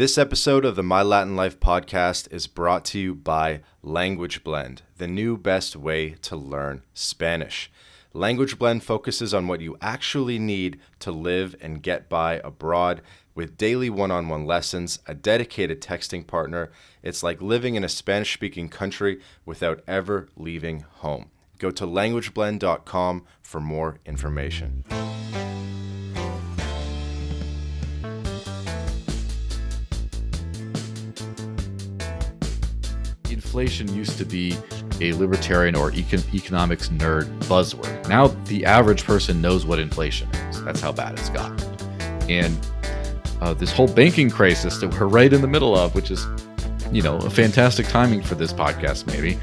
This episode of the My Latin Life podcast is brought to you by Language Blend, the new best way to learn Spanish. Language Blend focuses on what you actually need to live and get by abroad with daily one-on-one lessons, a dedicated texting partner. It's like living in a Spanish-speaking country without ever leaving home. Go to languageblend.com for more information. Inflation used to be a libertarian or economics nerd buzzword. Now the average person knows what inflation is. That's how bad it's gotten. And this whole banking crisis that we're right in the middle of, which is, a fantastic timing for this podcast maybe,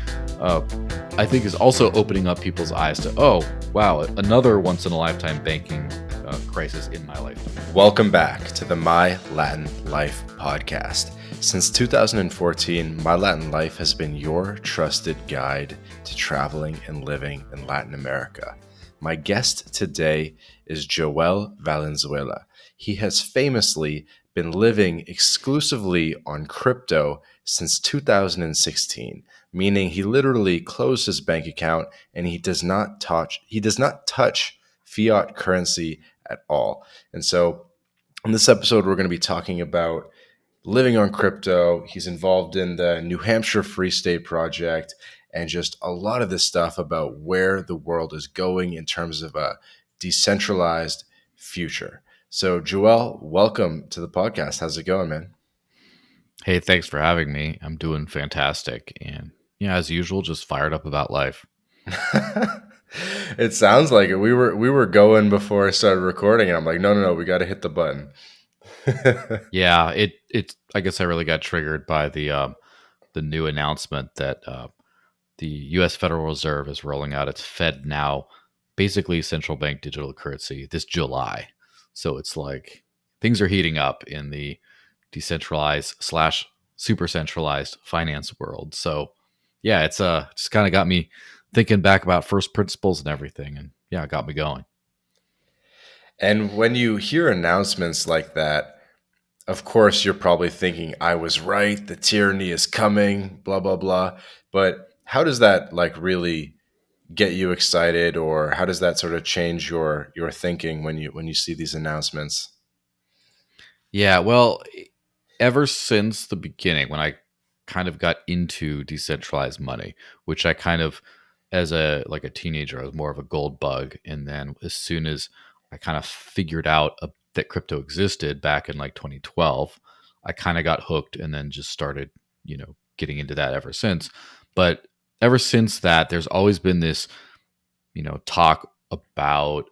I think is also opening up people's eyes to, oh, wow, another once-in-a-lifetime banking crisis in my life. Welcome back to the My Latin Life podcast. Since 2014, My Latin Life has been your trusted guide to traveling and living in Latin America. My guest today is Joel Valenzuela. He has famously been living exclusively on crypto since 2016, meaning he literally closed his bank account and he does not touch fiat currency at all. And so in this episode, we're going to be talking about living on crypto. He's involved in the New Hampshire Free State Project and just a lot of this stuff about where the world is going in terms of a decentralized future. So Joel, welcome to the podcast. How's it going, man? Hey, thanks for having me. I'm doing fantastic. And as usual, just fired up about life. It sounds like it. We were going before I started recording and I'm like, no, we got to hit the button. Yeah, it. I guess I really got triggered by the new announcement that the U.S. Federal Reserve is rolling out its Fed Now, basically central bank digital currency this July. So it's like things are heating up in the decentralized / super centralized finance world. So yeah, it's just kind of got me thinking back about first principles and everything, and yeah, it got me going. And when you hear announcements like that, of course, you're probably thinking, I was right, the tyranny is coming, blah, blah, blah. But how does that really get you excited, or how does that sort of change your thinking when you see these announcements? Yeah, well, ever since the beginning, when I kind of got into decentralized money, which I kind of, as a teenager, I was more of a gold bug, and then as soon as I kind of figured out that crypto existed back in 2012, I kind of got hooked, and then just started, getting into that ever since. But ever since that, there's always been this, talk about,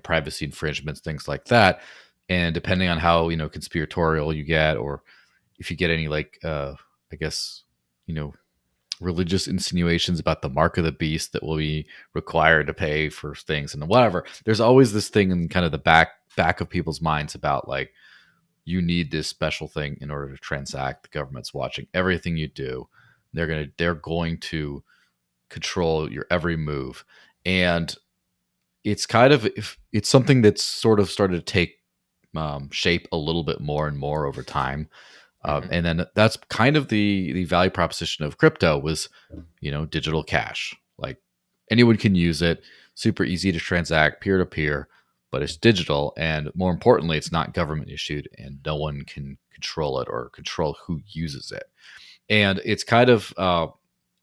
privacy infringements, things like that. And depending on how, conspiratorial you get, or if you get any I guess, religious insinuations about the mark of the beast that will be required to pay for things and whatever, there's always this thing in kind of the back of people's minds about you need this special thing in order to transact. The government's watching everything you do. They're going to control your every move. And it's it's something that's sort of started to take shape a little bit more and more over time. And then that's kind of the value proposition of crypto was, digital cash. Like anyone can use it, super easy to transact peer to peer, but it's digital. And more importantly, it's not government issued and no one can control it or control who uses it. And it's kind of,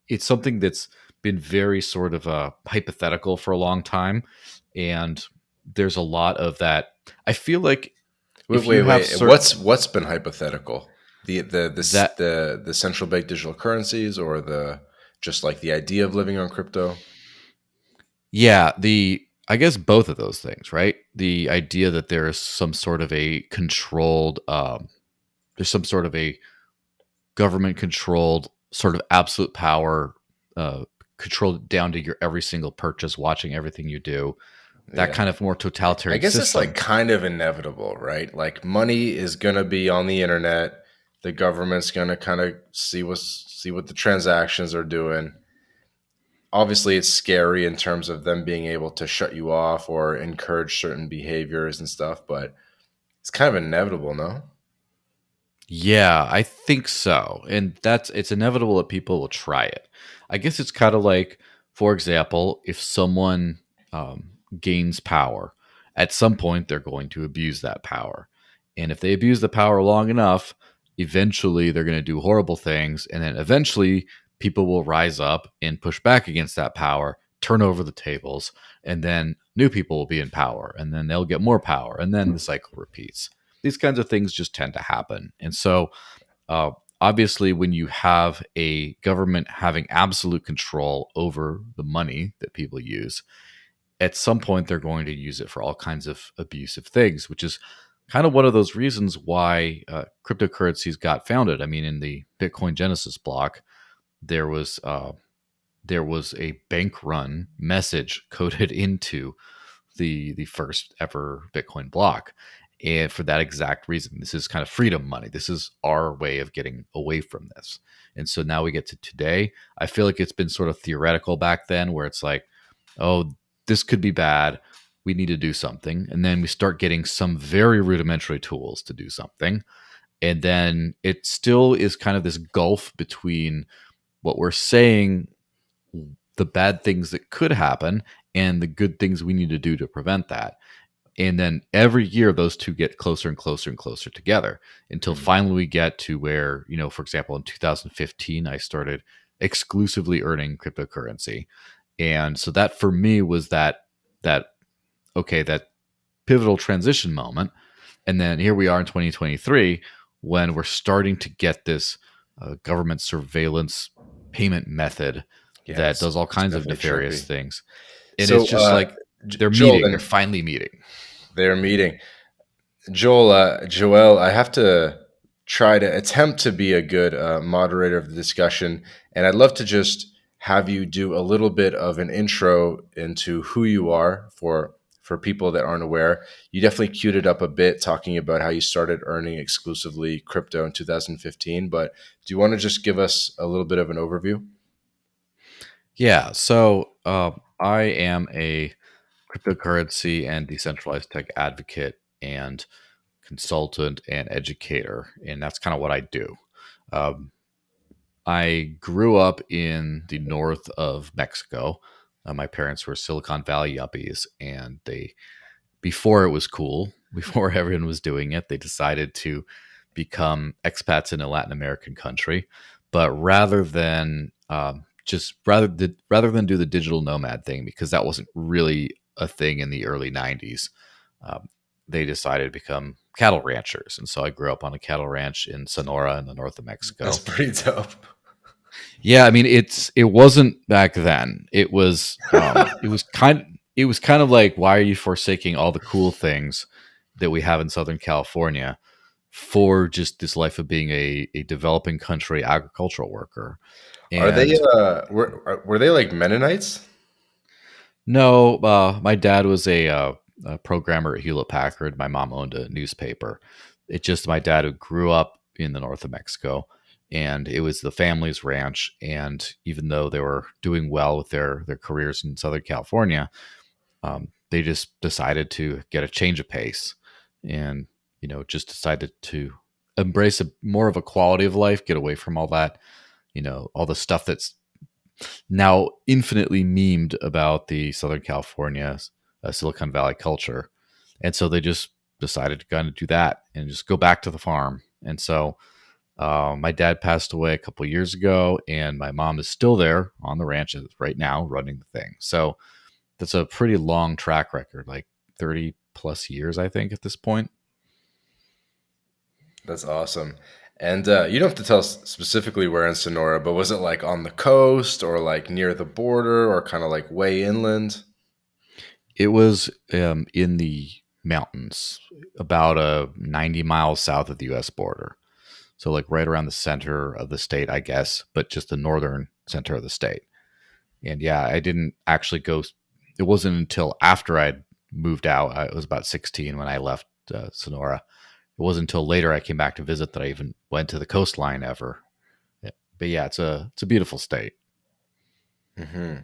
it's something that's been very sort of hypothetical for a long time. And there's a lot of that. I feel like Wait. What's been hypothetical? The central bank digital currencies, or the idea of living on crypto? Yeah, I guess both of those things, right? The idea that there is some sort of a controlled, there's some sort of a government controlled sort of absolute power, controlled down to your every single purchase, watching everything you do. That kind of more totalitarian I guess system. it's kind of inevitable, right? Like money is going to be on the internet. The government's going to kind of see what the transactions are doing. Obviously, it's scary in terms of them being able to shut you off or encourage certain behaviors and stuff, but it's kind of inevitable, no? Yeah, I think so. And it's inevitable that people will try it. I guess it's kind of like, for example, if someone gains power, at some point they're going to abuse that power. And if they abuse the power long enough, eventually they're going to do horrible things. And then eventually people will rise up and push back against that power, turn over the tables, and then new people will be in power. And then they'll get more power. And then the cycle repeats. These kinds of things just tend to happen. And so, uh, obviously, when you have a government having absolute control over the money that people use, at some point they're going to use it for all kinds of abusive things, which is kind of one of those reasons why cryptocurrencies got founded. I mean, in the Bitcoin Genesis block, there was uh, there was a bank run message coded into the first ever Bitcoin block. And for that exact reason, this is kind of freedom money. This is our way of getting away from this. And so now we get to today. I feel like it's been sort of theoretical back then, where it's like, oh, this could be bad. We need to do something. And then we start getting some very rudimentary tools to do something. And then it still is kind of this gulf between what we're saying, the bad things that could happen, and the good things we need to do to prevent that. And then every year, those two get closer and closer and closer together until Mhm. finally we get to where, for example, in 2015, I started exclusively earning cryptocurrency. And so that for me was that okay, that pivotal transition moment. And then here we are in 2023 when we're starting to get this government surveillance payment method Yeah, that does all it's kinds of definitely nefarious trippy. things. And it's So, just like Joel, they're then finally meeting. they're meeting. Joel, I have to try to attempt to be a good moderator of the discussion, and I'd love to just have you do a little bit of an intro into who you are for people that aren't aware. You definitely queued it up a bit, talking about how you started earning exclusively crypto in 2015. But do you want to just give us a little bit of an overview? Yeah. So I am a cryptocurrency and decentralized tech advocate and consultant and educator. And that's kind of what I do. Um, I grew up in the north of Mexico. My parents were Silicon Valley yuppies, and before it was cool, before everyone was doing it, they decided to become expats in a Latin American country. But rather than do the digital nomad thing, because that wasn't really a thing in the early '90s, um, they decided to become cattle ranchers. And so I grew up on a cattle ranch in Sonora in the north of That's Mexico. pretty dope. Yeah, I mean it wasn't back then. It was kind of like, why are you forsaking all the cool things that we have in Southern California for just this life of being a developing country agricultural worker? Are they And were they like Mennonites? no, my dad was a programmer at Hewlett Packard. My mom owned a newspaper. It just my dad who grew up in the north of Mexico, and it was the family's ranch. And even though they were doing well with their careers in Southern California, they just decided to get a change of pace, and just decided to embrace more of a quality of life, get away from all that, all the stuff that's now infinitely memed about the Southern California Silicon Valley culture. And so they just decided to kind of do that and just go back to the farm. And so my dad passed away a couple years ago, and my mom is still there on the ranch right now running the thing. So that's a pretty long track record, like 30 plus years, I think, at this point. That's awesome. And you don't have to tell us specifically where in Sonora, but was it like on the coast or like near the border or kind of like way inland? It was in the mountains, about 90 miles south of the U.S. border. So, like right around the center of the state, I guess, but just the northern center of the state. And yeah, I didn't actually go. It wasn't until after I'd moved out. I was about 16 when I left Sonora. It wasn't until later I came back to visit that I even went to the coastline ever. Yeah. But yeah, it's a beautiful state. Hmm.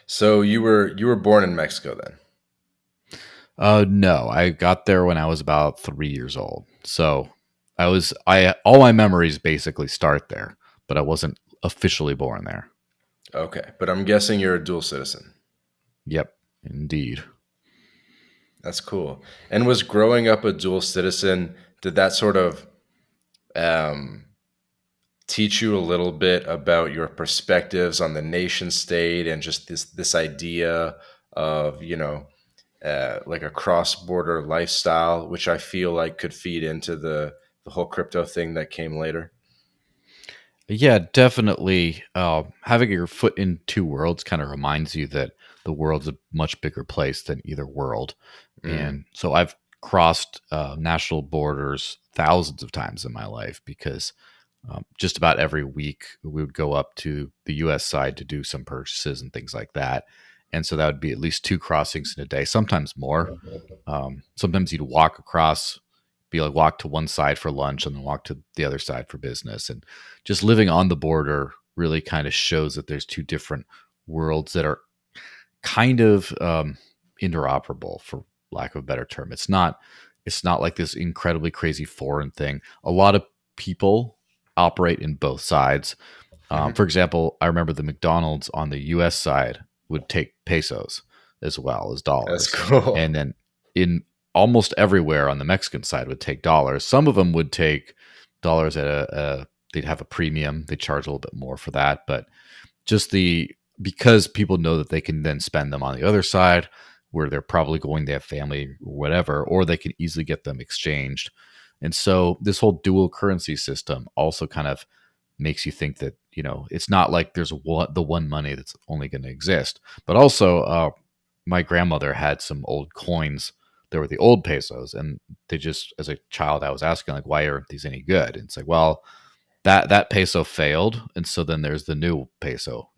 So you were born in Mexico then? No, I got there when I was about 3 years old. So I all my memories basically start there, but I wasn't officially born there. Okay, but I'm guessing you're a dual citizen. Yep, indeed. That's cool. And was growing up a dual citizen, did that sort of um, teach you a little bit about your perspectives on the nation state and just this idea of, like a cross border lifestyle, which I feel like could feed into the whole crypto thing that came later? Yeah, definitely. Having your foot in two worlds kind of reminds you that the world's a much bigger place than either world. Mm. And so I've crossed national borders thousands of times in my life because just about every week we would go up to the US side to do some purchases and things like that. And so that would be at least two crossings in a day, sometimes more. Sometimes you'd walk across, be like walk to one side for lunch and then walk to the other side for business. And just living on the border really kind of shows that there's two different worlds that are kind of interoperable, for lack of a better term. It's not like this incredibly crazy foreign thing. A lot of people operate in both sides. Hmm. For example, I remember the McDonald's on the U.S. side would take pesos as well as That's dollars, cool. and then in almost everywhere on the Mexican side would take dollars. Some of them would take dollars at they'd have a premium. They charge a little bit more for that, but just the because people know that they can then spend them on the other side where they're probably going to have family or whatever, or they can easily get them exchanged. And so this whole dual currency system also kind of makes you think that, it's not like there's the one money that's only going to exist. But also, my grandmother had some old coins. There were the old pesos, and they just, as a child, I was asking like, why aren't these any good? And it's like, well, that peso failed, and so then there's the new peso,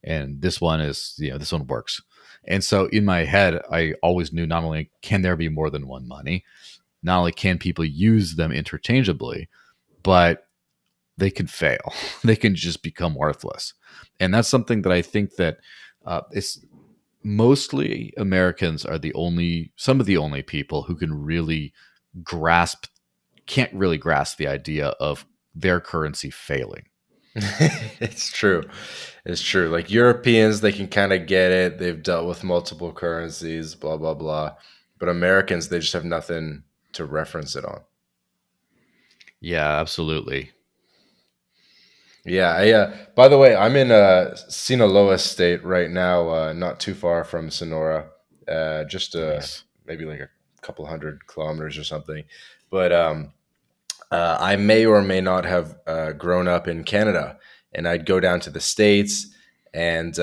and this one is, this one works. And so in my head, I always knew not only can there be more than one money, not only can people use them interchangeably, but they can fail. They can just become worthless. And that's something that I think that it's mostly Americans are some of the only people who can really grasp, can't really grasp the idea of their currency failing. It's true. It's true. Like Europeans, they can kind of get it. They've dealt with multiple currencies, blah, blah, blah. But Americans, they just have nothing to reference it on. Yeah, absolutely. Yeah. By the way, I'm in Sinaloa state right now, not too far from Sonora, just Nice. maybe like a couple hundred kilometers or something. But I may or may not have grown up in Canada, and I'd go down to the States. And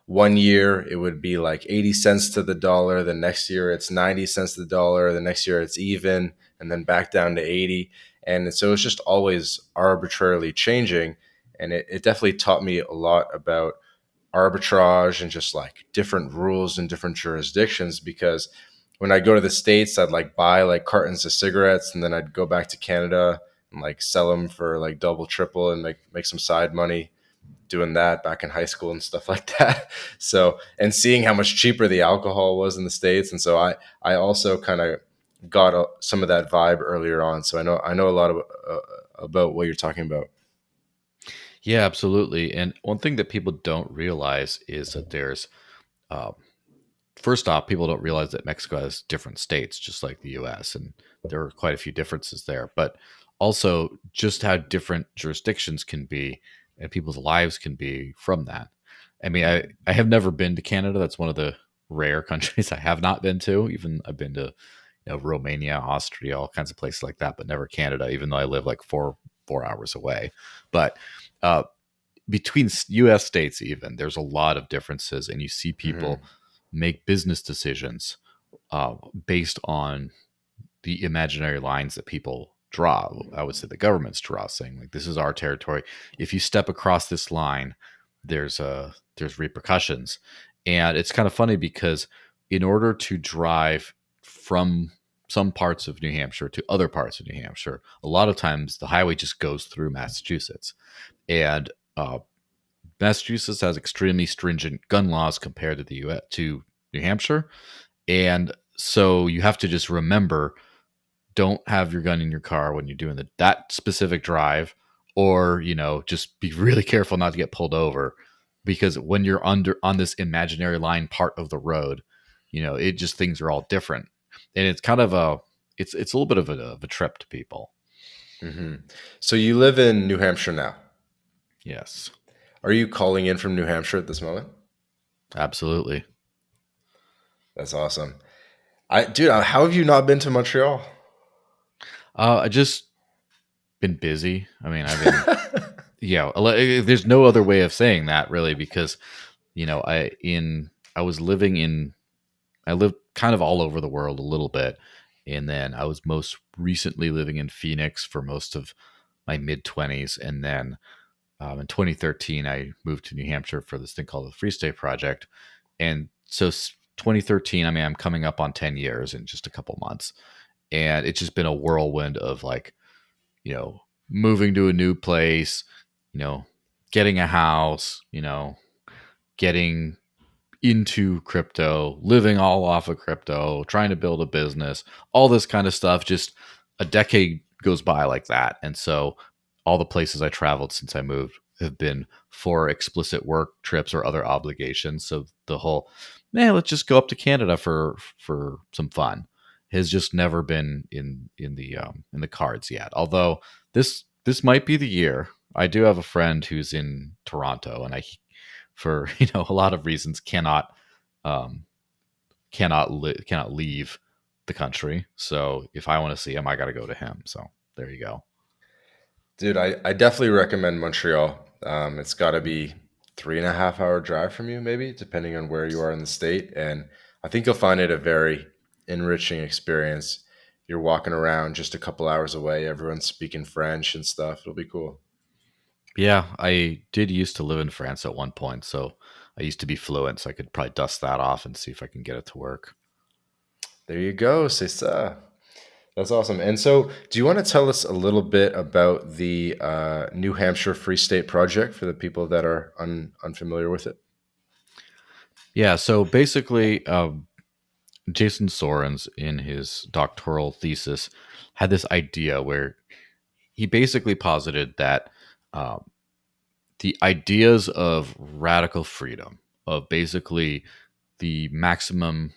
one year it would be like 80 cents to the dollar. The next year it's 90 cents to the dollar. The next year it's even, and then back down to 80. And so it's just always arbitrarily changing. And it definitely taught me a lot about arbitrage and just like different rules in different jurisdictions, because when I go to the States, I'd like buy like cartons of cigarettes, and then I'd go back to Canada and like sell them for like double, triple, and make some side money doing that back in high school and stuff like that. So, and seeing how much cheaper the alcohol was in the States. And so I also kind of got some of that vibe earlier on. So I know a lot about what you're talking about. Yeah, absolutely. And one thing that people don't realize is that there's uh, first off, people don't realize that Mexico has different states, just like the U.S., and there are quite a few differences there. But also, just how different jurisdictions can be and people's lives can be from that. I mean, I have never been to Canada. That's one of the rare countries I have not been to. Even I've been to Romania, Austria, all kinds of places like that, but never Canada. Even though I live like four hours away, but uh, between U.S. states, even there's a lot of differences, and you see Hmm. people make business decisions based on the imaginary lines that people draw. I would say the governments draw, saying like, "This is our territory. If you step across this line, there's repercussions." And it's kind of funny because in order to drive from some parts of New Hampshire to other parts of New Hampshire, a lot of times the highway just goes through Massachusetts, and Massachusetts has extremely stringent gun laws compared to the U.S. to New Hampshire, and so you have to just remember don't have your gun in your car when you're doing that specific drive, or just be really careful not to get pulled over, because when you're under on this imaginary line part of the road, it just things are all different, and it's kind of it's a little bit of a trip to people. Hmm. So you live in New Hampshire now. Yes, Are you calling in from New Hampshire at this moment? absolutely. That's awesome. Dude, how have you not been to Montreal? I just been busy. I mean, I've been there's no other way of saying that really, because I was living in I lived kind of all over the world a little bit. And then I was most recently living in Phoenix for most of my mid 20s. And then in 2013, I moved to New Hampshire for this thing called the Free State Project. And so 2013, I mean, I'm coming up on 10 years in just a couple months. And it's just been a whirlwind of like, moving to a new place, you know, getting a house, getting into crypto, living all off of crypto, trying to build a business, all this kind of stuff. Just a decade goes by like that. And so all the places I traveled since I moved have been for explicit work trips or other obligations. So the whole, man, let's just go up to Canada for some fun has just never been in the cards yet. Although this might be the year. I do have a friend who's in Toronto, and I for a lot of reasons um, cannot leave the country. So if I want to see him, I got to go to him. So there you go. Dude, I definitely recommend Montreal. It's got to be 3.5 hour drive from you, maybe, depending on where you are in the state. And I think you'll find it a very enriching experience. You're walking around just a couple hours away. Everyone's speaking French and stuff. It'll be cool. Yeah, I did used to live in France at one point, so I used to be fluent, so I could probably dust that off and see if I can get it to work. There you go, c'est ça. That's awesome. And so, do you want to tell us a little bit about the New Hampshire Free State Project for the people that are unfamiliar with it? Yeah, so basically, Jason Sorens in his doctoral thesis had this idea where he basically posited that um, the ideas of radical freedom, of basically the maximum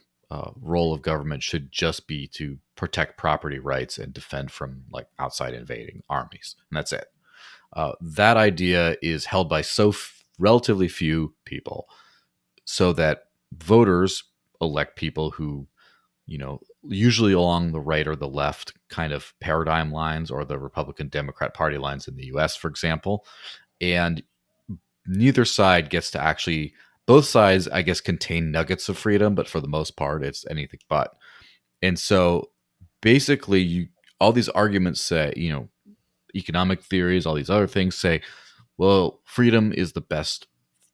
role of government should just be to protect property rights and defend from like outside invading armies, and that's it. That idea is held by relatively few people, so that voters elect people who, usually along the right or the left kind of paradigm lines, or the Republican Democrat Party lines in the US, for example. And neither side gets to actually, both sides, I guess, contain nuggets of freedom, but for the most part, it's anything but. And so basically, all these arguments say, economic theories, all these other things say, well, freedom is the best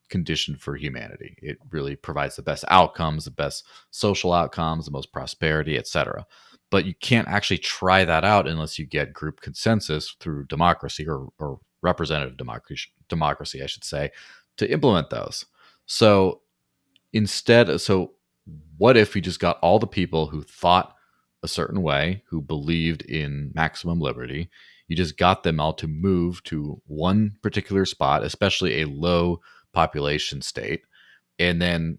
condition for humanity. It really provides the best outcomes, the best social outcomes, the most prosperity, etc. But you can't actually try that out unless you get group consensus through democracy, or representative democracy, I should say, to implement those. So so what if we just got all the people who thought a certain way, who believed in maximum liberty, you just got them all to move to one particular spot, especially a low population state, and then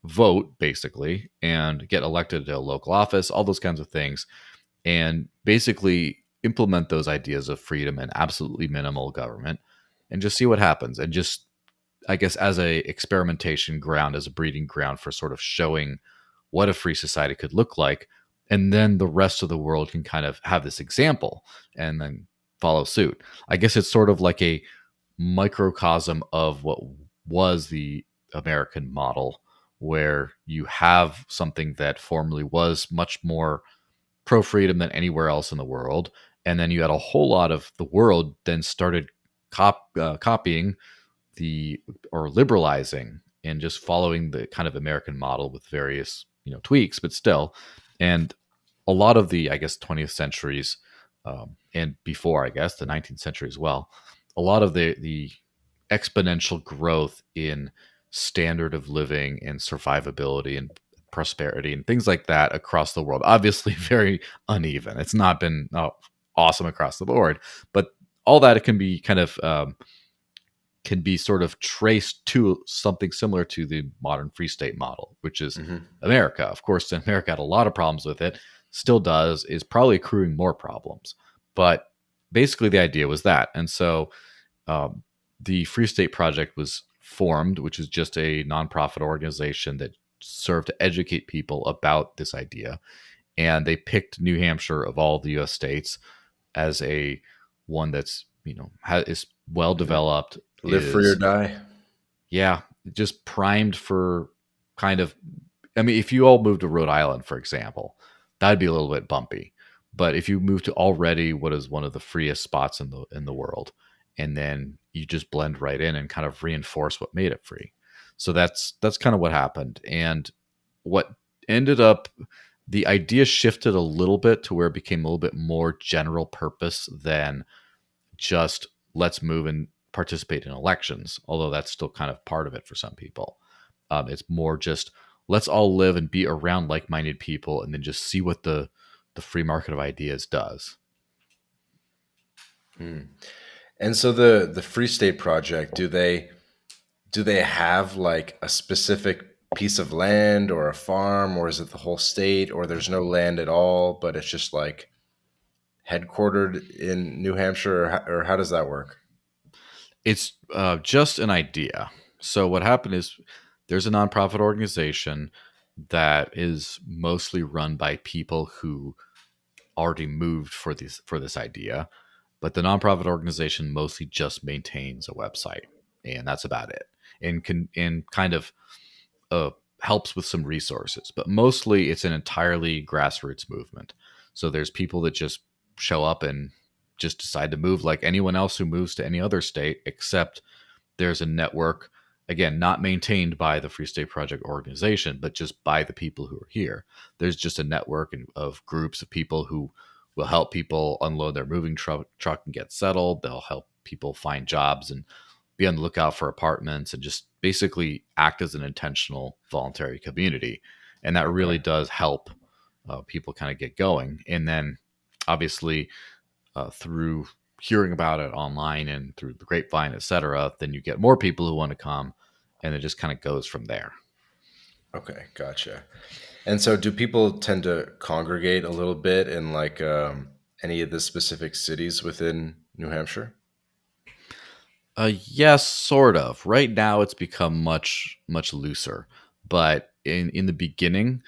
vote basically and get elected to a local office, all those kinds of things, and basically implement those ideas of freedom and absolutely minimal government, and just see what happens. And just, I guess, as a experimentation ground, as a breeding ground for sort of showing what a free society could look like. And then the rest of the world can kind of have this example and then follow suit. I guess it's sort of like a microcosm of what was the American model, where you have something that formerly was much more pro freedom than anywhere else in the world. And then you had a whole lot of the world then started copying the or liberalizing and just following the kind of American model with various tweaks, but still. And a lot of the, I guess, 20th centuries, and before, I guess, the 19th century as well, a lot of the exponential growth in standard of living and survivability and prosperity and things like that across the world. Obviously, very uneven. It's not been awesome across the board, but all that can be kind of can be sort of traced to something similar to the modern free state model, which is Hmm. America. Of course, America had a lot of problems with it, still does, is probably accruing more problems. But basically, the idea was that. And so um, the Free State Project was formed, which is just a nonprofit organization that served to educate people about this idea. And they picked New Hampshire of all the U.S. states as a one that's is well Hmm. developed, Live free or is die. yeah, just primed for kind of. I mean, if you all moved to Rhode Island, for example, that'd be a little bit bumpy. But if you move to already what is one of the freest spots in the world, and then you just blend right in and kind of reinforce what made it free. So that's kind of what happened. And what ended up, the idea shifted a little bit to where it became a little bit more general purpose than just let's move and participate in elections, although that's still kind of part of it for some people. It's more just let's all live and be around like-minded people, and then just see what the free market of ideas does. Hmm. And so the Free State Project, do they have like a specific piece of land or a farm, or is it the whole state, or there's no land at all, but it's just like headquartered in New Hampshire, or how does that work? It's just an idea. So what happened is there's a nonprofit organization that is mostly run by people who already moved for this idea, but the nonprofit organization mostly just maintains a website, and that's about it. And kind of uh, helps with some resources, but mostly it's an entirely grassroots movement. So there's people that just show up and just decide to move like anyone else who moves to any other state, except there's a network, again, not maintained by the Free State Project organization, but just by the people who are here. There's just a network of groups of people who will help people unload their moving truck and get settled. They'll help people find jobs and be on the lookout for apartments, and just basically act as an intentional voluntary community. And that Okay. really does help people kind of get going. And then obviously through hearing about it online and through the grapevine, etc., then you get more people who want to come, and it just kind of goes from there. Okay, gotcha. And so do people tend to congregate a little bit in like any of the specific cities within New Hampshire? Yes, sort of. Right now, it's become much looser, but in the beginning,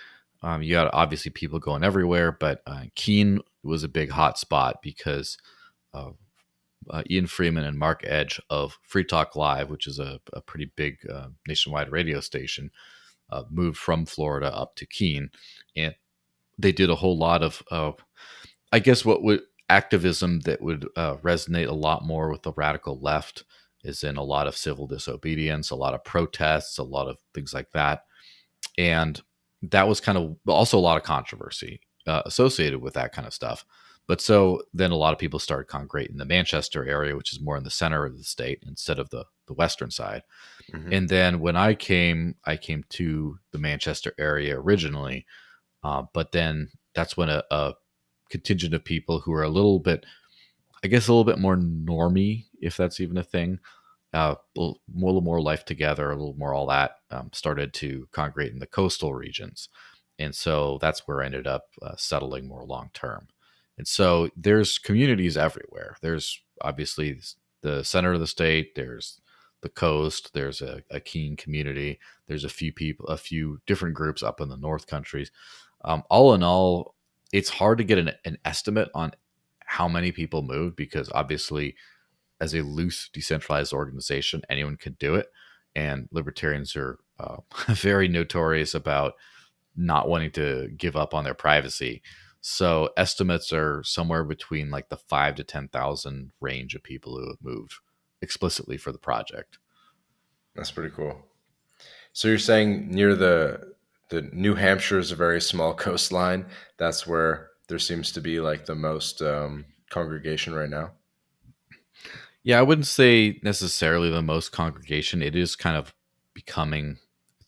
you got obviously people going everywhere. But Keene was a big hot spot because uh, Ian Freeman and Mark Edge of Free Talk Live, which is a pretty big nationwide radio station, moved from Florida up to Keene, and they did a whole lot of I guess what would activism that would resonate a lot more with the radical left, is in a lot of civil disobedience, a lot of protests, a lot of things like that. And that was kind of also a lot of controversy associated with that kind of stuff. But so then a lot of people started congregating in the Manchester area, which is more in the center of the state instead of the western side. Hmm. And then when I came to the Manchester area originally, but then that's when a contingent of people who are a little bit, I guess, a little bit more normy, if that's even a thing, little more life together, a little more all that, started to congregate in the coastal regions. And so that's where I ended up settling more long term. And so there's communities everywhere. There's obviously the center of the state, there's the coast, there's a Keene community, there's a few people, a few different groups up in the North countries. All in all, it's hard to get an estimate on how many people moved, because obviously as a loose decentralized organization anyone could do it, and libertarians are very notorious about not wanting to give up on their privacy. So estimates are somewhere between like the 5 to 10,000 range of people who have moved explicitly for the project. That's pretty cool. So you're saying near the New Hampshire is a very small coastline. That's where there seems to be like the most congregation right now. Yeah, I wouldn't say necessarily the most congregation. It is kind of becoming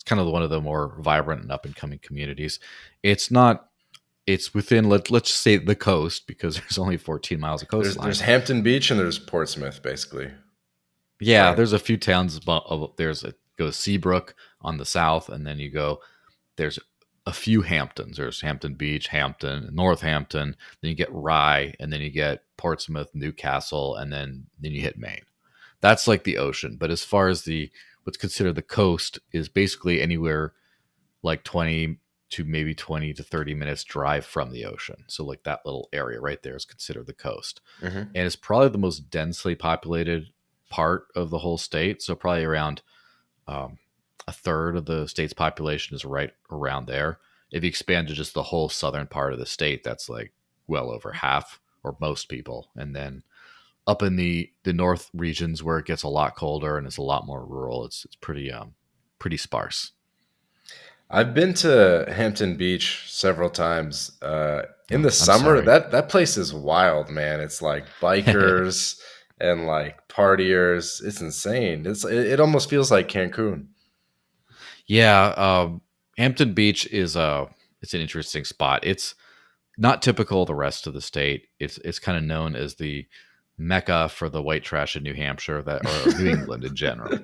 It's kind of one of the more vibrant and up and coming communities. It's not. It's within let's just say the coast because there's only 14 miles of There's coastline. Hampton Beach and there's Portsmouth, basically, Yeah, right? there's a few towns. There's a goes Seabrook on the south, and then you go. There's a few Hamptons. There's Hampton Beach, Hampton, Northampton. Then you get Rye, and then you get Portsmouth, Newcastle, and then you hit Maine. That's like the ocean. But as far as the what's considered the coast is basically anywhere like 20 to maybe 20 to 30 minutes drive from the ocean. So like that little area right there is considered the coast. Hmm. And it's probably the most densely populated part of the whole state. So probably around um, a third of the state's population is right around there. If you expand to just the whole southern part of the state, that's like well over half or most people. And then up in the north regions where it gets a lot colder and it's a lot more rural, it's pretty sparse. I've been to Hampton Beach several times. In Oh, the I'm summer, sorry. that place is wild, man. It's like bikers and like partiers. It's insane. It almost feels like Cancun. Yeah, Hampton Beach is it's an interesting spot. It's not typical of the rest of the state. It's kind of known as the mecca for the white trash in New Hampshire that or New England in general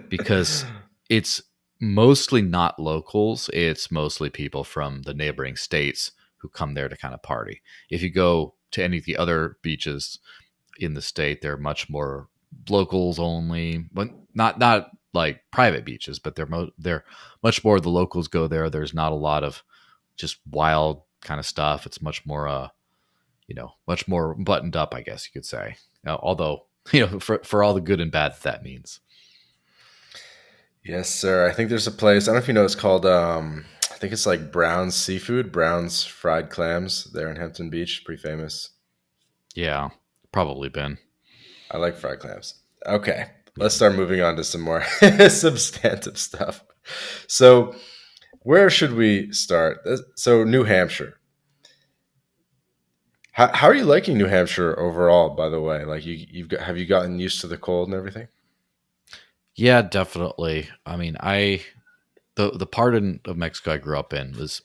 because it's mostly not locals. It's mostly people from the neighboring states who come there to kind of party. If you go to any of the other beaches in the state, they're much more locals only, but not like private beaches, but they're much more the locals go there. There's not a lot of just wild kind of stuff. It's much more much more buttoned up, I guess you could say. Although for all the good and bad that means. Yes, sir. I think there's a place. I don't know if you know. It's called. I think it's like Brown's Seafood, Brown's Fried Clams there in Hampton Beach. Pretty famous. Yeah, probably been. I like fried clams. Okay, let's Yeah. start moving on to some more substantive stuff. So, where should we start? So, New Hampshire. How are you liking New Hampshire overall? By the way, like have you gotten used to the cold and everything? Yeah, definitely. I mean, the part of Mexico I grew up in was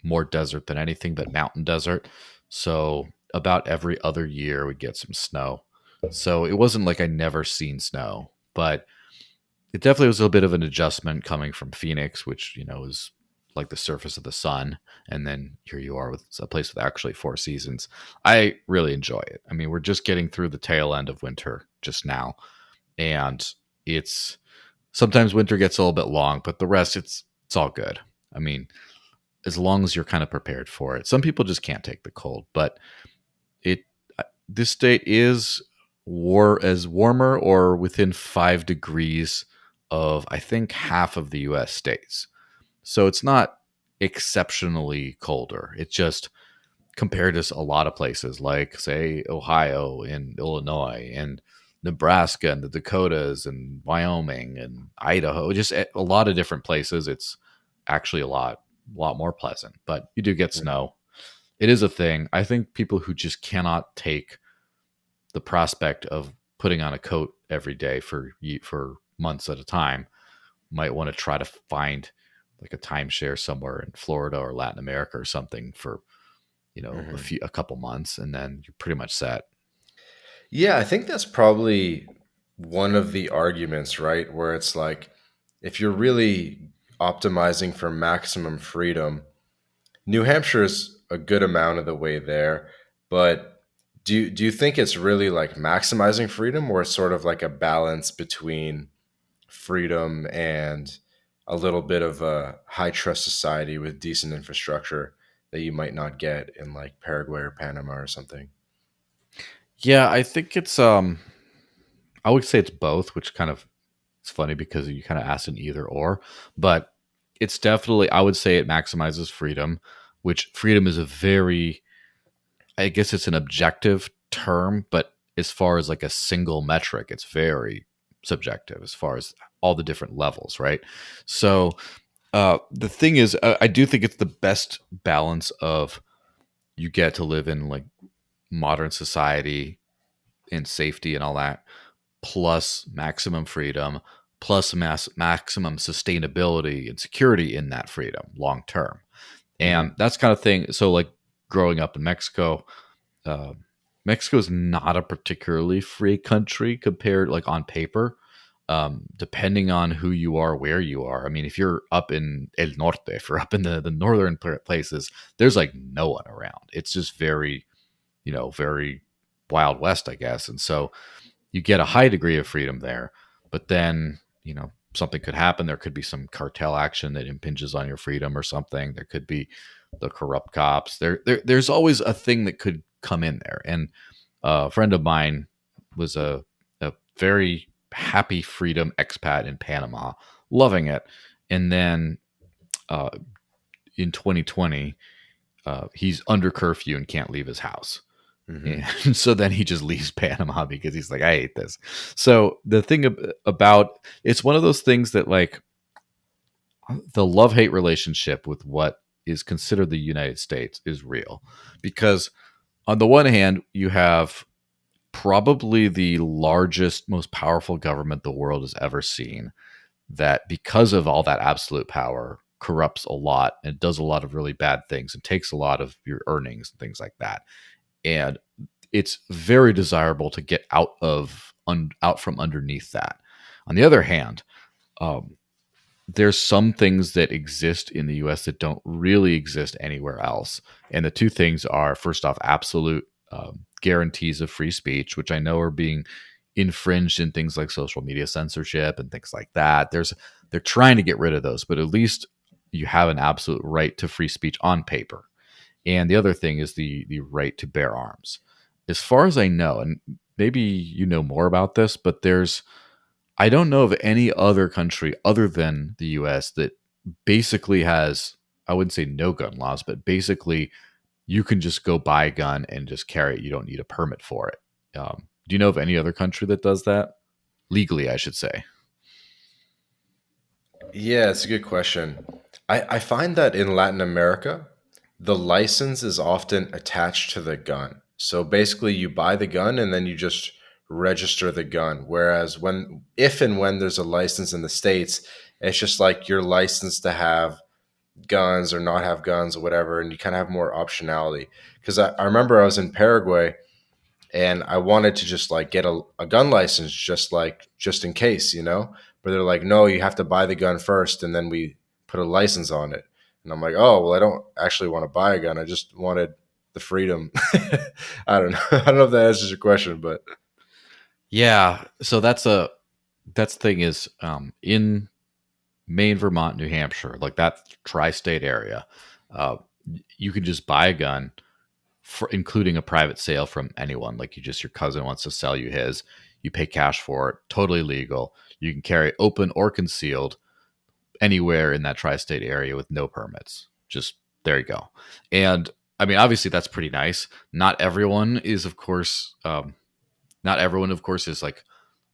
more desert than anything but mountain desert. So about every other year we'd get some snow. So it wasn't like I never seen snow, but it definitely was a bit of an adjustment coming from Phoenix, which is like the surface of the sun, and then here you are with a place with actually four seasons. I really enjoy it. I mean, we're just getting through the tail end of winter just now, and it's sometimes winter gets a little bit long, but the rest it's all good. I mean, as long as you're kind of prepared for it. Some people just can't take the cold, but it this state is warmer or within 5 degrees of I think half of the U.S. states. So it's not exceptionally colder. It's just compared to a lot of places like say Ohio and Illinois and Nebraska and the Dakotas and Wyoming and Idaho, just a lot of different places. It's actually a lot more pleasant, but you do get Mhm. snow. It is a thing. I think people who just cannot take the prospect of putting on a coat every day for months at a time might want to try to find like a timeshare somewhere in Florida or Latin America or something for Mhm. a couple months, and then you're pretty much set. Yeah, I think that's probably one of the arguments, right? Where it's like, if you're really optimizing for maximum freedom, New Hampshire's a good amount of the way there. But do you think it's really like maximizing freedom, or it's sort of like a balance between freedom and a little bit of a high trust society with decent infrastructure that you might not get in like Paraguay or Panama or something? Yeah, I think I would say it's both, which kind of it's funny because you kind of asked an either or, but it's definitely I would say it maximizes freedom, which freedom is a very I guess it's an objective term, but as far as like a single metric, it's very subjective as far as all the different levels, right? So the thing is, I do think it's the best balance of you get to live in like modern society in safety and all that, plus maximum freedom, plus maximum sustainability and security in that freedom long term. Hmm. And that's kind of thing. So, like growing up in Mexico, uh, Mexico is not a particularly free country compared, like on paper, depending on who you are, where you are. I mean, if you're up in El Norte, if you're up in the northern places, there's like no one around. It's just very, very Wild West, I guess. And so you get a high degree of freedom there, but then, something could happen. There could be some cartel action that impinges on your freedom or something. There could be the corrupt cops. There's always a thing that could come in there. And a friend of mine was a very happy freedom expat in Panama, loving it. And then uh, in 2020, he's under curfew and can't leave his house. Hmm. And so then he just leaves Panama because he's like, I hate this. So the thing about it's one of those things that, like, the love hate relationship with what is considered the United States is real. Because on the one hand, you have probably the largest, most powerful government the world has ever seen, that because of all that absolute power corrupts a lot and does a lot of really bad things and takes a lot of your earnings and things like that. And it's very desirable to get out from underneath that. On the other hand, um, there's some things that exist in the US that don't really exist anywhere else. And the two things are, first off, absolute guarantees of free speech, which I know are being infringed in things like social media censorship and things like that. They're trying to get rid of those, but at least you have an absolute right to free speech on paper. And the other thing is the right to bear arms. As far as I know, and maybe you know more about this, but I don't know of any other country other than the US that basically has, I wouldn't say no gun laws, but basically you can just go buy a gun and just carry it. You don't need a permit for it. Do you know of any other country that does that? Legally, I should say. Yeah, it's a good question. I find that in Latin America, the license is often attached to the gun. So basically, you buy the gun and then you just register the gun. Whereas if and when there's a license in the States, it's just like you're licensed to have guns or not have guns or whatever, and you kind of have more optionality. Because I remember I was in Paraguay and I wanted to just like get a gun license, just in case, But they're like, no, you have to buy the gun first, and then we put a license on it. And I'm like, oh well, I don't actually want to buy a gun. I just wanted the freedom. I don't know. I don't know if that answers your question, but Yeah. So that's the thing is, in Maine, Vermont, New Hampshire, like that tri-state area, uh, you can just buy a gun, including a private sale from anyone. Like, your cousin wants to sell you his, you pay cash for it, totally legal. You can carry open or concealed anywhere in that tri-state area with no permits. Just there you go. And I mean, obviously that's pretty nice. Not everyone, of course, is like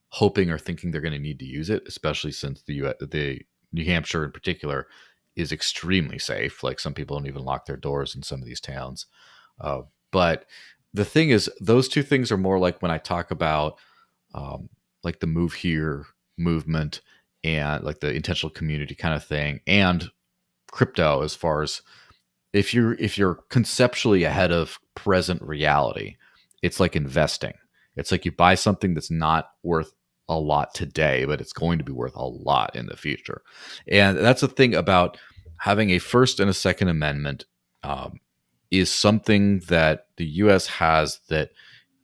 hoping or thinking they're going to need to use it, especially since the New Hampshire in particular is extremely safe. Like, some people don't even lock their doors in some of these towns. But the thing is, those two things are more like when I talk about, um, like the Move Here movement and like the intentional community kind of thing, and crypto, as far as if you're conceptually ahead of present reality. It's like investing. It's like you buy something that's not worth a lot today, but it's going to be worth a lot in the future. And that's the thing about having a First and a Second Amendment, um, is something that the US has that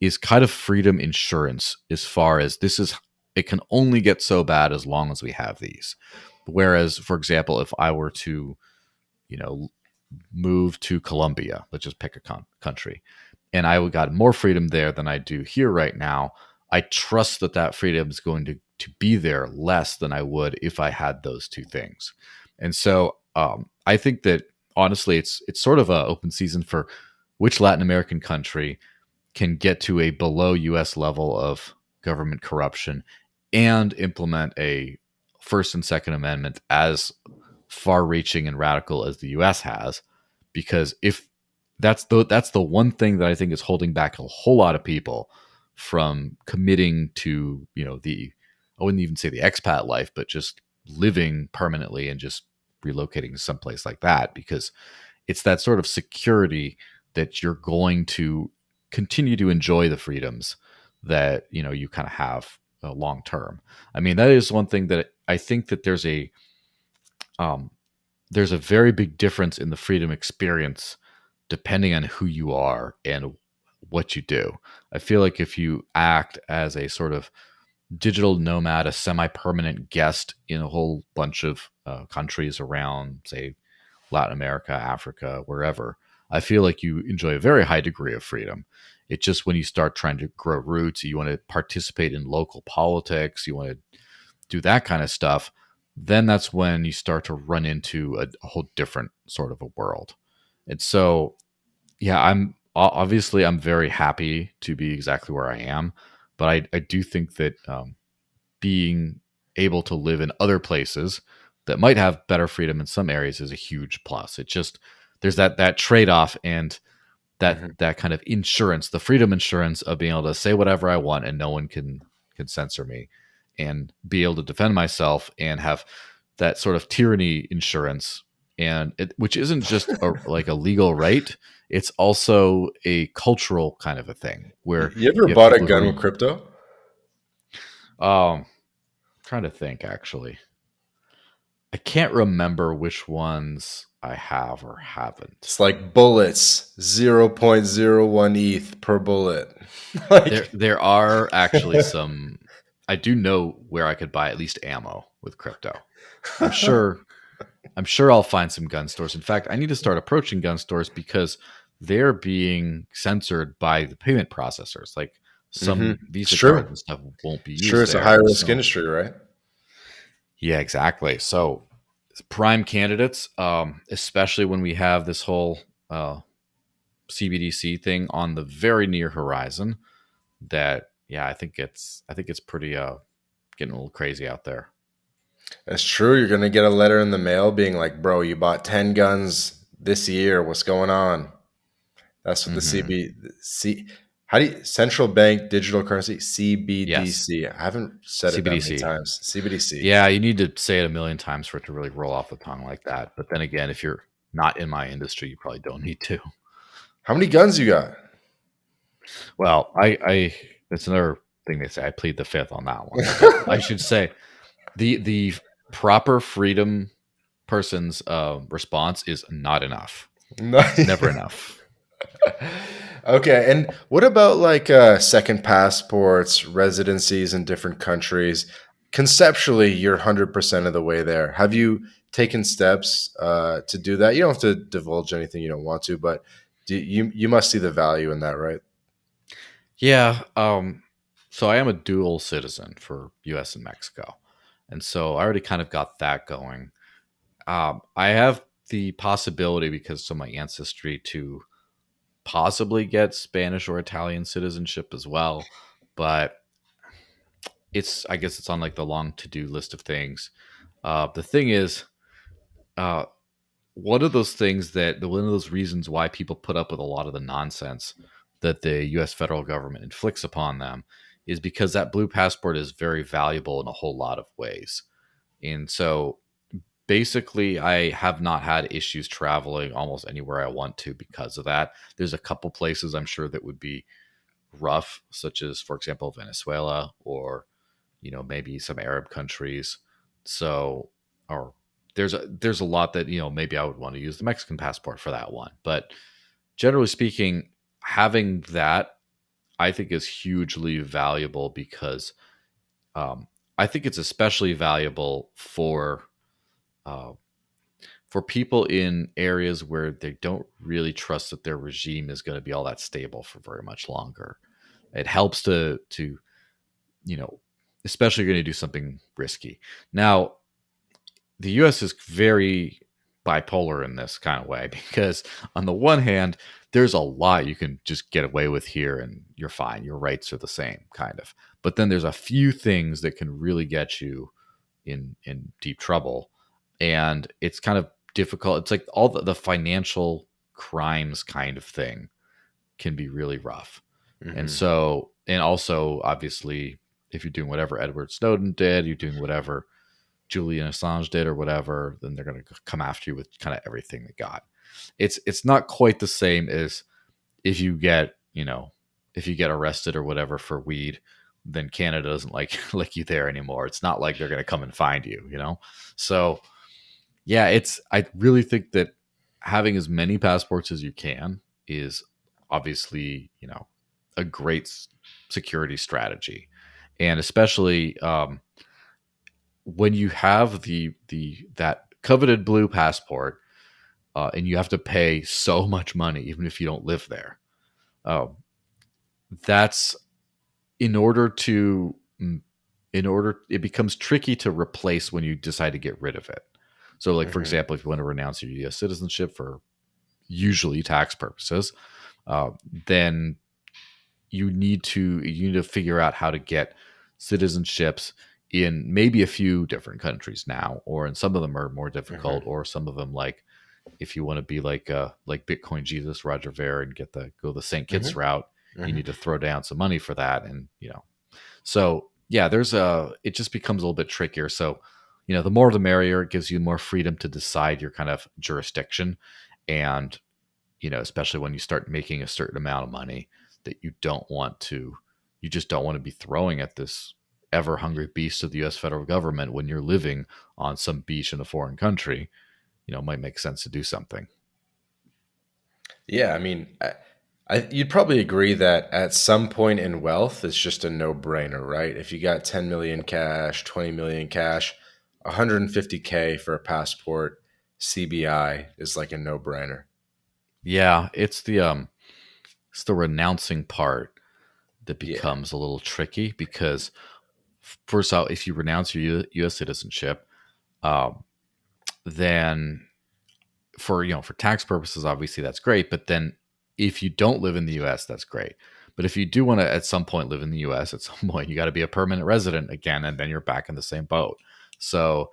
is kind of freedom insurance, as far as it can only get so bad as long as we have these. Whereas, for example, if I were to, you know, move to Colombia, let's just pick a country, and I got more freedom there than I do here right now, I trust that that freedom is going to be there less than I would if I had those two things. And so, I think that honestly, it's sort of a open season for which Latin American country can get to a below US level of government corruption and implement a First and Second Amendment as far reaching and radical as the US has. Because if that's the one thing that I think is holding back a whole lot of people from committing to, the I wouldn't even say the expat life, but just living permanently and just relocating to someplace like that, because it's that sort of security that you're going to continue to enjoy the freedoms that you kind of have long term. I mean, that is one thing that I think that um, there's a very big difference in the freedom experience depending on who you are and what you do. I feel like if you act as a sort of digital nomad, a semi-permanent guest in a whole bunch of countries around, say, Latin America, Africa, wherever, I feel like you enjoy a very high degree of freedom. It's just when you start trying to grow roots, you want to participate in local politics, you want to do that kind of stuff, then that's when you start to run into a whole different sort of a world. And so, yeah, I'm very happy to be exactly where I am, but I do think that being able to live in other places that might have better freedom in some areas is a huge plus. It just there's that trade off, and Hmm. that kind of insurance, the freedom insurance of being able to say whatever I want and no one can censor me, and be able to defend myself, and have that sort of tyranny insurance, and which isn't just like a legal right, it's also a cultural kind of a thing where You ever you have bought a people gun who with crypto? trying to think actually. I can't remember which ones I have or haven't. It's like bullets, 0.01 ETH per bullet. There Like, there are actually some. I do know where I could buy at least ammo with crypto. I'm sure I'm sure I'll find some gun stores. In fact, I need to start approaching gun stores because they're being censored by the payment processors. Like hmm some it's Visa cards true. and stuff won't be It's true. used It's a there. high And risk so, industry, right? yeah, exactly. So, prime candidates, especially when we have this whole CBDC thing on the very near horizon. That, yeah, I think it's pretty getting a little crazy out there. That's true. You're gonna get a letter in the mail being like, "Bro, you bought 10 guns this year. What's going on?" That's what the Hmm. C. How do you central bank digital currency Yes, CBDC? I haven't said it that many CBDC. times. CBDC. Yeah, you need to say it a million times for it to really roll off the tongue like that. But then again, if you're not in my industry, you probably don't need to. How many guns you got? Well, I that's another thing they say. I plead the fifth on that one. But I should say the proper freedom person's response is not enough. It's never Nice. enough. Okay, and what about like second passports, residencies in different countries? Conceptually, you're 100% of the way there. Have you taken steps to do that? You don't have to divulge anything you don't want to, but you must see the value in that, right? Yeah. So I am a dual citizen for U.S. and Mexico, and so I already kind of got that going. I have the possibility, because of my ancestry, to possibly get Spanish or Italian citizenship as well, but I guess it's on like the long to do list of things. The thing is, uh, one of those things one of those reasons why people put up with a lot of the nonsense that the U.S. federal government inflicts upon them is because that blue passport is very valuable in a whole lot of ways. And so basically, I have not had issues traveling almost anywhere I want to because of that. There's a couple places I'm sure that would be rough, such as, for example, Venezuela, or maybe some Arab countries. So, or there's a lot that maybe I would want to use the Mexican passport for that one. But generally speaking, having that, I think, is hugely valuable, because um, I think it's especially valuable uh, for people in areas where they don't really trust that their regime is going to be all that stable for very much longer. It helps to you know, especially going to do something risky. Now, the US is very bipolar in this kind of way, because on the one hand, there's a lot you can just get away with here and you're fine. Your rights are the same, kind of. But then there's a few things that can really get you in deep trouble. And it's kind of difficult. It's like all the financial crimes kind of thing can be really rough. And Hmm. so, and also obviously, if you're doing whatever Edward Snowden did, you're doing whatever Julian Assange did or whatever, then they're going to come after you with kind of everything they got. It's not quite the same as if you get, if you get arrested or whatever for weed, then Canada doesn't like you there anymore. It's not like they're going to come and find you. So yeah, I really think that having as many passports as you can is obviously, a great security strategy. And especially when you have the that coveted blue passport, and you have to pay so much money, even if you don't live there. Uh, that's in order to it becomes tricky to replace when you decide to get rid of it. So, like for Hmm. example, if you want to renounce your U.S. citizenship for usually tax purposes, uh, then you need to figure out how to get citizenships in maybe a few different countries now, or in some of them are more difficult, Hmm. or some of them, like if you want to be like Bitcoin Jesus Roger Ver and go the St. Kitts Hmm. route, you Hmm. need to throw down some money for that, and so yeah, it just becomes a little bit trickier. So the more the merrier. It gives you more freedom to decide your kind of jurisdiction, and especially when you start making a certain amount of money that you just don't want to be throwing at this ever hungry beast of the US federal government when you're living on some beach in a foreign country. It might make sense to do something. Yeah, I mean, you'd probably agree that at some point in wealth, it's just a no-brainer, right? If you got 10 million cash, 20 million cash, 150K for a passport, CBI is like a no-brainer. Yeah, it's the renouncing part that Yeah. becomes a little tricky because first out, if you renounce your U.S. citizenship, um, then for tax purposes, obviously that's great. But then if you don't live in the U.S., that's great. But if you do want to at some point live in the U.S., at some point you got to be a permanent resident again, and then you're back in the same boat. So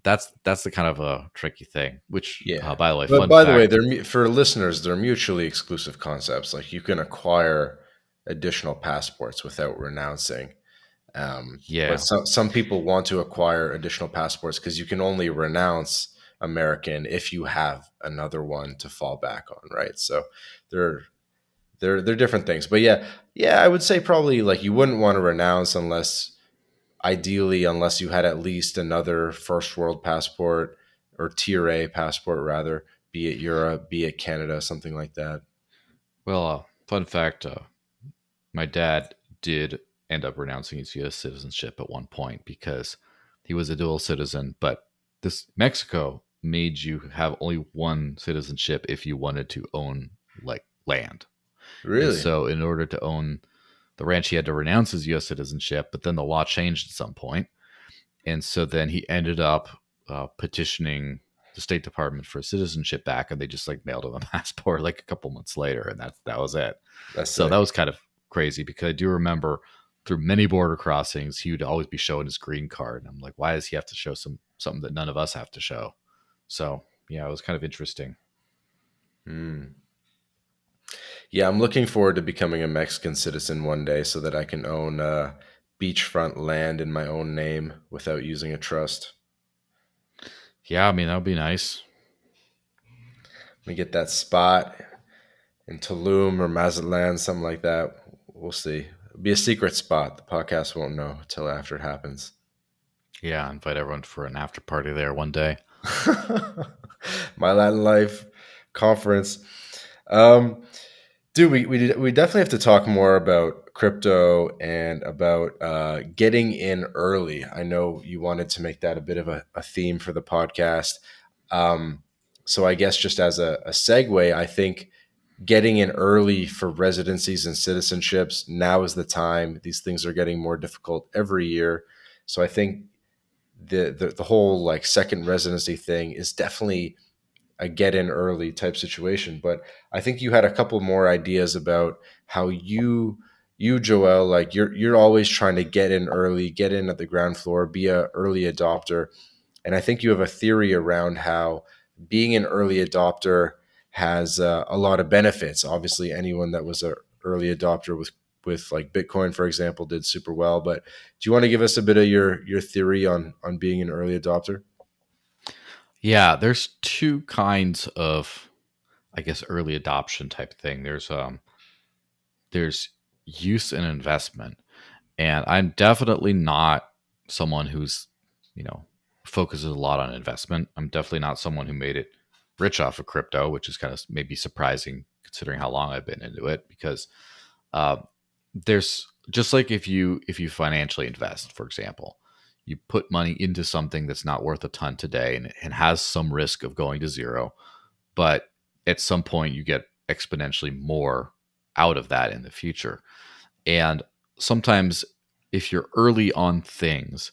that's the kind of a tricky thing. Which, Yeah. by the way, But fun by the way, fact. for listeners, they're mutually exclusive concepts. Like you can acquire additional passports without renouncing. But Yeah, some people want to acquire additional passports because you can only renounce American if you have another one to fall back on, right? So they're they're different things. But yeah, yeah, I would say probably like you wouldn't want to renounce unless ideally unless you had at least another first world passport or tier A passport rather, be it Europe, be it Canada, something like that. well, fun fact. My dad did end up renouncing his U.S. citizenship at one point because he was a dual citizen. But this Mexico made you have only one citizenship if you wanted to own like land. And Really? so, in order to own the ranch, he had to renounce his U.S. citizenship. But then the law changed at some point, and so then he ended up petitioning the State Department for citizenship back, and they just like mailed him a passport like a couple months later, and that was it. That's So that sick. was kind of crazy because I do remember through many border crossings, he would always be showing his green card, and I'm like, why does he have to show something that none of us have to show? So yeah, it was kind of interesting. Hmm. Yeah, I'm looking forward to becoming a Mexican citizen one day so that I can own beachfront land in my own name without using a trust. Yeah, I mean that would be nice. We get that spot in Tulum or Mazatlan, something like that. We'll see. It'll be a secret spot. The podcast won't know until after it happens. Yeah, invite everyone for an after party there one day. My Latin Life conference. Um, Dude, we definitely have to talk more about crypto and about getting in early. I know you wanted to make that a bit of a theme for the podcast. Um, so I guess just as a segue, I think getting in early for residencies and citizenships, now is the time. These things are getting more difficult every year. So I think the whole like second residency thing is definitely a get in early type situation. But I think you had a couple more ideas about how you Joel, like you're always trying to get in early, get in at the ground floor, be a early adopter. And I think you have a theory around how being an early adopter has a lot of benefits. Obviously, anyone that was an early adopter with like Bitcoin, for example, did super well. But do you want to give us a bit of your theory on being an early adopter? Yeah, there's two kinds of, I guess, early adoption type thing. There's use and investment. And I'm definitely not someone who's, you know, focuses a lot on investment. I'm definitely not someone who made it rich off of crypto, which is kind of maybe surprising considering how long I've been into it. Because uh, there's just like if you financially invest, for example, you put money into something that's not worth a ton today and has some risk of going to zero, but at some point you get exponentially more out of that in the future. And sometimes if you're early on things,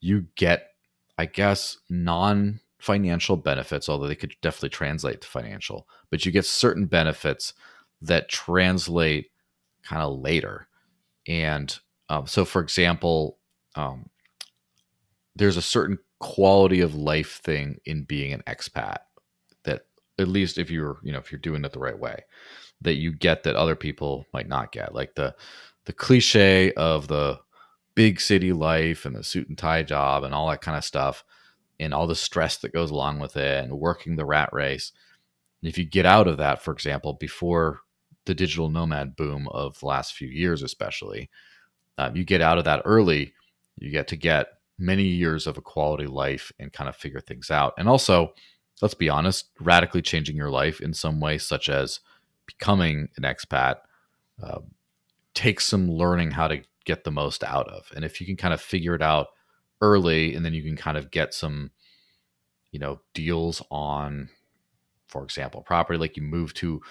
you get, I guess, non financial benefits, although they could definitely translate to financial, but you get certain benefits that translate kind of later. And so, for example, um, there's a certain quality of life thing in being an expat that, at least if you're doing it the right way, that you get that other people might not get, like the cliche of the big city life and the suit and tie job and all that kind of stuff and all the stress that goes along with it and working the rat race. And if you get out of that, for example, before the digital nomad boom of the last few years, especially, you get out of that early, you get to get many years of a quality life and kind of figure things out. And also, let's be honest, radically changing your life in some way, such as becoming an expat, uh, takes some learning how to get the most out of. And if you can kind of figure it out early, and then you can kind of get some, deals on, for example, property, like you move to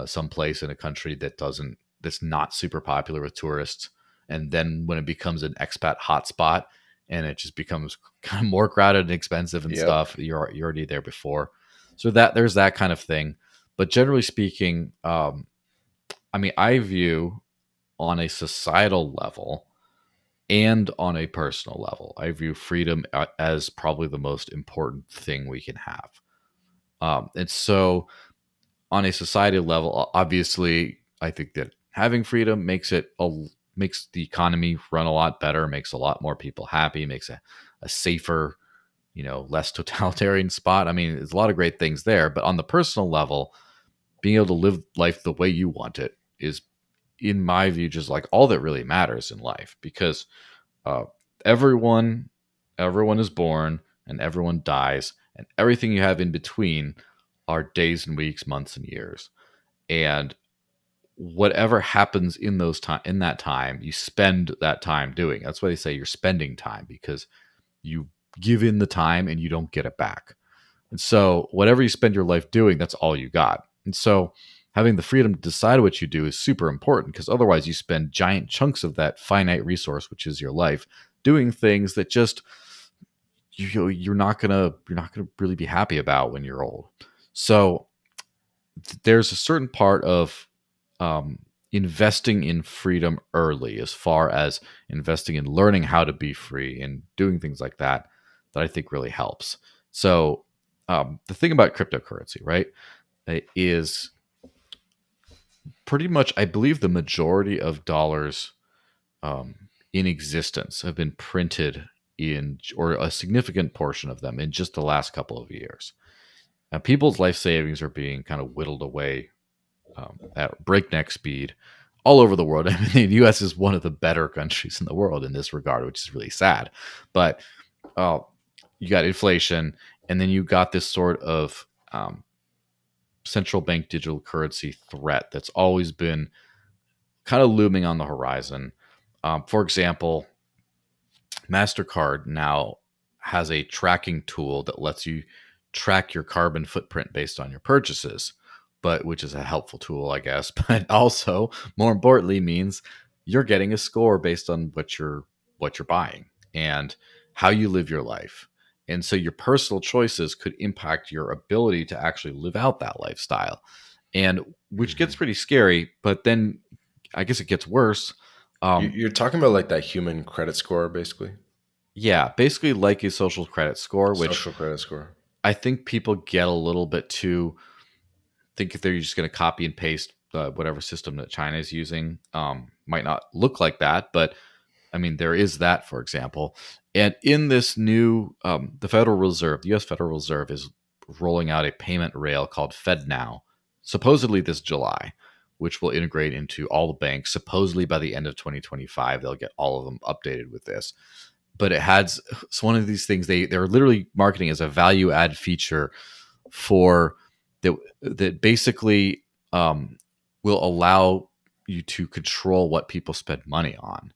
some place in a country that's not super popular with tourists, and then when it becomes an expat hotspot and it just becomes kind of more crowded and expensive and Yep. stuff, you're already there before. So that there's that kind of thing. But generally speaking, I mean, I view on a societal level and on a personal level, I view freedom as probably the most important thing we can have. And so, on a society level, obviously, I think that having freedom makes the economy run a lot better, makes a lot more people happy, makes a safer, less totalitarian spot. I mean, there's a lot of great things there, but on the personal level, being able to live life the way you want it is, in my view, just like all that really matters in life. Because uh, everyone, everyone is born and everyone dies, and everything you have in between are days and weeks, months and years. And whatever happens in that time, you spend that time doing. That's why they say you're spending time, because you give in the time and you don't get it back. And so whatever you spend your life doing, that's all you got. And so having the freedom to decide what you do is super important, because otherwise you spend giant chunks of that finite resource, which is your life, doing things that just you're not gonna really be happy about when you're old. So there's a certain part of um, investing in freedom early, as far as investing in learning how to be free and doing things like that, that I think really helps. So the thing about cryptocurrency, right, is pretty much, I believe, the majority of dollars in existence have been printed or a significant portion of them in just the last couple of years. Now, people's life savings are being kind of whittled away at breakneck speed all over the world. I mean, the U.S. is one of the better countries in the world in this regard, which is really sad. But uh, you got inflation, and then you got this sort of central bank digital currency threat that's always been kind of looming on the horizon. For example, MasterCard now has a tracking tool that lets you track your carbon footprint based on your purchases, but which is a helpful tool, I guess. But also, more importantly, means you're getting a score based on what you're buying and how you live your life. And so your personal choices could impact your ability to actually live out that lifestyle. And which gets Mhm. pretty scary, but then I guess it gets worse. Um, You're talking about like that human credit score, basically, Yeah, basically like a social credit score, which social credit score. I think people get a little bit too think if they're just going to copy and paste whatever system that China is using. might not look like that, but I mean, there is that, for example. And in this new, the Federal Reserve, the U.S. Federal Reserve is rolling out a payment rail called FedNow, supposedly this July, which will integrate into all the banks. Supposedly by the end of 2025, they'll get all of them updated with this. But it's one of these things they're literally marketing as a value add feature for that basically will allow you to control what people spend money on.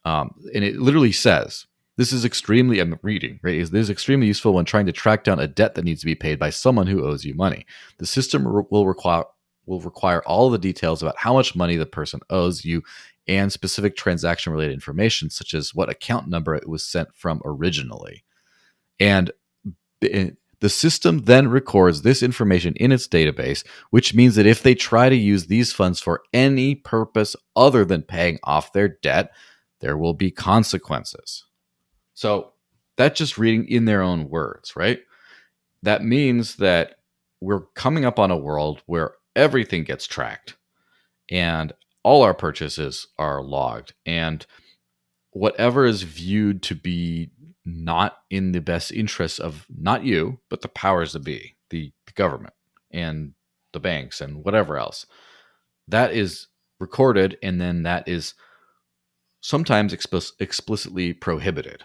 And it literally says, this is extremely, I'm reading, right? This is extremely useful when trying to track down a debt that needs to be paid by someone who owes you money. The system will require all the details about how much money the person owes you and specific transaction related information, such as what account number it was sent from originally. And the system then records this information in its database, which means that if they try to use these funds for any purpose other than paying off their debt, there will be consequences. So that's just reading in their own words, right? That means that we're coming up on a world where everything gets tracked and all our purchases are logged, and whatever is viewed to be not in the best interests of not you, but the powers that be, the government and the banks and whatever else, that is recorded, and then that is sometimes explicitly prohibited.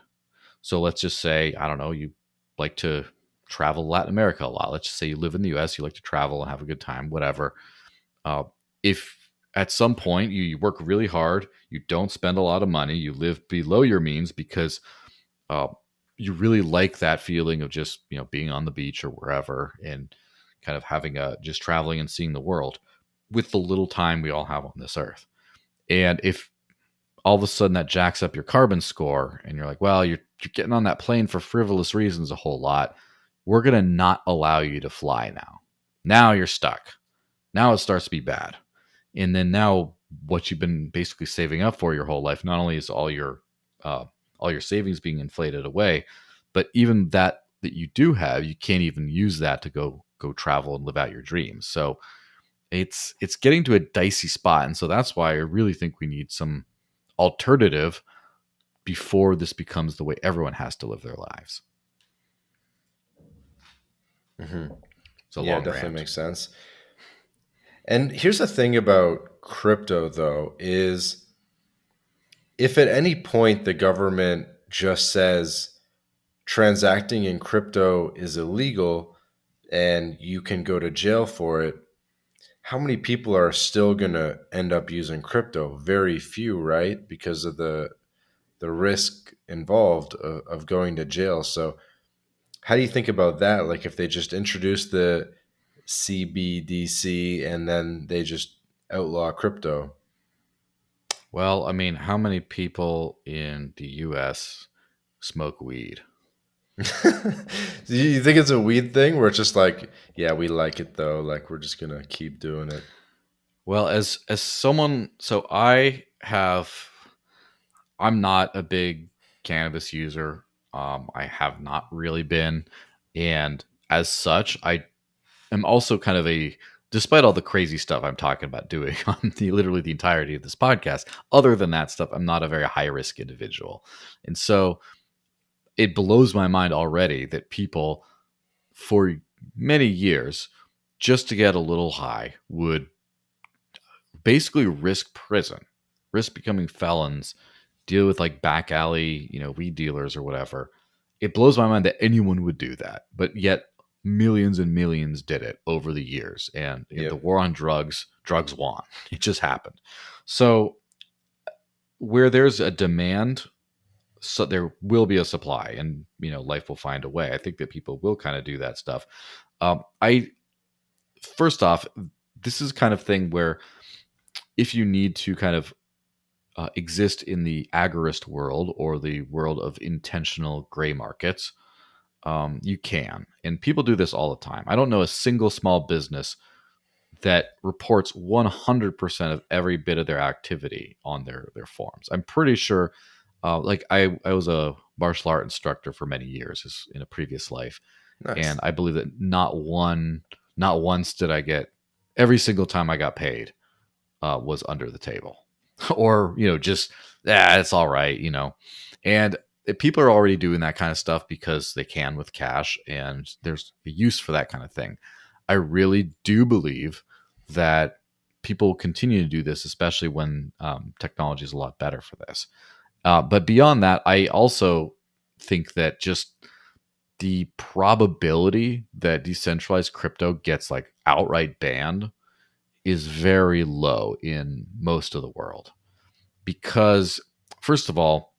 So let's just say, I don't know, you like to travel Latin America a lot. Let's just say you live in the US, you like to travel and have a good time, whatever. If at some point you work really hard, you don't spend a lot of money, you live below your means because you really like that feeling of just, being on the beach or wherever and kind of having just traveling and seeing the world with the little time we all have on this earth. And if all of a sudden that jacks up your carbon score and you're like, well, you're getting on that plane for frivolous reasons a whole lot, we're going to not allow you to fly now. Now you're stuck. Now it starts to be bad. And then now what you've been basically saving up for your whole life, not only is all your savings being inflated away, but even that you do have, you can't even use that to go travel and live out your dreams. So it's getting to a dicey spot. And so that's why I really think we need some alternative before this becomes the way everyone has to live their lives. Mm-hmm. It's a Yeah, long definitely rant. makes sense. And here's the thing about crypto, though, is if at any point the government just says transacting in crypto is illegal and you can go to jail for it, how many people are still going to end up using crypto? Very few, right? Because of the risk involved of going to jail. So how do you think about that? Like if they just introduce the CBDC and then they just outlaw crypto? Well, I mean, how many people in the US smoke weed? Do you think it's a weed thing where it's just like, yeah, we like it though, like we're just gonna keep doing it? Well, as someone, so I'm not a big cannabis user. I have not really been, and as such, I am also kind of despite all the crazy stuff I'm talking about doing on literally the entirety of this podcast, other than that stuff, I'm not a very high risk individual. And so it blows my mind already that people for many years, just to get a little high, would basically risk prison, risk becoming felons, deal with like back alley, weed dealers or whatever. It blows my mind that anyone would do that, but yet millions and millions did it over the years. And the Yep. war on drugs won. It just happened. So where there's a demand, so there will be a supply, and life will find a way. I think that people will kind of do that stuff. I First off, this is kind of thing where if you need to kind of exist in the agorist world or the world of intentional gray markets, you can. And people do this all the time. I don't know a single small business that reports 100% of every bit of their activity on their forms. I'm pretty sure, like I was a martial art instructor for many years in a previous life. Nice. And I believe that not once did I get, every single time I got paid was under the table. or just it's all right, and people are already doing that kind of stuff because they can with cash, and there's a use for that kind of thing. I really do believe that people continue to do this, especially when technology is a lot better for this. But beyond that, I also think that just the probability that decentralized crypto gets like outright banned is very low in most of the world. Because, first of all,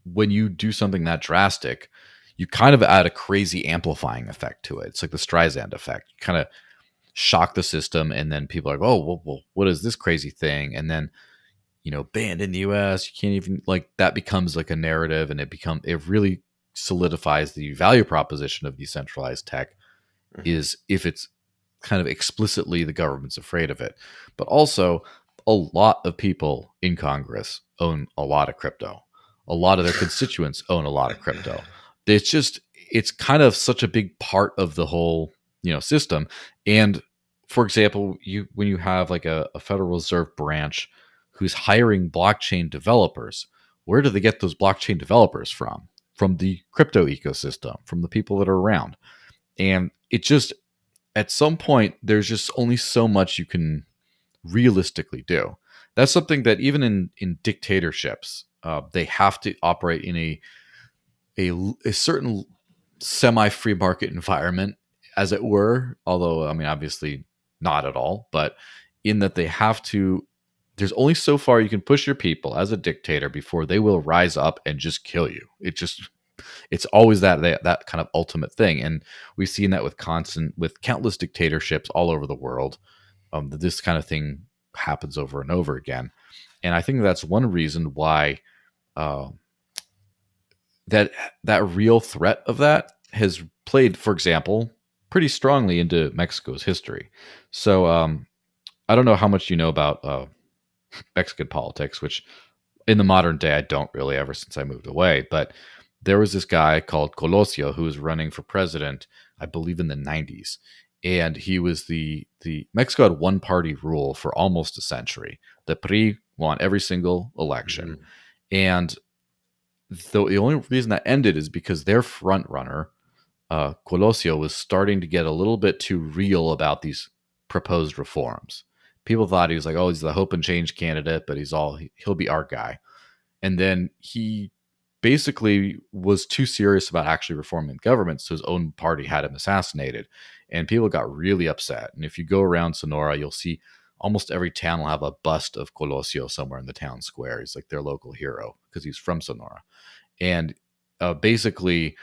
when you do something that drastic, you kind of add a crazy amplifying effect to it. It's like the Streisand effect. You kind of shock the system, and then people are like, oh, well, what is this crazy thing? And then, banned in the US, you can't even, like, that becomes like a narrative, and it really solidifies the value proposition of decentralized tech Mhm. is if it's kind of explicitly the government's afraid of it. But also, a lot of people in Congress own a lot of crypto. A lot of their constituents own a lot of crypto. It's kind of such a big part of the whole, system. And for example, when you have like a Federal Reserve branch who's hiring blockchain developers, where do they get those blockchain developers from? From the crypto ecosystem, from the people that are around. And it just, at some point, there's just only so much you can realistically do. That's something that even in dictatorships, they have to operate in a certain semi free market environment, as it were. Although, I mean, obviously not at all, but in that they have to. There's only so far you can push your people as a dictator before they will rise up and just kill you. It's always that kind of ultimate thing, and we've seen that with countless dictatorships all over the world. That this kind of thing happens over and over again, and I think that's one reason why uh, that that real threat of that has played, for example, pretty strongly into Mexico's history. So I don't know how much you know about Mexican politics, which in the modern day I don't really, ever since I moved away. But there was this guy called Colosio who was running for president, I believe, in the 90s. And he was the Mexico had one party rule for almost a century. The PRI won every single election. Mhm. And the only reason that ended is because their front runner, Colosio, was starting to get a little bit too real about these proposed reforms. People thought he was like, oh, he's the hope and change candidate, but he'll be our guy. And then he basically was too serious about actually reforming the government, so his own party had him assassinated. And people got really upset. And if you go around Sonora, you'll see almost every town will have a bust of Colosio somewhere in the town square. He's like their local hero because he's from Sonora. And basically,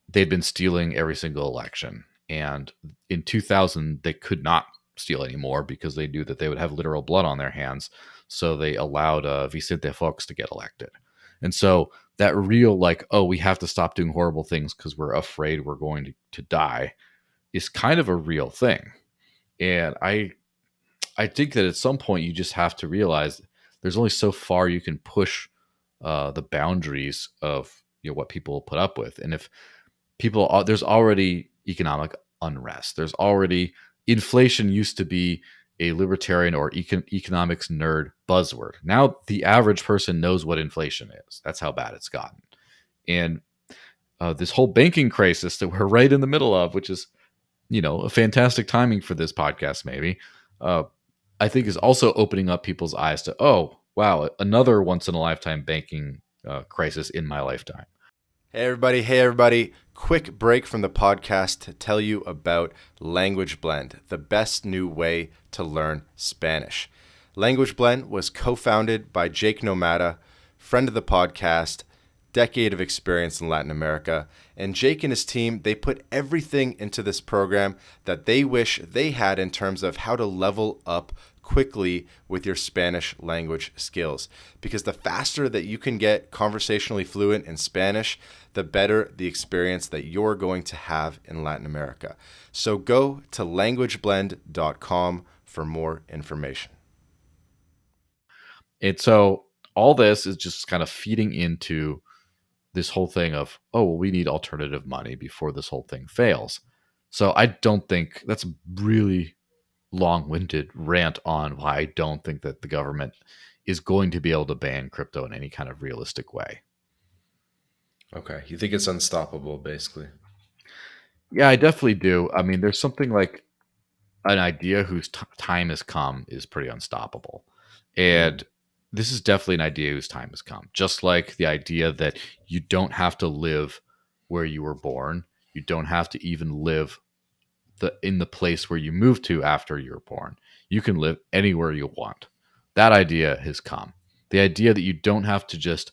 they'd been stealing every single election. And in 2000, they could not steal anymore because they knew that they would have literal blood on their hands. So they allowed Vicente Fox to get elected. And so that real, like, oh, we have to stop doing horrible things because we're afraid we're going to die is kind of a real thing. And I think that at some point you just have to realize there's only so far you can push the boundaries of what people put up with. And if there's already economic unrest, there's already inflation used to be a libertarian or economics nerd buzzword. Now the average person knows what inflation is. That's how bad it's gotten. And this whole banking crisis that we're right in the middle of, which is a fantastic timing for this podcast, maybe, uh, I think is also opening up people's eyes to, oh wow, another once in a lifetime banking crisis in my lifetime. Hey, everybody. Hey, everybody. Quick break from the podcast to tell you about Language Blend, the best new way to learn Spanish. Language Blend was co-founded by Jake Nomada, friend of the podcast, decade of experience in Latin America. And Jake and his team, they put everything into this program that they wish they had in terms of how to level up quickly with your Spanish language skills. Because the faster that you can get conversationally fluent in Spanish, the better the experience that you're going to have in Latin America. So go to languageblend.com for more information. And so all this is just kind of feeding into this whole thing of, oh, well, we need alternative money before this whole thing fails. So I don't think that's really long-winded rant on why I don't think that the government is going to be able to ban crypto in any kind of realistic way. Okay. You think it's unstoppable, basically? Yeah, I definitely do. I mean, there's something like an idea whose time has come is pretty unstoppable. Mm. And this is definitely an idea whose time has come. Just like the idea that you don't have to live where you were born, you don't have to even live in the place where you moved to after you were born. You can live anywhere you want. That idea has come. The idea that you don't have to just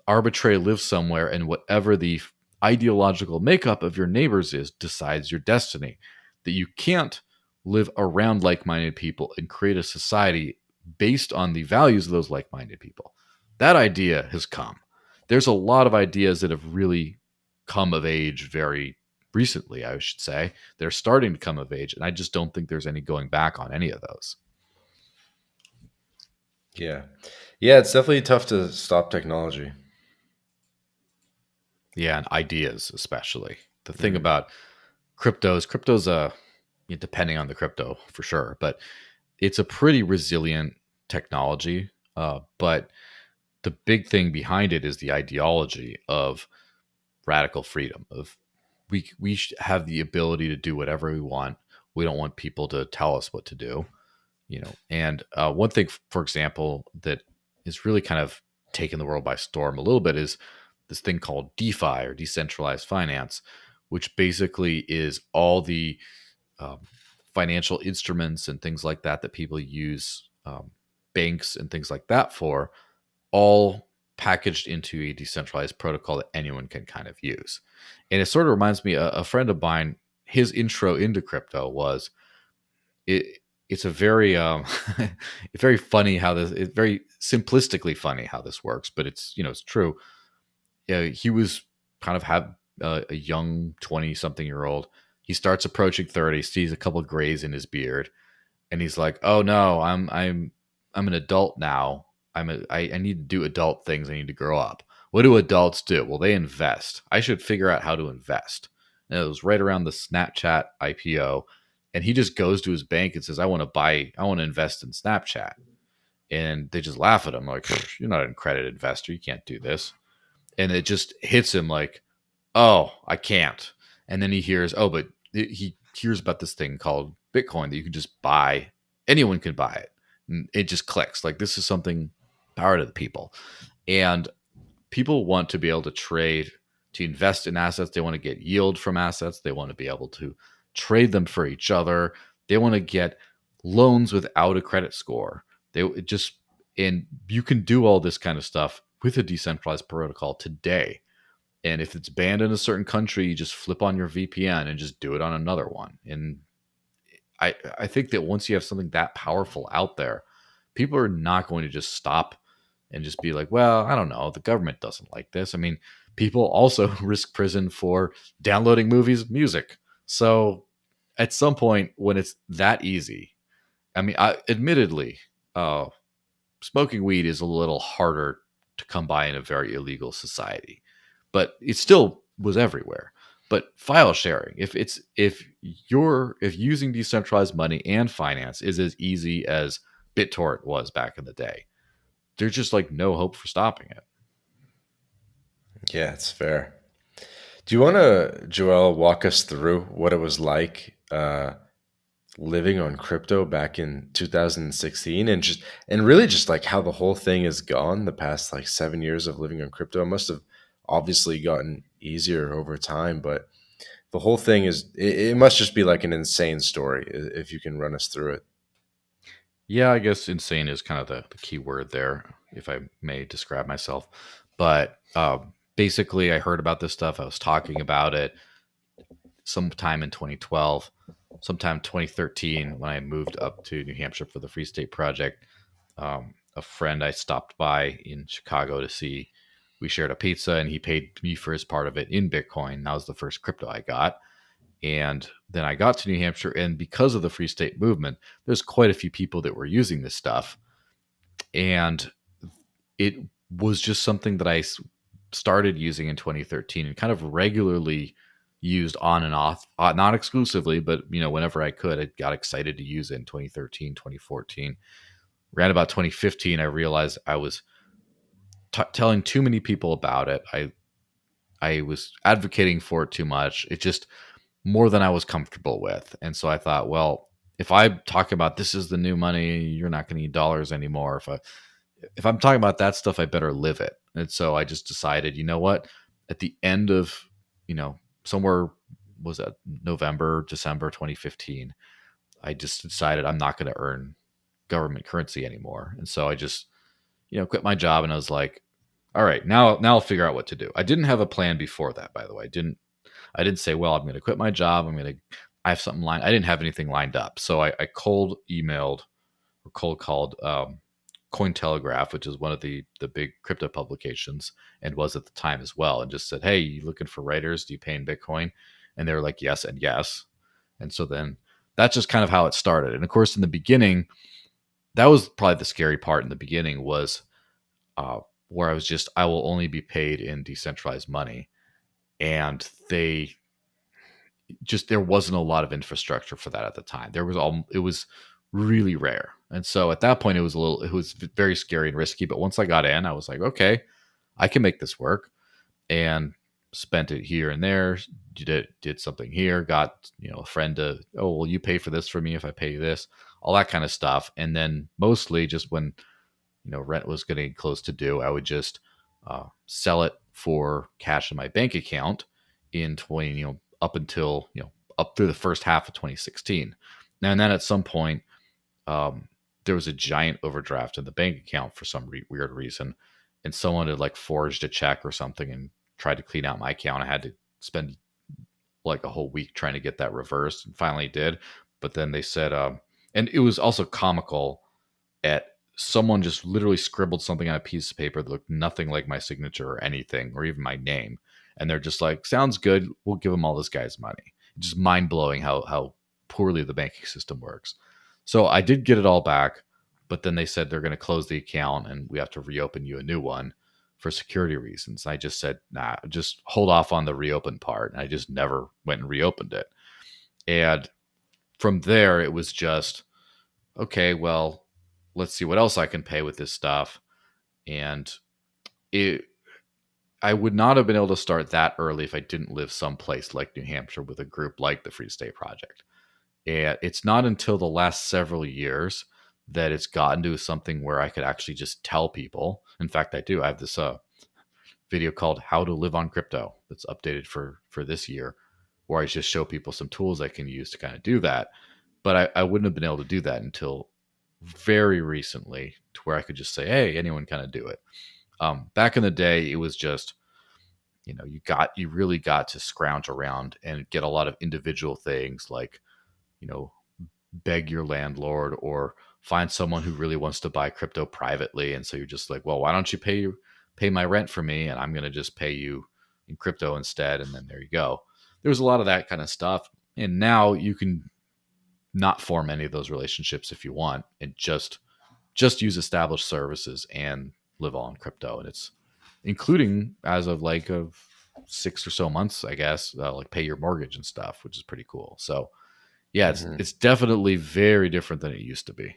arbitrarily live somewhere and whatever the ideological makeup of your neighbors is decides your destiny. That you can't live around like minded people and create a society based on the values of those like minded people. That idea has come. There's a lot of ideas that have really come of age very recently, I should say. They're starting to come of age, and I just don't think there's any going back on any of those. Yeah. Yeah, it's definitely tough to stop technology. Yeah, and ideas especially. The thing Mm. about crypto's depending on the crypto for sure, but it's a pretty resilient technology. But the big thing behind it is the ideology of radical freedom. Of we have the ability to do whatever we want. We don't want people to tell us what to do. And one thing, for example, that is really kind of taken the world by storm a little bit is this thing called DeFi, or decentralized finance, which basically is all the um, financial instruments and things like that that people use, banks and things like that for, all packaged into a decentralized protocol that anyone can kind of use. And it sort of reminds me, a friend of mine, his intro into crypto was it. It's a very it's very funny how this. It's very simplistically funny how this works, but it's true. Yeah, he was kind of have a young 20-something-year-old. He starts approaching 30, sees a couple of grays in his beard, and he's like, "Oh no, I'm an adult now. I need to do adult things. I need to grow up. What do adults do? Well, they invest. I should figure out how to invest." And it was right around the Snapchat IPO, and he just goes to his bank and says, I want to invest in Snapchat." And they just laugh at him like, "You're not an accredited investor. You can't do this." And it just hits him like, "Oh, I can't." And then he hears, "Oh, but he hears about this thing called Bitcoin that you can just buy. Anyone can buy it." And it just clicks. Like, this is something power to the people. And people want to be able to trade, to invest in assets. They want to get yield from assets. They want to be able to trade them for each other. They want to get loans without a credit score. And you can do all this kind of stuff with a decentralized protocol today. And if it's banned in a certain country, you just flip on your VPN and just do it on another one. And I think that once you have something that powerful out there, people are not going to just stop and just be like, "Well, I don't know, the government doesn't like this." I mean, people also risk prison for downloading movies, music. So at some point, when it's that easy, I mean, admittedly, uh, smoking weed is a little harder to come by in a very illegal society, but it still was everywhere. But file sharing, if using decentralized money and finance is as easy as BitTorrent was back in the day, there's just like no hope for stopping it. Yeah, it's fair. Do you want to, Joel, walk us through what it was like living on crypto back in 2016, and really just like how the whole thing has gone the past like 7 years of living on crypto? It must have obviously gotten easier over time, but the whole thing it must just be like an insane story if you can run us through it. Yeah, I guess insane is kind of the key word there, if I may describe myself. But basically, I heard about this stuff. I was talking about it sometime in 2012, sometime 2013, when I moved up to New Hampshire for the Free State Project. A friend I stopped by in Chicago to see. We shared a pizza, and he paid me for his part of it in Bitcoin. That was the first crypto I got. And then I got to New Hampshire, and because of the Free State movement, there's quite a few people that were using this stuff. And it was just something that I started using in 2013 and kind of regularly used on and off, not exclusively, but whenever I could, I got excited to use it in 2013, 2014. Around about 2015, I realized I was telling too many people about it. I was advocating for it too much. It just more than I was comfortable with. And so I thought, well, if I talk about this is the new money, you're not going to need dollars anymore. If I'm talking about that stuff, I better live it. And so I just decided, you know what? At the end of, somewhere was that November, December 2015, I just decided I'm not going to earn government currency anymore. And so I just, quit my job and I was like, all right, now I'll figure out what to do. I didn't have a plan before that, by the way. I didn't say, well, I'm going to quit my job. I have something lined. I didn't have anything lined up. So I cold emailed or cold called Cointelegraph, which is one of the big crypto publications and was at the time as well, and just said, hey, you looking for writers? Do you pay in Bitcoin? And they were like, yes and yes. And so then that's just kind of how it started. And of course, in the beginning, that was probably the scary part in the beginning was uh, where I will only be paid in decentralized money. And there wasn't a lot of infrastructure for that at the time. It was really rare. And so at that point it was very scary and risky. But once I got in, I was like, okay, I can make this work, and spent it here and there, did something here, got, a friend to, oh, well, you pay for this for me if I pay you this, all that kind of stuff. And then mostly just when, rent was getting close to due, I would just sell it for cash in my bank account in 20, up until, up through the first half of 2016. Now, and then at some point, there was a giant overdraft in the bank account for some weird reason. And someone had like forged a check or something and tried to clean out my account. I had to spend like a whole week trying to get that reversed, and finally did. But then they said, and it was also comical at someone just literally scribbled something on a piece of paper that looked nothing like my signature or anything, or even my name. And they're just like, sounds good. We'll give him all this guy's money. Just mind blowing how poorly the banking system works. So I did get it all back, but then they said they're going to close the account and we have to reopen you a new one for security reasons. I just said, nah, just hold off on the reopen part. And I just never went and reopened it. And from there, it was just, okay, well, let's see what else I can pay with this stuff. And I would not have been able to start that early if I didn't live someplace like New Hampshire with a group like the Free State Project. And it's not until the last several years that it's gotten to something where I could actually just tell people. In fact, I do. I have this video called "How to Live on Crypto" that's updated for this year, where I just show people some tools I can use to kind of do that. But I wouldn't have been able to do that until very recently, to where I could just say, "Hey, anyone kind of do it." Back in the day, it was just, you really got to scrounge around and get a lot of individual things like, you know, beg your landlord or find someone who really wants to buy crypto privately. And so you're just like, well, why don't you pay my rent for me? And I'm going to just pay you in crypto instead. And then there you go. There was a lot of that kind of stuff. And now you can not form any of those relationships if you want, and just use established services and live all in crypto. And it's including as of like of 6 or so months, I guess, like pay your mortgage and stuff, which is pretty cool. So yeah, Mhm. it's definitely very different than it used to be.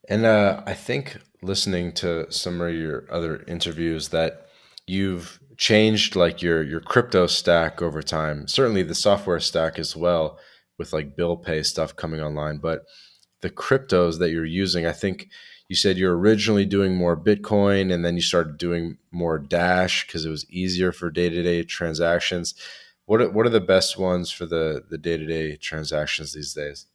And I think listening to some of your other interviews that you've changed like your crypto stack over time. Certainly the software stack as well, with like bill pay stuff coming online. But the cryptos that you're using, I think you said you're originally doing more Bitcoin and then you started doing more Dash because it was easier for day-to-day transactions. What are the best ones for the day-to-day transactions these days?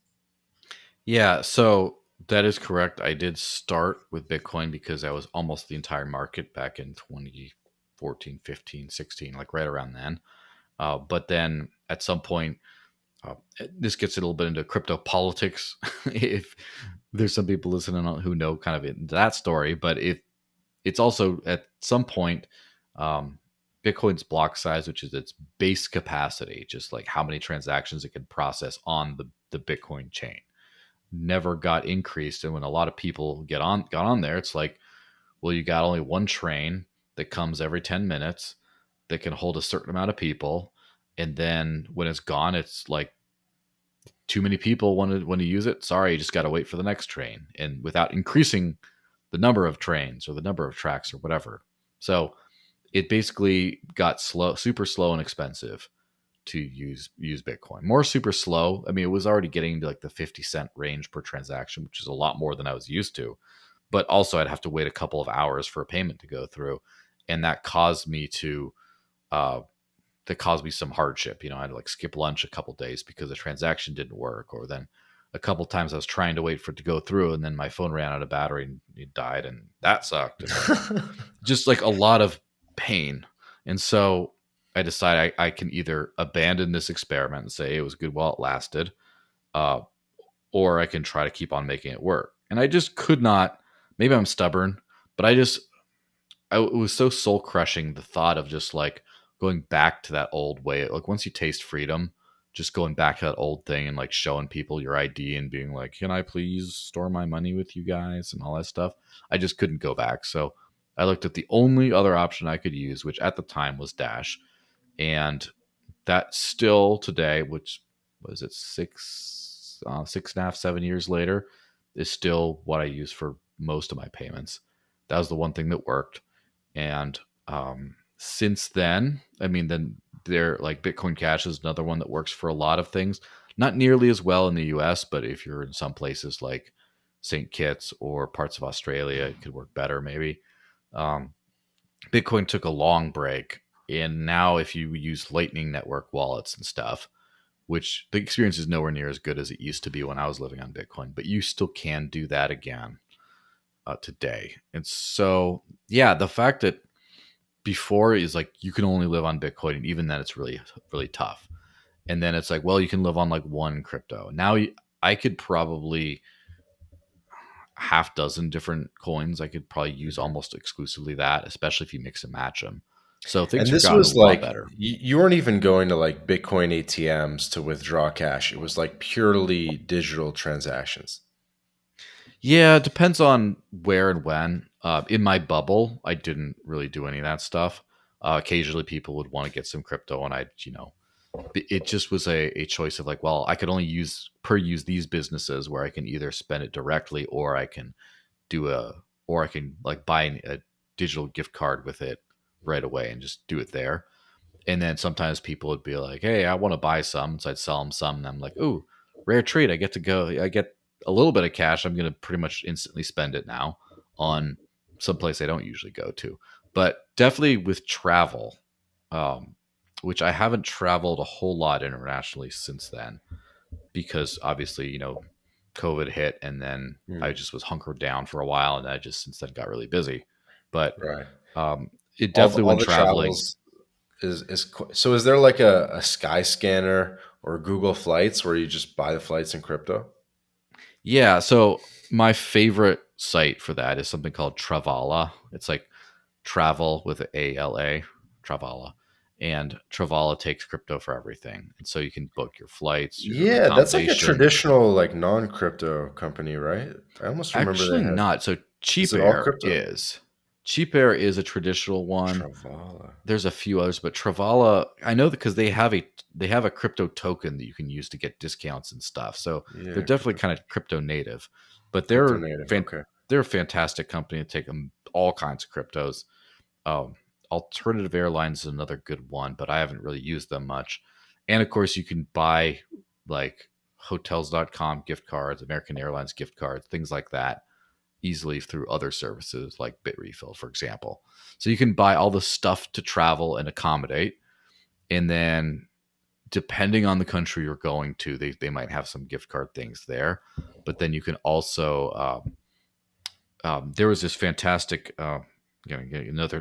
Yeah, so that is correct. I did start with Bitcoin because I was almost the entire market back in 2014, 15, 16, like right around then. But then at some point, uh, this gets a little bit into crypto politics. If there's some people listening who know kind of into that story, but it's also at some point, um, Bitcoin's block size, which is its base capacity, just like how many transactions it can process on the Bitcoin chain, never got increased. And when a lot of people got on there, it's like, well, you got only one train that comes every 10 minutes that can hold a certain amount of people. And then when it's gone, it's like too many people want to use it. Sorry, you just got to wait for the next train, and without increasing the number of trains or the number of tracks or whatever. So it basically got slow, super slow and expensive to use Bitcoin. More super slow. I mean, it was already getting to like the 50 cent range per transaction, which is a lot more than I was used to. But also, I'd have to wait a couple of hours for a payment to go through, and uh, that caused me some hardship. I had to like skip lunch a couple days because the transaction didn't work, or then a couple times I was trying to wait for it to go through, and then my phone ran out of battery and it died, and that sucked. And just like a lot of pain. And so I decided I can either abandon this experiment and say it was good while it lasted, uh, or I can try to keep on making it work. And I just could not. Maybe I'm stubborn, but it was so soul crushing, the thought of just like going back to that old way. Like once you taste freedom, just going back to that old thing and like showing people your ID and being like, "Can I please store my money with you guys?" and all that stuff. I just couldn't go back. So I looked at the only other option I could use, which at the time was Dash, and that still today, which was it 6.5, 7 years later, is still what I use for most of my payments. That was the one thing that worked. And since then, I mean, then they're like Bitcoin Cash is another one that works for a lot of things. Not nearly as well in the US, but if you're in some places like St. Kitts or parts of Australia, it could work better maybe. Um, Bitcoin took a long break. And now, if you use Lightning Network wallets and stuff, which the experience is nowhere near as good as it used to be when I was living on Bitcoin, but you still can do that again today. And so, yeah, the fact that before is like you can only live on Bitcoin, and even then it's really, really tough. And then it's like, well, you can live on like one crypto. Now I could probably half dozen different coins. I could probably use almost exclusively that, especially if you mix and match them. So things And have this gotten a was lot like better. you weren't even going to like Bitcoin ATMs to withdraw cash. It was like purely digital transactions. Yeah, it depends on where and when. In my bubble, I didn't really do any of that stuff. Occasionally, people would want to get some crypto, and it just was a choice of like, well, I could only use these businesses where I can either spend it directly, or I can or I can like buy a digital gift card with it right away and just do it there. And then sometimes people would be like, "Hey, I want to buy some," so I'd sell them some, and I'm like, "Ooh, rare treat! I get a little bit of cash. I'm going to pretty much instantly spend it now on someplace I don't usually go to." But definitely with travel, um, which I haven't traveled a whole lot internationally since then, because obviously, COVID hit, and then I Hmm. just was hunkered down for a while, and I just since then got really busy. But Right. it All the, definitely all when the traveling. travels so is there like a Sky Scanner or Google Flights where you just buy the flights in crypto? Yeah, so my favorite site for that is something called Travala. It's like travel with ALA, Travala. And Travala takes crypto for everything. And so you can book your flights, your Yeah, that's like a accommodation. traditional like non-crypto company, right? I almost remember they Actually had. not. So Is Cheap it all Air crypto? is. Cheap Air is a traditional one. Travala. There's a few others, but Travala, I know because they have a crypto token that you can use to get discounts and stuff. So they're Yeah, definitely kind of crypto native, but crypto native. Okay. they're a fantastic company to take them all kinds of cryptos. Um, Alternative Airlines is another good one, but I haven't really used them much. And of course, you can buy like hotels.com gift cards, American Airlines gift cards, things like that easily through other services like Bitrefill, for example. So you can buy all the stuff to travel and accommodate. And then depending on the country you're going to, they might have some gift card things there. But then you can also there was this fantastic another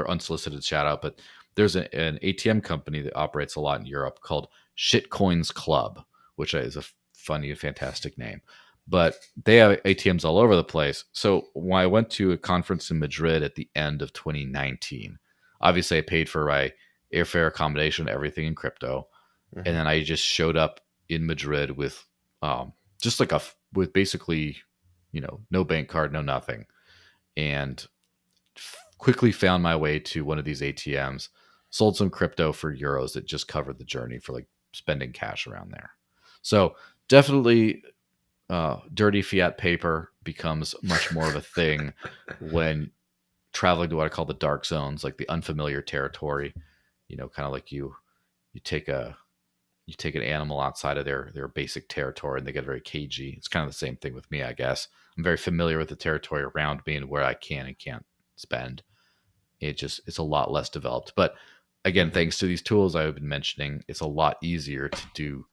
unsolicited shout out, but there's an ATM company that operates a lot in Europe called Shitcoins Club, which is a funny and fantastic name. But they have ATMs all over the place. So when I went to a conference in Madrid at the end of 2019, obviously I paid for my airfare, accommodation, everything in crypto, and Hmm. then I just showed up in Madrid with just like with basically no bank card, no nothing, and quickly found my way to one of these ATMs. sold some crypto for euros that just covered the journey for like spending cash around there. So definitely dirty fiat paper becomes much more of a thing when traveling to what I call the dark zones, like the unfamiliar territory. Kind of like you take a you take an animal outside of their basic territory and they get very cagey. It's kind of the same thing with me, I guess. I'm very familiar with the territory around me and where I can and can't spend. It's a lot less developed. But again, Hmm. thanks to these tools I've been mentioning, it's a lot easier to do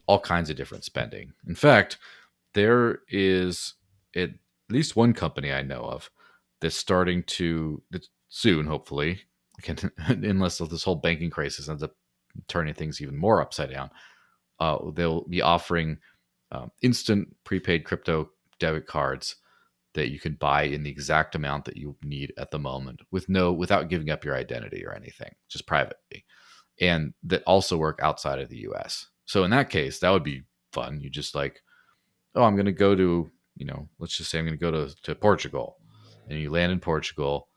all kinds of different spending. In fact, there is at least one company I know of that's starting to soon, hopefully, unless this whole banking crisis ends up turning things even more upside down. They'll be offering instant prepaid crypto debit cards that you can buy in the exact amount that you need at the moment without giving up your identity or anything, just privately, and that also work outside of the US. So in that case, that would be fun. You just like, oh, I'm going to go to, let's just say I'm going to go to Portugal, and you land in Portugal,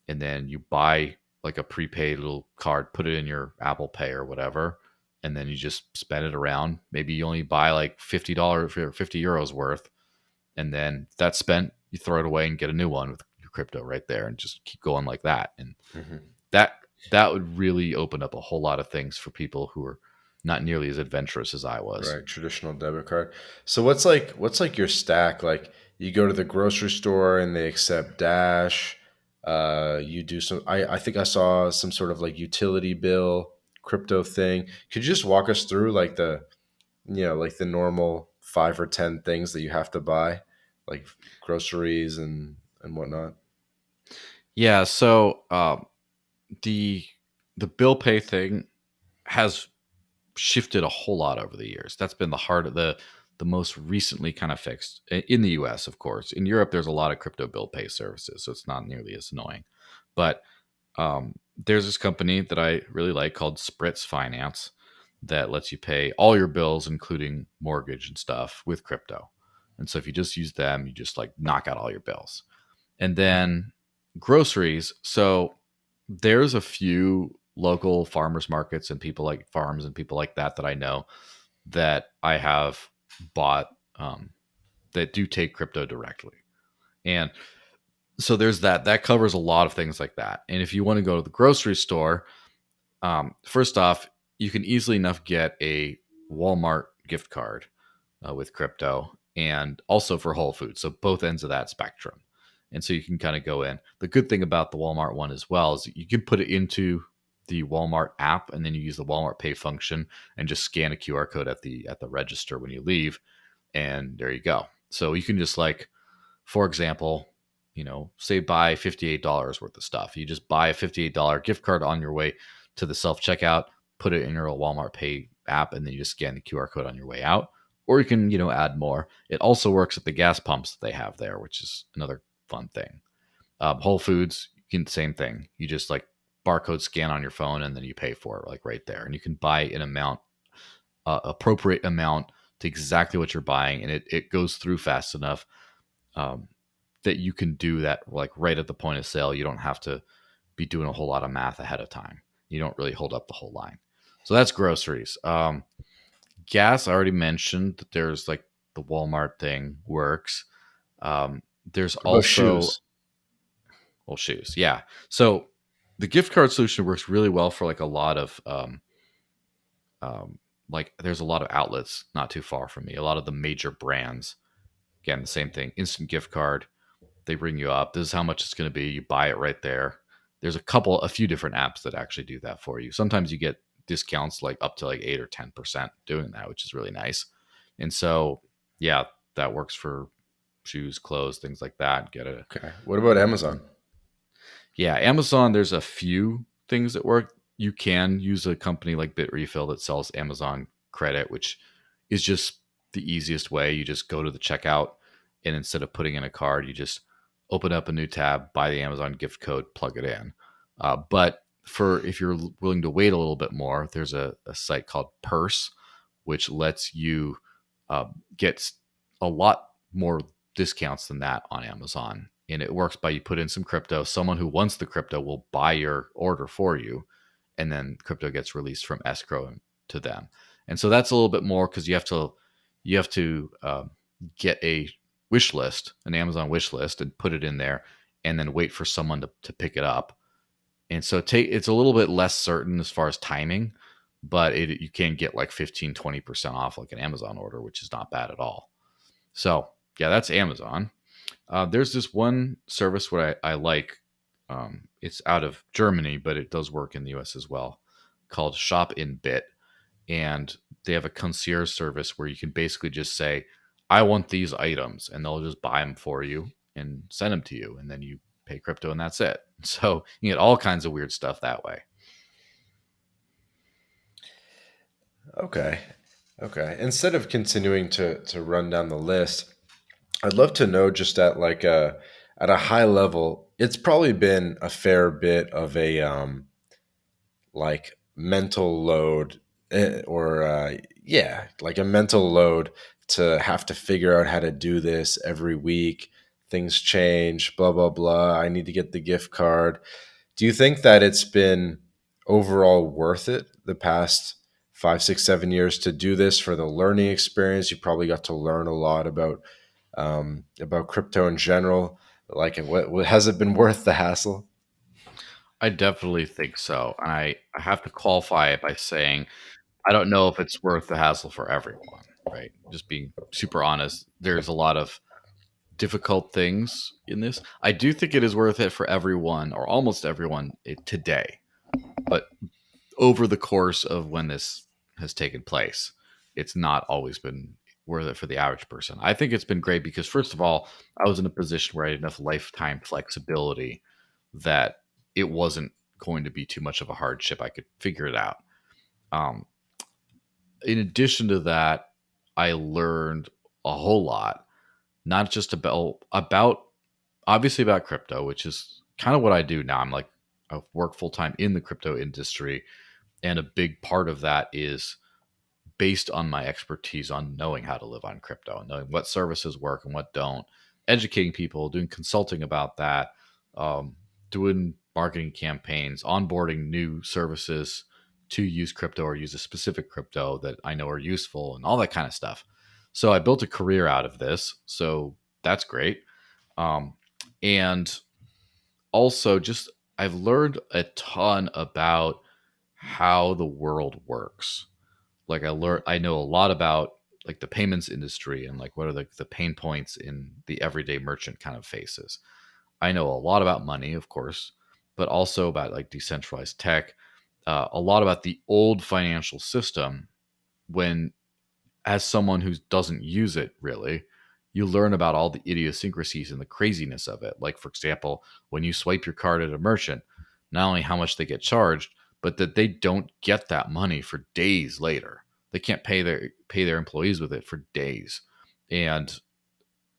and then you buy like a prepaid little card, put it in your Apple Pay or whatever, and then you just spend it around. Maybe you only buy like $50 or 50 euros worth, and then that's spent, you throw it away and get a new one with your crypto right there, and just keep going like that. And Hmm. that that would really open up a whole lot of things for people who are not nearly as adventurous as I was. Right, traditional debit card. So what's like your stack? Like you go to the grocery store and they accept Dash. You do some. I think I saw some sort of like utility bill crypto thing. Could you just walk us through like like the normal 5 or 10 things that you have to buy, like groceries and whatnot? Yeah, so the the bill pay thing has shifted a whole lot over the years. That's been the heart of the most recently kind of fixed in the US, of course. In Europe, there's a lot of crypto bill pay services, so it's not nearly as annoying. But there's this company that I really like called Spritz Finance that lets you pay all your bills, including mortgage and stuff, with crypto. And so if you just use them, you just like knock out all your bills. And then groceries. So there's a few local farmers markets and people like farms and people like that I know that I have bought that do take crypto directly. And so there's that covers a lot of things like that. And if you want to go to the grocery store, first off, you can easily enough get a Walmart gift card with crypto and also for Whole Foods. So both ends of that spectrum. And so you can kind of go in. The good thing about the Walmart one as well is you can put it into the Walmart app and then you use the Walmart Pay function and just scan a QR code at the register when you leave and there you go. So you can just like, for example, say buy $58 worth of stuff. You just buy a $58 gift card on your way to the self checkout, put it in your Walmart Pay app, and then you just scan the QR code on your way out. Or you can, add more. It also works at the gas pumps that they have there, which is another fun thing. Whole Foods, you can same thing. You just like barcode scan on your phone and then you pay for it like right there, and you can buy an amount, appropriate amount to exactly what you're buying, and it goes through fast enough um, that you can do that like right at the point of sale. You don't have to be doing a whole lot of math ahead of time. You don't really hold up the whole line. So that's groceries. Gas, I already mentioned that there's like the Walmart thing works. There's What about also, shoes? well, shoes. Yeah. So the gift card solution works really well for like a lot of, like there's a lot of outlets not too far from me, a lot of the major brands. Again, the same thing, instant gift card. They bring you up. This is how much it's going to be. You buy it right there. There's a few different apps that actually do that for you. Sometimes you get discounts like up to like 8 or 10% doing that, which is really nice. And so, yeah, that works for shoes, clothes, things like that. Get a Okay. What about Amazon? Yeah, Amazon. There's a few things that work. You can use a company like Bitrefill that sells Amazon credit, which is just the easiest way. You just go to the checkout, and instead of putting in a card, you just open up a new tab, buy the Amazon gift code, plug it in. But for if you're willing to wait a little bit more, there's a site called Purse, which lets you get a lot more discounts than that on Amazon. And it works by you put in some crypto. Someone who wants the crypto will buy your order for you. and then crypto gets released from escrow to them. And so that's a little bit more because you have to get a wish list, an Amazon wish list, and put it in there, and then wait for someone to pick it up. And so it's a little bit less certain as far as timing, but you can get like 15-20% off like an Amazon order, which is not bad at all. So yeah, that's Amazon. There's this one service where I like. It's out of Germany, but it does work in the US as well, called Shop in Bit. And they have a concierge service where you can basically just say, I want these items, and they'll just buy them for you and send them to you. And then you pay crypto, and that's it. So you get all kinds of weird stuff that way. Okay. Okay. Instead of continuing to run down the list, I'd love to know just at a high level, it's probably been a fair bit of a like mental load or yeah, like a mental load to have to figure out how to do this every week. Things change, blah blah blah. I need to get the gift card. Do you think that it's been overall worth it the past 5, 6, 7 years to do this for the learning experience? You probably got to learn a lot about crypto in general. Like, what has it been worth the hassle? I definitely think so. And I have to qualify it by saying I don't know if it's worth the hassle for everyone, right? Just being super honest, there's a lot of difficult things in this. I do think it is worth it for everyone or almost everyone today. But over the course of when this has taken place, it's not always been worth it for the average person. I think it's been great because, first of all, I was in a position where I had enough lifetime flexibility that it wasn't going to be too much of a hardship. I could figure it out. Um, in addition to that, I learned a whole lot, not just about obviously about crypto, which is kind of what I do now. I work full time in the crypto industry, and a big part of that is based on my expertise on knowing how to live on crypto and knowing what services work and what don't, educating people, doing consulting about that, doing marketing campaigns, onboarding new services to use crypto or use a specific crypto that I know are useful and all that kind of stuff. So I built a career out of this. So that's great. Um, and also, just I've learned a ton about how the world works. Like I know a lot about like the payments industry and like what are the pain points in the everyday merchant kind of faces. I know a lot about money, of course, but also about like decentralized tech, a lot about the old financial system. When, as someone who doesn't use it really, you learn about all the idiosyncrasies and the craziness of it. Like, for example, when you swipe your card at a merchant, not only how much they get charged, but that they don't get that money for days later. They can't pay their employees with it for days. And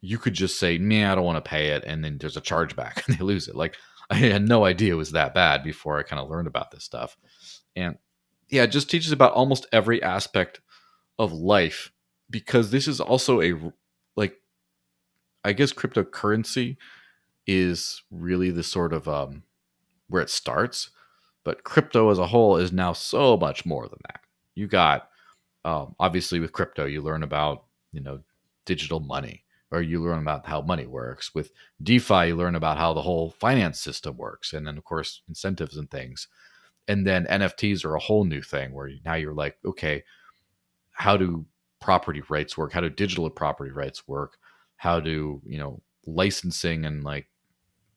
you could just say, "Man, I don't want to pay it," and then there's a chargeback and they lose it. Like, I had no idea it was that bad before I kind of learned about this stuff. And yeah, it just teaches about almost every aspect of life, because this is also like, I guess cryptocurrency is really the sort of where it starts, but crypto as a whole is now so much more than that. You got obviously with crypto you learn about, digital money, or you learn about how money works. With DeFi you learn about how the whole finance system works, and then of course incentives and things. And then NFTs are a whole new thing where now you're like, okay, how do property rights work? How do digital property rights work? How do, licensing and like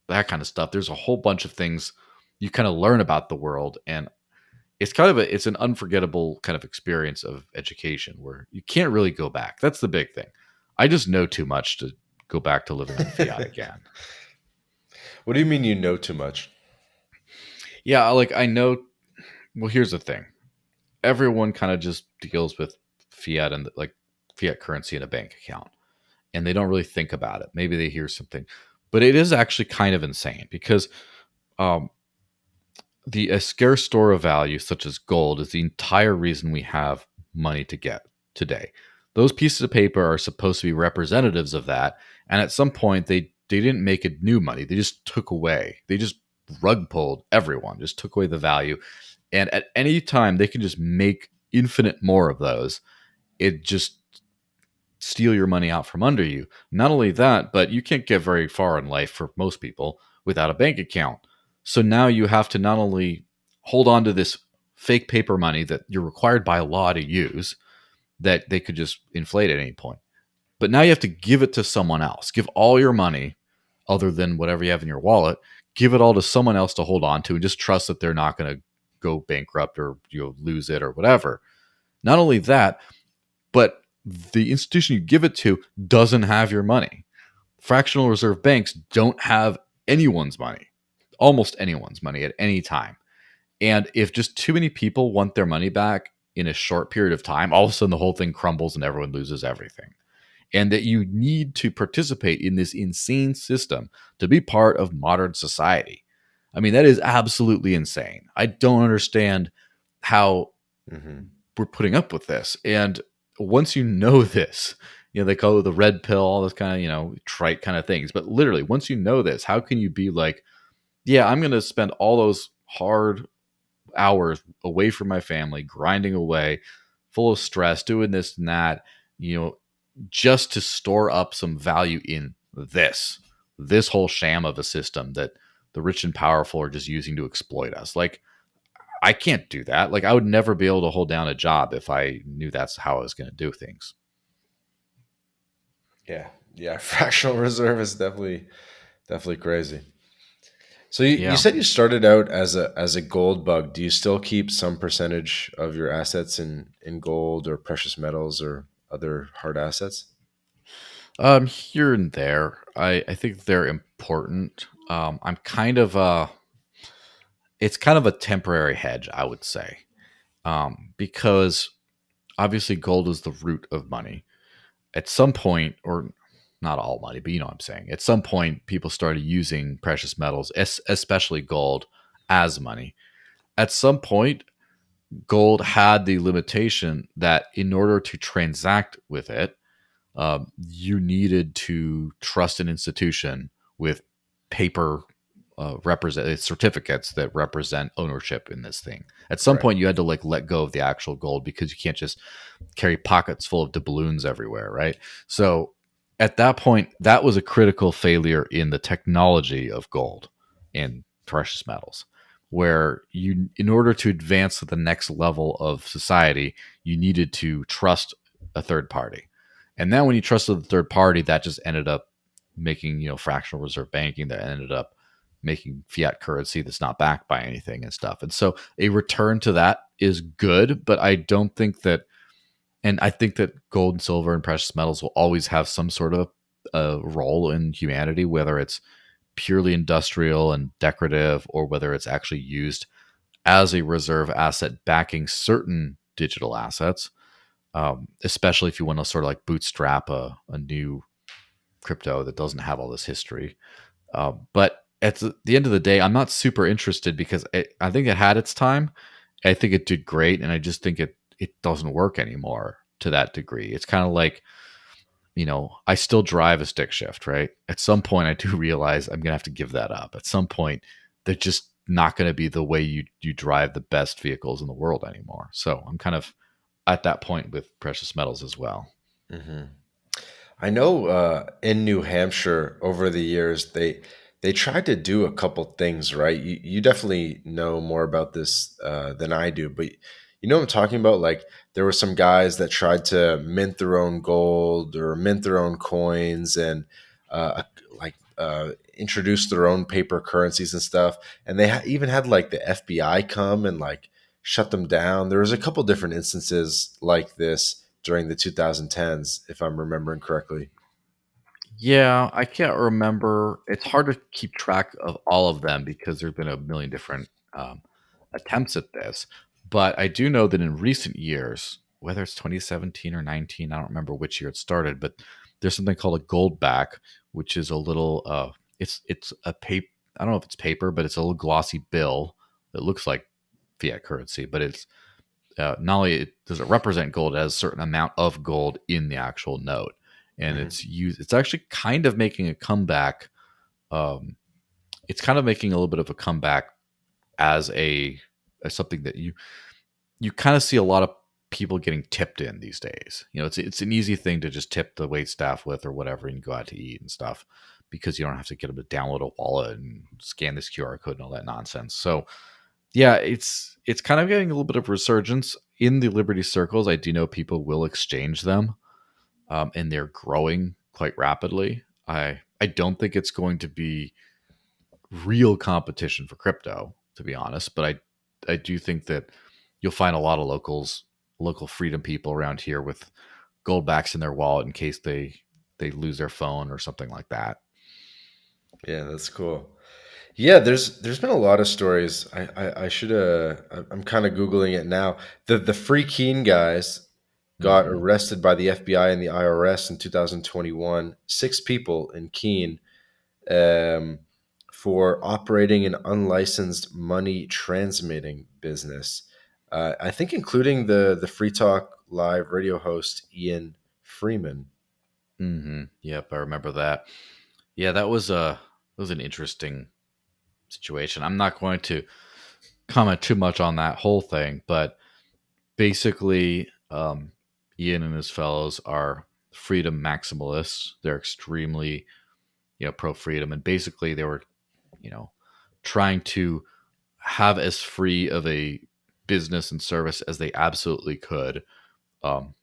that kind of stuff? There's a whole bunch of things you kind of learn about the world, and it's an unforgettable kind of experience of education where you can't really go back. That's the big thing. I just know too much to go back to living on fiat again. What do you mean you know too much? Yeah, like I know. Well, here's the thing. Everyone kind of just deals with fiat and like fiat currency in a bank account, and they don't really think about it. Maybe they hear something, but it is actually kind of insane because um, the a scarce store of value, such as gold, is the entire reason we have money to get today. Those pieces of paper are supposed to be representatives of that, and at some point they didn't make it new money. They just took away. They just rug pulled everyone, just took away the value. And at any time, they can just make infinite more of those. It just steal your money out from under you. Not only that, but you can't get very far in life for most people without a bank account. So now you have to not only hold on to this fake paper money that you're required by law to use, that they could just inflate at any point, but now you have to give it to someone else. Give all your money, other than whatever you have in your wallet, give it all to someone else to hold on to, and just trust that they're not going to go bankrupt or lose it or whatever. Not only that, but the institution you give it to doesn't have your money. Fractional reserve banks don't have anyone's money, almost anyone's money at any time. And if just too many people want their money back in a short period of time, all of a sudden the whole thing crumbles and everyone loses everything. And that you need to participate in this insane system to be part of modern society. I mean, that is absolutely insane. I don't understand how we're putting up with this. And once you know this, they call it the red pill, all this kind of, trite kind of things. But literally, once you know this, how can you be like, yeah, I'm going to spend all those hard hours away from my family, grinding away, full of stress, doing this and that, just to store up some value in this whole sham of a system that the rich and powerful are just using to exploit us. Like, I can't do that. Like, I would never be able to hold down a job if I knew that's how I was going to do things. Yeah. Fractional reserve is definitely crazy. So you said you started out as a gold bug. Do you still keep some percentage of your assets in gold or precious metals or other hard assets? Here and there. I think they're important. I'm it's kind of a temporary hedge, I would say, because obviously gold is the root of money. At some point, or not all money, but you know what I'm saying. At some point, people started using precious metals, especially gold, as money. At some point, gold had the limitation that in order to transact with it, you needed to trust an institution with paper represent certificates that represent ownership in this thing. At some point, you had to let go of the actual gold because you can't just carry pockets full of doubloons everywhere, right? So at that point, that was a critical failure in the technology of gold and precious metals, where in order to advance to the next level of society, you needed to trust a third party. And then when you trusted the third party, that just ended up making, fractional reserve banking, that ended up making fiat currency that's not backed by anything and stuff. And so a return to that is good, but I don't think that, and I think that gold and silver and precious metals will always have some sort of a role in humanity, whether it's purely industrial and decorative or whether it's actually used as a reserve asset backing certain digital assets, especially if you want to sort of like bootstrap a new crypto that doesn't have all this history. But at the end of the day, I'm not super interested because I think it had its time. I think it did great, and I just think it doesn't work anymore to that degree. It's kind of like, I still drive a stick shift, right? At some point, I do realize I'm gonna have to give that up. At some point, they're just not going to be the way you drive the best vehicles in the world anymore. So I'm kind of at that point with precious metals as well. Mm-hmm. I know in New Hampshire over the years they tried to do a couple things, right? You definitely know more about this than I do, but you know what I'm talking about? Like there were some guys that tried to mint their own gold or mint their own coins and introduce their own paper currencies and stuff. And they even had like the FBI come and like shut them down. There was a couple different instances like this during the 2010s, if I'm remembering correctly. Yeah, I can't remember. It's hard to keep track of all of them because there's been a million different attempts at this. But I do know that in recent years, whether it's 2017 or 19, I don't remember which year it started, but there's something called a gold back, which is a little it's a paper. I don't know if it's paper, but it's a little glossy bill that looks like fiat currency, but it's not only does it represent gold, it has a certain amount of gold in the actual note, and Mm-hmm. it's used. It's actually kind of making a comeback, um, it's kind of making a little bit of a comeback as a as something that you kind of see a lot of people getting tipped in these days. You know, it's an easy thing to just tip the wait staff with or whatever and go out to eat and stuff because you don't have to get them to download a wallet and scan this QR code and all that nonsense. So yeah, it's kind of getting a little bit of resurgence in the Liberty circles. I do know people will exchange them, and they're growing quite rapidly. I don't think it's going to be real competition for crypto, to be honest. But I do think that you'll find a lot of local freedom people around here with gold backs in their wallet in case they lose their phone or something like that. Yeah, that's cool. Yeah, there's been a lot of stories. I should I'm kind of googling it now. The Free Keen guys got Mm-hmm. arrested by the FBI and the IRS in 2021. Six people in Keene, um, for operating an unlicensed money transmitting business. I think including the Free Talk Live radio host Ian Freeman. Mm-hmm. Yep, I remember that. Yeah, that was an interesting situation. I'm not going to comment too much on that whole thing, but basically, Ian and his fellows are freedom maximalists. They're extremely, pro freedom, and basically they were, you know, trying to have as free of a business and service as they absolutely could. Um,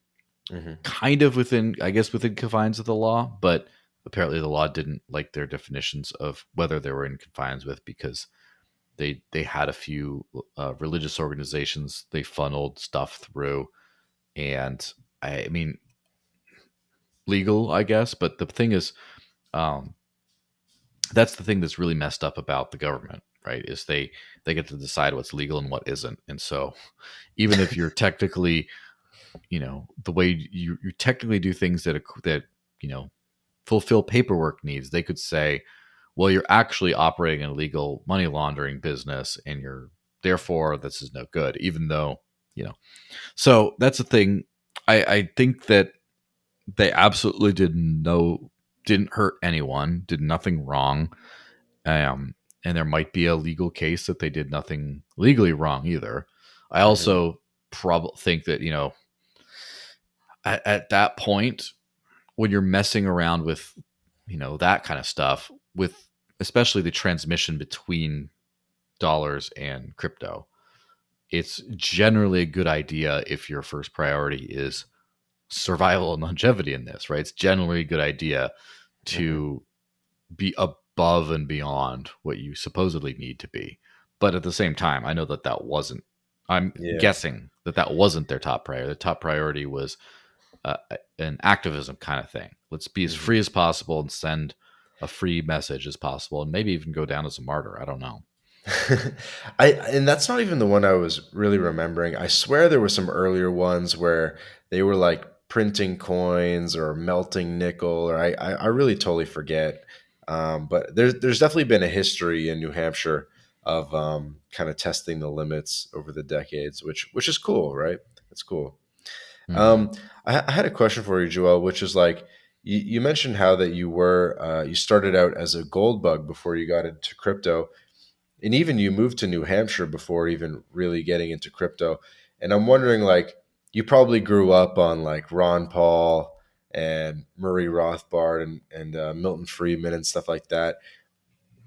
Hmm. Kind of within, I guess, within confines of the law, but apparently the law didn't like their definitions of whether they were in confines with because they had a few religious organizations they funneled stuff through, and I mean legal, I guess. But the thing is, um, that's the thing that's really messed up about the government, right? Is they get to decide what's legal and what isn't, and so even if you're technically, the way you technically do things that you know fulfill paperwork needs, they could say, well, you're actually operating an illegal money laundering business, and you're therefore this is no good, even though you know. So that's the thing. I think that they absolutely didn't hurt anyone, did nothing wrong, um, and there might be a legal case that they did nothing legally wrong either. I Hmm. also probably think that at that point when you're messing around with that kind of stuff with especially the transmission between dollars and crypto, it's generally a good idea if your first priority is survival and longevity in this, right? It's generally a good idea Hmm. to be above and beyond what you supposedly need to be. But at the same time, I know that wasn't, I'm Yeah. guessing that wasn't their top priority. The top priority was uh, an activism kind of thing. Let's be as Hmm. free as possible and send a free message as possible, and maybe even go down as a martyr. I don't know. And that's not even the one I was really remembering. I swear there were some earlier ones where they were like printing coins or melting nickel, or I really totally forget. But there's definitely been a history in New Hampshire of kind of testing the limits over the decades, which is cool, right? It's cool. Hmm. Um, I had a question for you, Joel, which is like you mentioned how that you started out as a gold bug before you got into crypto, and even you moved to New Hampshire before even really getting into crypto. And I'm wondering, like, you probably grew up on like Ron Paul and Murray Rothbard and Milton Friedman and stuff like that.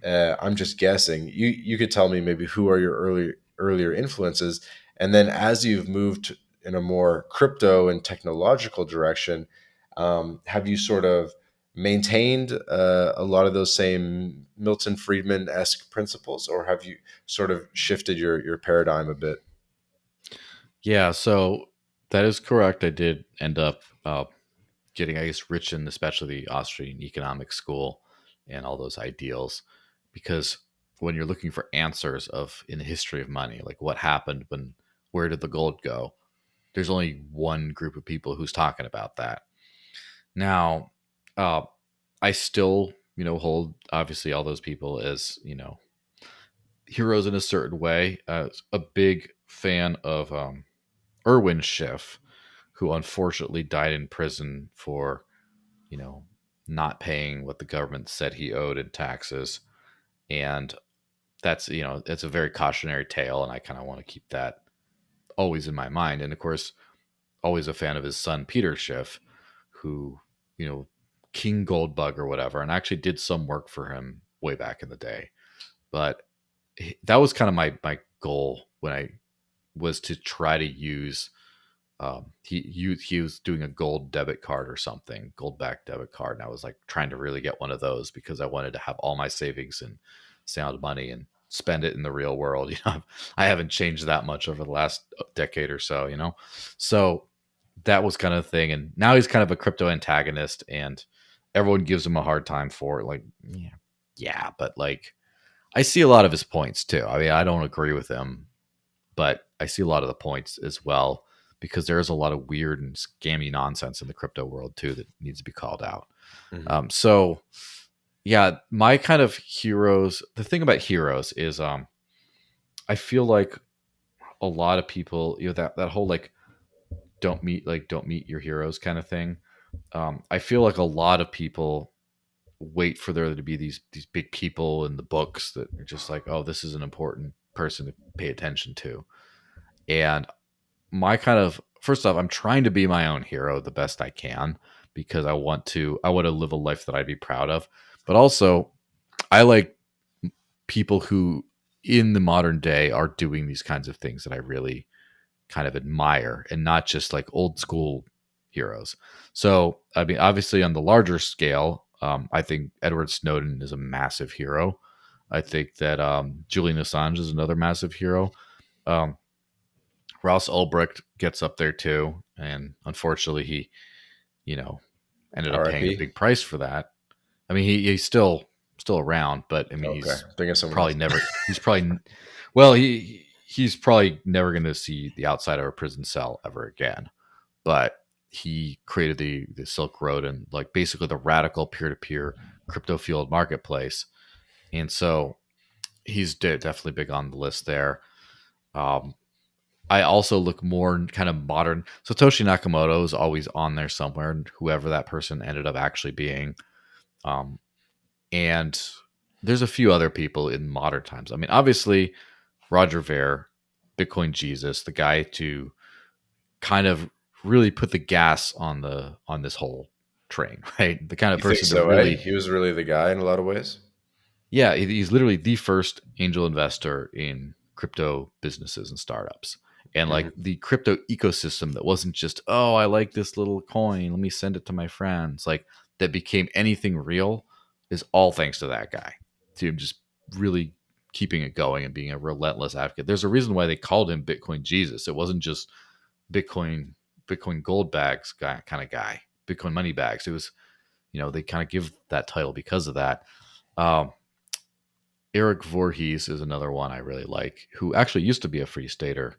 I'm just guessing. You could tell me maybe who are your earlier influences, and then as you've moved in a more crypto and technological direction, have you sort of maintained a lot of those same Milton Friedman esque principles, or have you sort of shifted your paradigm a bit? Yeah, so that is correct. I did end up getting, I guess, rich in especially the Austrian economic school and all those ideals, because when you're looking for answers of in the history of money, like what happened when, where did the gold go? There's only one group of people who's talking about that. Now, uh, I still, hold obviously all those people as, heroes in a certain way. A big fan of Irwin Schiff, who unfortunately died in prison for, you know, not paying what the government said he owed in taxes. And that's, it's a very cautionary tale, and I kind of want to keep that always in my mind. And of course, always a fan of his son Peter Schiff, who, you know, King Goldbug or whatever, and I actually did some work for him way back in the day. But that was kind of my goal when I was to try to use. He was doing a gold debit card or something, gold backed debit card, and I was like trying to really get one of those because I wanted to have all my savings and sound money and spend it in the real world. I haven't changed that much over the last decade or so. So that was kind of the thing, and now he's kind of a crypto antagonist, and everyone gives him a hard time for it. Like, yeah, but like I see a lot of his points too. I mean, I don't agree with him, but I see a lot of the points as well because there is a lot of weird and scammy nonsense in the crypto world too that needs to be called out. Mm-hmm. So yeah, my kind of heroes. The thing about heroes is, I feel like a lot of people, that whole like don't meet your heroes kind of thing. I feel like a lot of people wait for there to be these big people in the books that are just like, oh, this is an important person to pay attention to. And my kind of first off, I'm trying to be my own hero the best I can because I want to live a life that I'd be proud of. But also, I like people who in the modern day are doing these kinds of things that I really kind of admire, and not just like old school heroes. So, I mean, obviously on the larger scale, I think Edward Snowden is a massive hero. I think that Julian Assange is another massive hero. Um, Ross Ulbricht gets up there too, and unfortunately, he you know ended up paying a R.I.P. big price for that. I mean, he's still around, but I mean, Okay, thinking of someone else. he's probably well, he's probably never going to see the outside of a prison cell ever again. But he created the Silk Road and like basically the radical peer to peer crypto fueled marketplace, and so he's definitely big on the list there. Um, I also look more kind of modern. Satoshi Nakamoto is always on there somewhere, whoever that person ended up actually being. Um, and there's a few other people in modern times. I mean, obviously, Roger Ver, Bitcoin Jesus, the guy to kind of really put the gas on this whole train, right? The kind of You think person to so, eh? really, He was really the guy in a lot of ways. yeah, he's literally the first angel investor in crypto businesses and startups. And like Hmm. the crypto ecosystem that wasn't just, oh, I like this little coin, let me send it to my friends, like that became anything real is all thanks to that guy. To him just really keeping it going and being a relentless advocate. There's a reason why they called him Bitcoin Jesus. It wasn't just Bitcoin Bitcoin gold bags guy kind of guy, Bitcoin money bags. It was, they kind of give that title because of that. Um, Eric Voorhees is another one I really like, who actually used to be a free stater.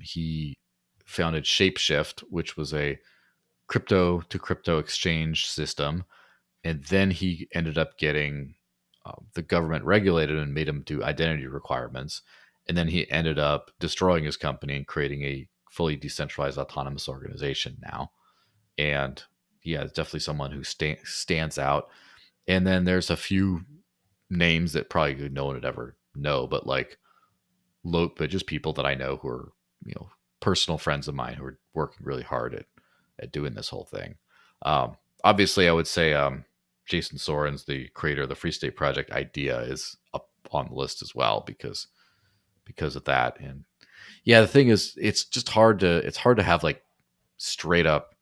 He founded Shapeshift, which was a crypto to crypto exchange system, and then he ended up getting the government regulated and made him do identity requirements, and then he ended up destroying his company and creating a fully decentralized autonomous organization now. And yeah, it's definitely someone who stands out. And then there's a few names that probably no one would ever know, but like but just people that I know who are, personal friends of mine who are working really hard at doing this whole thing. Obviously, I would say Jason Soren's the creator of the Free State Project idea is up on the list as well because of that. And yeah, the thing is, it's hard to have like straight up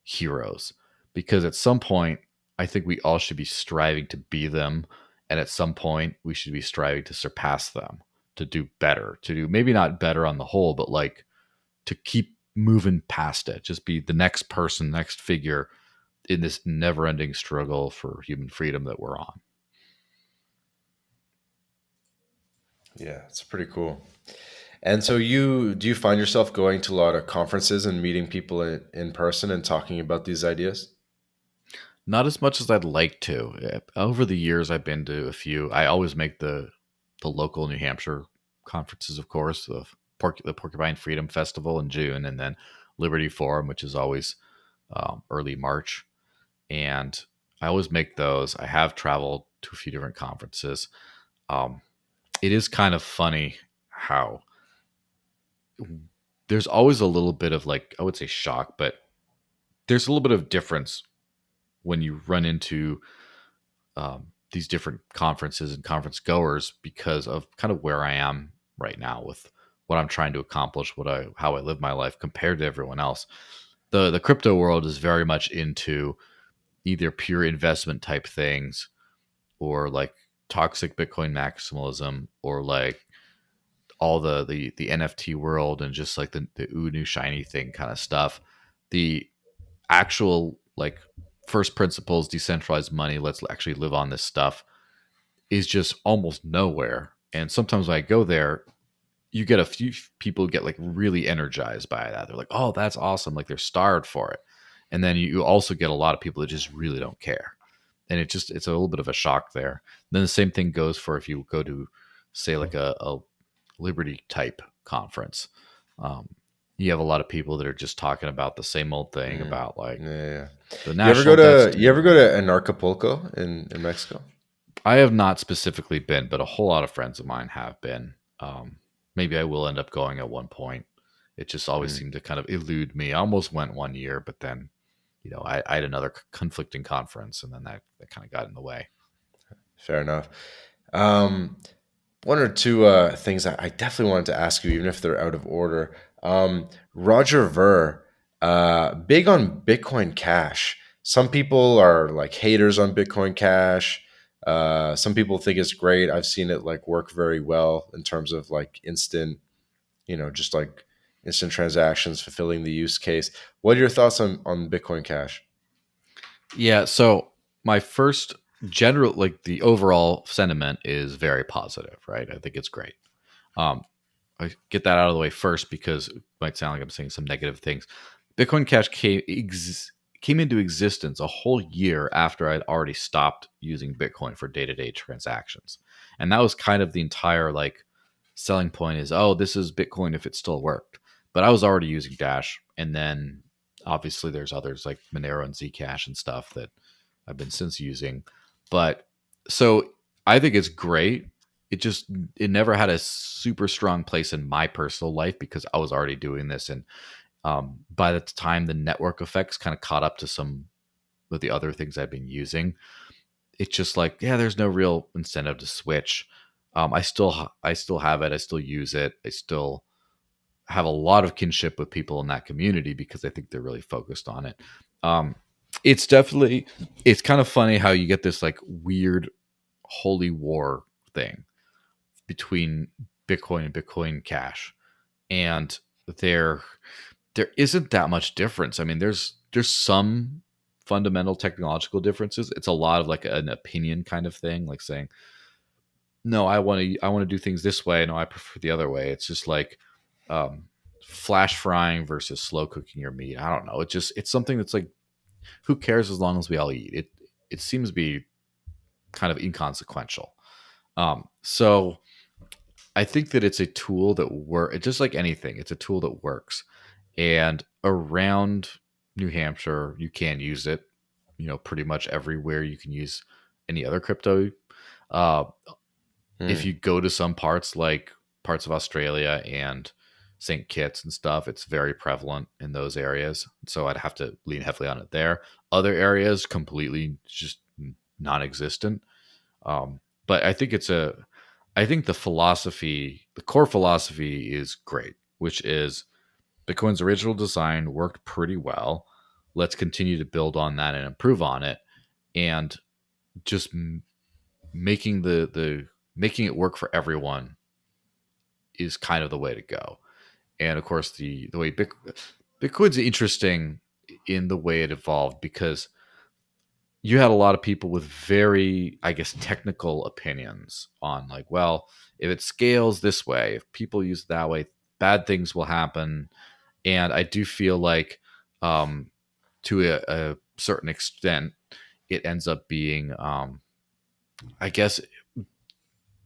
heroes because at some point I think we all should be striving to be them, and at some point we should be striving to surpass them, to do better, to do maybe not better on the whole, but like to keep moving past it, just be the next person, next figure in this never-ending struggle for human freedom that we're on. Yeah, it's pretty cool. And so you do you find yourself going to a lot of conferences and meeting people in person and talking about these ideas? Not as much as I'd like to. Over the years, I've been to a few. I always make the local New Hampshire conferences, of course, the Porcupine Freedom Festival in June, and then Liberty Forum, which is always early March. And I always make those. I have traveled to a few different conferences. Um, it is kind of funny how there's always a little bit of like, I would say shock, but there's a little bit of difference when you run into these different conferences and conference goers because of kind of where I am right now with what I'm trying to accomplish, how I live my life compared to everyone else. The crypto world is very much into either pure investment type things or like toxic Bitcoin maximalism or like all the NFT world and just like the ooh new shiny thing kind of stuff. The actual like first principles decentralized money, let's actually live on this stuff, is just almost nowhere. And sometimes when I go there, you get a few people get like really energized by that. They're like, "Oh, that's awesome!" Like they're starved for it. And then you also get a lot of people that just really don't care, and it's a little bit of a shock there. Then the same thing goes for if you go to say like a liberty type conference. Um, you have a lot of people that are just talking about the same old thing Mm. about like Yeah. the You ever go national debt to you ever go standard. to Anarchapulco in Mexico? I have not specifically been, but a whole lot of friends of mine have been. Maybe I will end up going at one point. It just always Mm. seemed to kind of elude me. I almost went one year, but then, I had another conflicting conference, and then that kind of got in the way. Fair enough. Um, One or two things I definitely wanted to ask you, even if they're out of order. Roger Ver, big on Bitcoin Cash. Some people are like haters on Bitcoin Cash. Some people think it's great. I've seen it like work very well in terms of like instant, just like instant transactions, fulfilling the use case. What are your thoughts on Bitcoin Cash? Yeah. So my first general, like the overall sentiment is very positive, right? I think it's great. Um, I get that out of the way first because it might sound like I'm saying some negative things. Bitcoin Cash came into existence a whole year after I'd already stopped using Bitcoin for day to day transactions, and that was kind of the entire like selling point is, oh, this is Bitcoin if it still worked. But I was already using Dash, and then obviously there's others like Monero and Zcash and stuff that I've been since using. But so I think it's great. It just it never had a super strong place in my personal life because I was already doing this, and by the time the network effects kind of caught up to some of the other things I've been using, it's just like, yeah, there's no real incentive to switch. I still have it. I still use it. I still have a lot of kinship with people in that community because I think they're really focused on it. Um, it's kind of funny how you get this like weird holy war thing between Bitcoin and Bitcoin Cash, and there there isn't that much difference. I mean, there's some fundamental technological differences. It's a lot of like an opinion kind of thing, like saying, "No, I want to do things this way. No, I prefer the other way." It's just like um, flash frying versus slow cooking your meat. I don't know. It's something that's like, who cares as long as we all eat it. It seems to be kind of inconsequential. So I think that it's a tool that works. It's just like anything. It's a tool that works. And around New Hampshire, you can use it. Pretty much everywhere you can use any other crypto. Uh, if Hmm. you go to some parts like parts of Australia and St. Kitts and stuff, it's very prevalent in those areas. So I'd have to lean heavily on it there. Other areas completely just non-existent. But I think the core philosophy is great, which is Bitcoin's original design worked pretty well. Let's continue to build on that and improve on it, and just making the making it work for everyone is kind of the way to go. And of course, the way Bitcoin's interesting in the way it evolved because you had a lot of people with very, I guess, technical opinions on like, well, if it scales this way, if people use it that way, bad things will happen. And I do feel like, to a certain extent, it ends up being, I guess,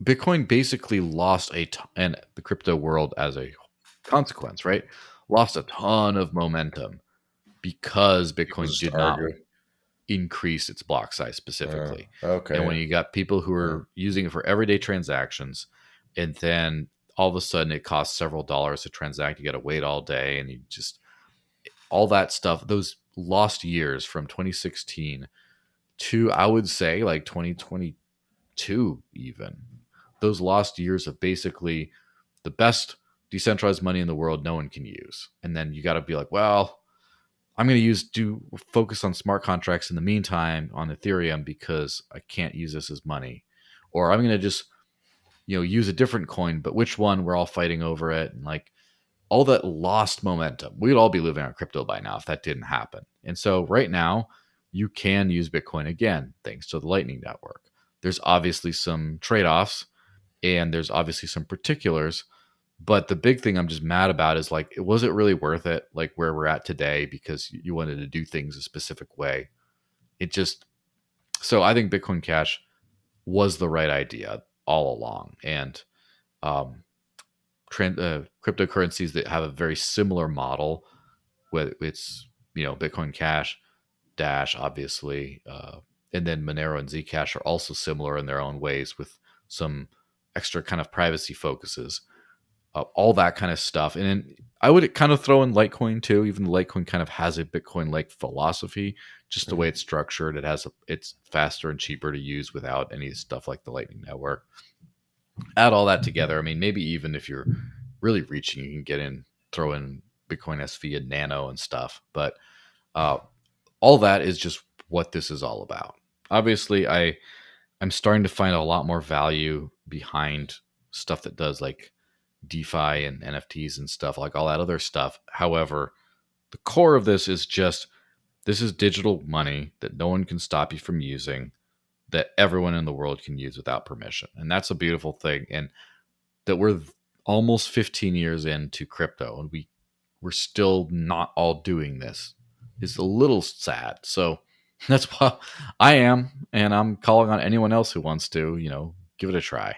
Bitcoin basically lost and the crypto world as a consequence, right? Lost a ton of momentum because People Bitcoin just did not argue. increase its block size specifically. And when Okay. you got people who are using it for everyday transactions, and then all of a sudden it costs several dollars to transact, you got to wait all day, and you just all that stuff. Those lost years from 2016 to I would say like 2022, even those lost years of basically the best decentralized money in the world no one can use. And then you got to be like, well, I'm going to do focus on smart contracts in the meantime on Ethereum because I can't use this as money, or I'm going to just use a different coin, but which one? We're all fighting over it, and like all that lost momentum. We'd all be living on crypto by now if that didn't happen. And so right now, you can use Bitcoin again thanks to the Lightning Network. There's obviously some trade offs, and there's obviously some particulars. But the big thing I'm just mad about is like, was it really worth it? Like where we're at today because you wanted to do things a specific way. It just, so I think Bitcoin Cash was the right idea all along. And um, cryptocurrencies that have a very similar model, whether it's, Bitcoin Cash, Dash, obviously, and then Monero and Zcash are also similar in their own ways with some extra kind of privacy focuses, all that kind of stuff. And then I would kind of throw in Litecoin too. Even Litecoin kind of has a Bitcoin-like philosophy, just the way it's structured. It's faster and cheaper to use without any stuff like the Lightning Network. Add all that together. I mean, maybe even if you're really reaching, you can throw in Bitcoin SV and Nano and stuff. But uh, all that is just what this is all about. Obviously, I'm starting to find a lot more value behind stuff that does like DeFi and NFTs and stuff, like all that other stuff. However, the core of this is digital money that no one can stop you from using, that everyone in the world can use without permission. And that's a beautiful thing. And that we're almost 15 years into crypto and we're still not all doing this is a little sad. So that's why I am, and I'm calling on anyone else who wants to, give it a try.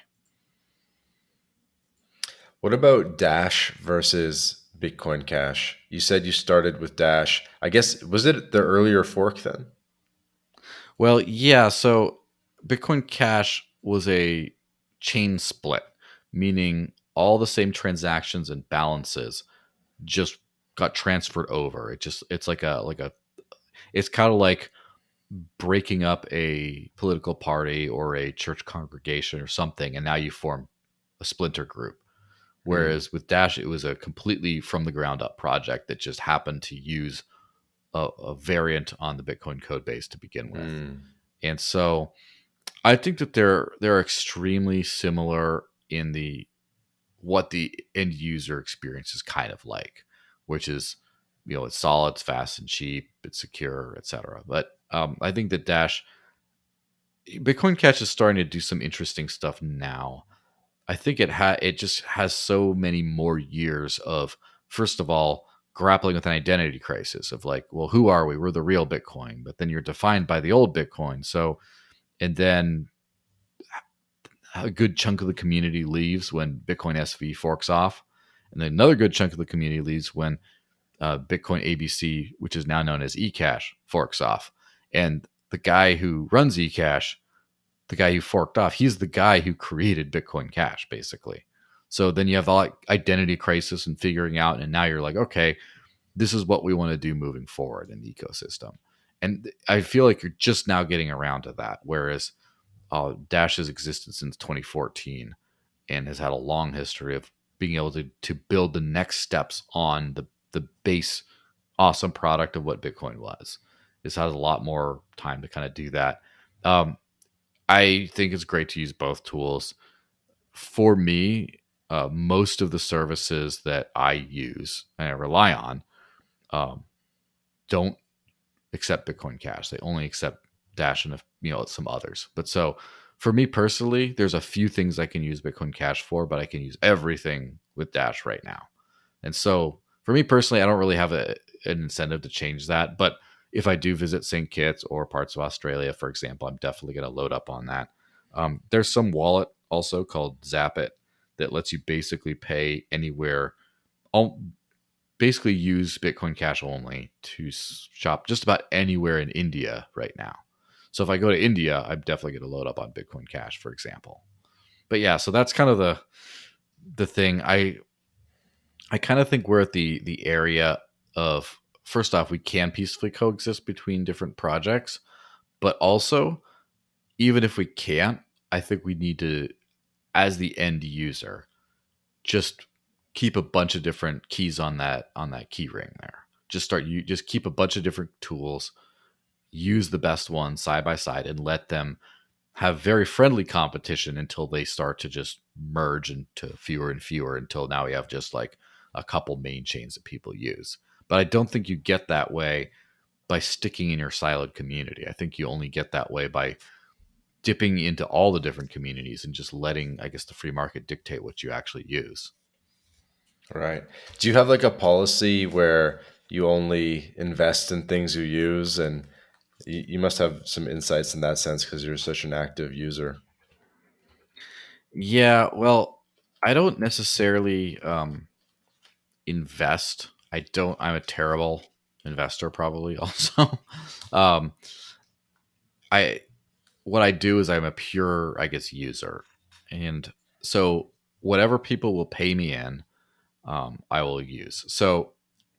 What about Dash versus Bitcoin Cash? You said you started with Dash. I guess, was it the earlier fork then? Well, yeah. So Bitcoin Cash was a chain split, meaning all the same transactions and balances just got transferred over. It's it's kind of like breaking up a political party or a church congregation or something, and now you form a splinter group. Mm. Whereas with Dash, it was a completely from the ground up project that just happened to use a variant on the Bitcoin code base to begin with. Mm. And so I think that they're extremely similar in the what the end user experience is kind of like, which is, it's solid, it's fast and cheap, it's secure, etc. But I think that Bitcoin Cash is starting to do some interesting stuff now. I think it just has so many more years of, first of all, grappling with an identity crisis of like, well, who are we? We're the real Bitcoin, but then you're defined by the old Bitcoin. So, and then a good chunk of the community leaves when Bitcoin SV forks off, and then another good chunk of the community leaves when Bitcoin ABC, which is now known as eCash, forks off. And the guy who runs eCash, the guy who forked off, he's the guy who created Bitcoin Cash, basically. So then you have the like, identity crisis and figuring out, and now you're like, okay, this is what we want to do moving forward in the ecosystem. And I feel like you're just now getting around to that, whereas Dash has existed since 2014 and has had a long history of being able to build the next steps on the base awesome product of what Bitcoin was. This has a lot more time to kind of do that. Um, I think it's great to use both tools. For me, most of the services that I use and I rely on um, don't accept Bitcoin Cash. They only accept Dash and some others. But so for me personally, there's a few things I can use Bitcoin Cash for, but I can use everything with Dash right now. And so for me personally, I don't really have an incentive to change that. But if I do visit St. Kitts or parts of Australia, for example, I'm definitely going to load up on that. There's some wallet also called Zapit that lets you basically pay anywhere, all, basically use Bitcoin Cash only to shop just about anywhere in India right now. So if I go to India, I'm definitely going to load up on Bitcoin Cash, for example. But yeah, so that's kind of the thing. I kind of think we're at the area of, first off, we can peacefully coexist between different projects, but also, even if we can't, I think we need to, as the end user, just keep a bunch of different keys on that key ring there. Just keep a bunch of different tools, use the best ones side by side, and let them have very friendly competition until they start to just merge into fewer and fewer, until now we have just like a couple main chains that people use. But I don't think you get that way by sticking in your siloed community. I think you only get that way by dipping into all the different communities and just letting, I guess, the free market dictate what you actually use. Right. Do you have like a policy where you only invest in things you use? And you must have some insights in that sense because you're such an active user. Yeah, well, I don't necessarily invest. I don't. I'm a terrible investor, probably. Also, um, I what I do is I'm a pure, I guess, user, and so whatever people will pay me in, I will use. So,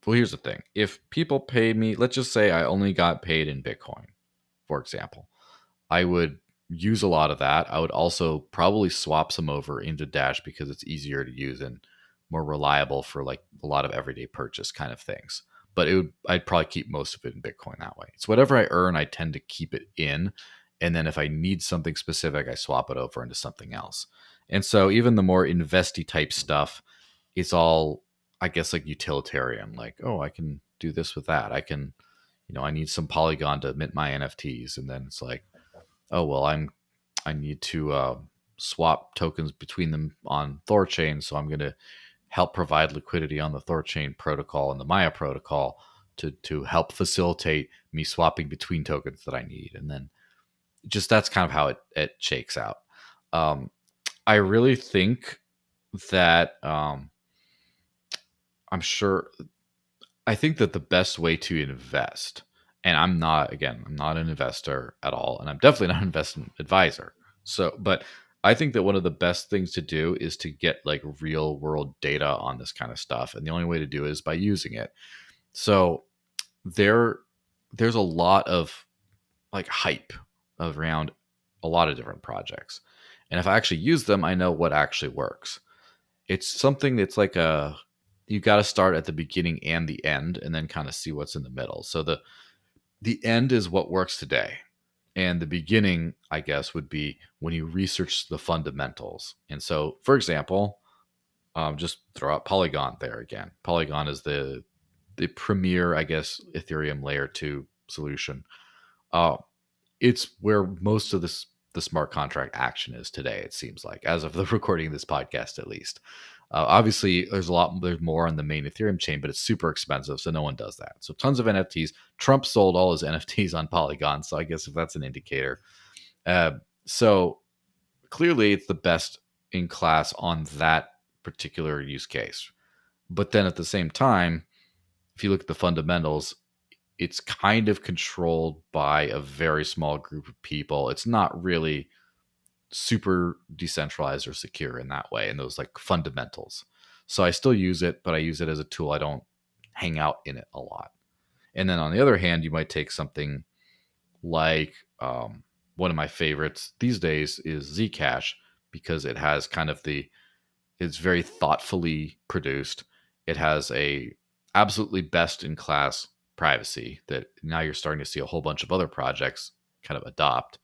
well, here's the thing: if people pay me, let's just say I only got paid in Bitcoin, for example, I would use a lot of that. I would also probably swap some over into Dash because it's easier to use and more reliable for like a lot of everyday purchase kind of things. But I'd probably keep most of it in Bitcoin that way. It's whatever I earn, I tend to keep it in. And then if I need something specific, I swap it over into something else. And so even the more investy type stuff, it's all, I guess, like utilitarian. Like, oh, I can do this with that. I can, I need some Polygon to mint my NFTs. And then it's like, oh well, I need to swap tokens between them on Thorchain, so I'm going to help provide liquidity on the Thorchain protocol and the Maya protocol to help facilitate me swapping between tokens that I need. And then just that's kind of how it shakes out. um, I really think that I'm sure I think that the best way to invest, and I'm not an investor at all, and I'm definitely not an investment advisor. So, but I think that one of the best things to do is to get like real world data on this kind of stuff. And the only way to do it is by using it. So there, there's a lot of like hype around a lot of different projects. And if I actually use them, I know what actually works. It's something that's like you got to start at the beginning and the end and then kind of see what's in the middle. So the end is what works today. And the beginning, I guess, would be when you research the fundamentals. And so, for example, just throw out Polygon there again. Polygon is the premier, I guess, Ethereum layer 2 solution. Uh, it's where most of the smart contract action is today. It seems like, as of the recording of this podcast, at least. Obviously, there's more on the main Ethereum chain, but it's super expensive, so no one does that. So tons of NFTs. Trump sold all his NFTs on Polygon, so I guess if that's an indicator. So clearly, it's the best in class on that particular use case. But then at the same time, if you look at the fundamentals, it's kind of controlled by a very small group of people. It's not really super decentralized or secure in that way, in those like fundamentals. So I still use it, but I use it as a tool. I don't hang out in it a lot. And then on the other hand, you might take something like one of my favorites these days is Zcash, because it has kind of it's very thoughtfully produced. It has a absolutely best in class privacy that now you're starting to see a whole bunch of other projects kind of adopt,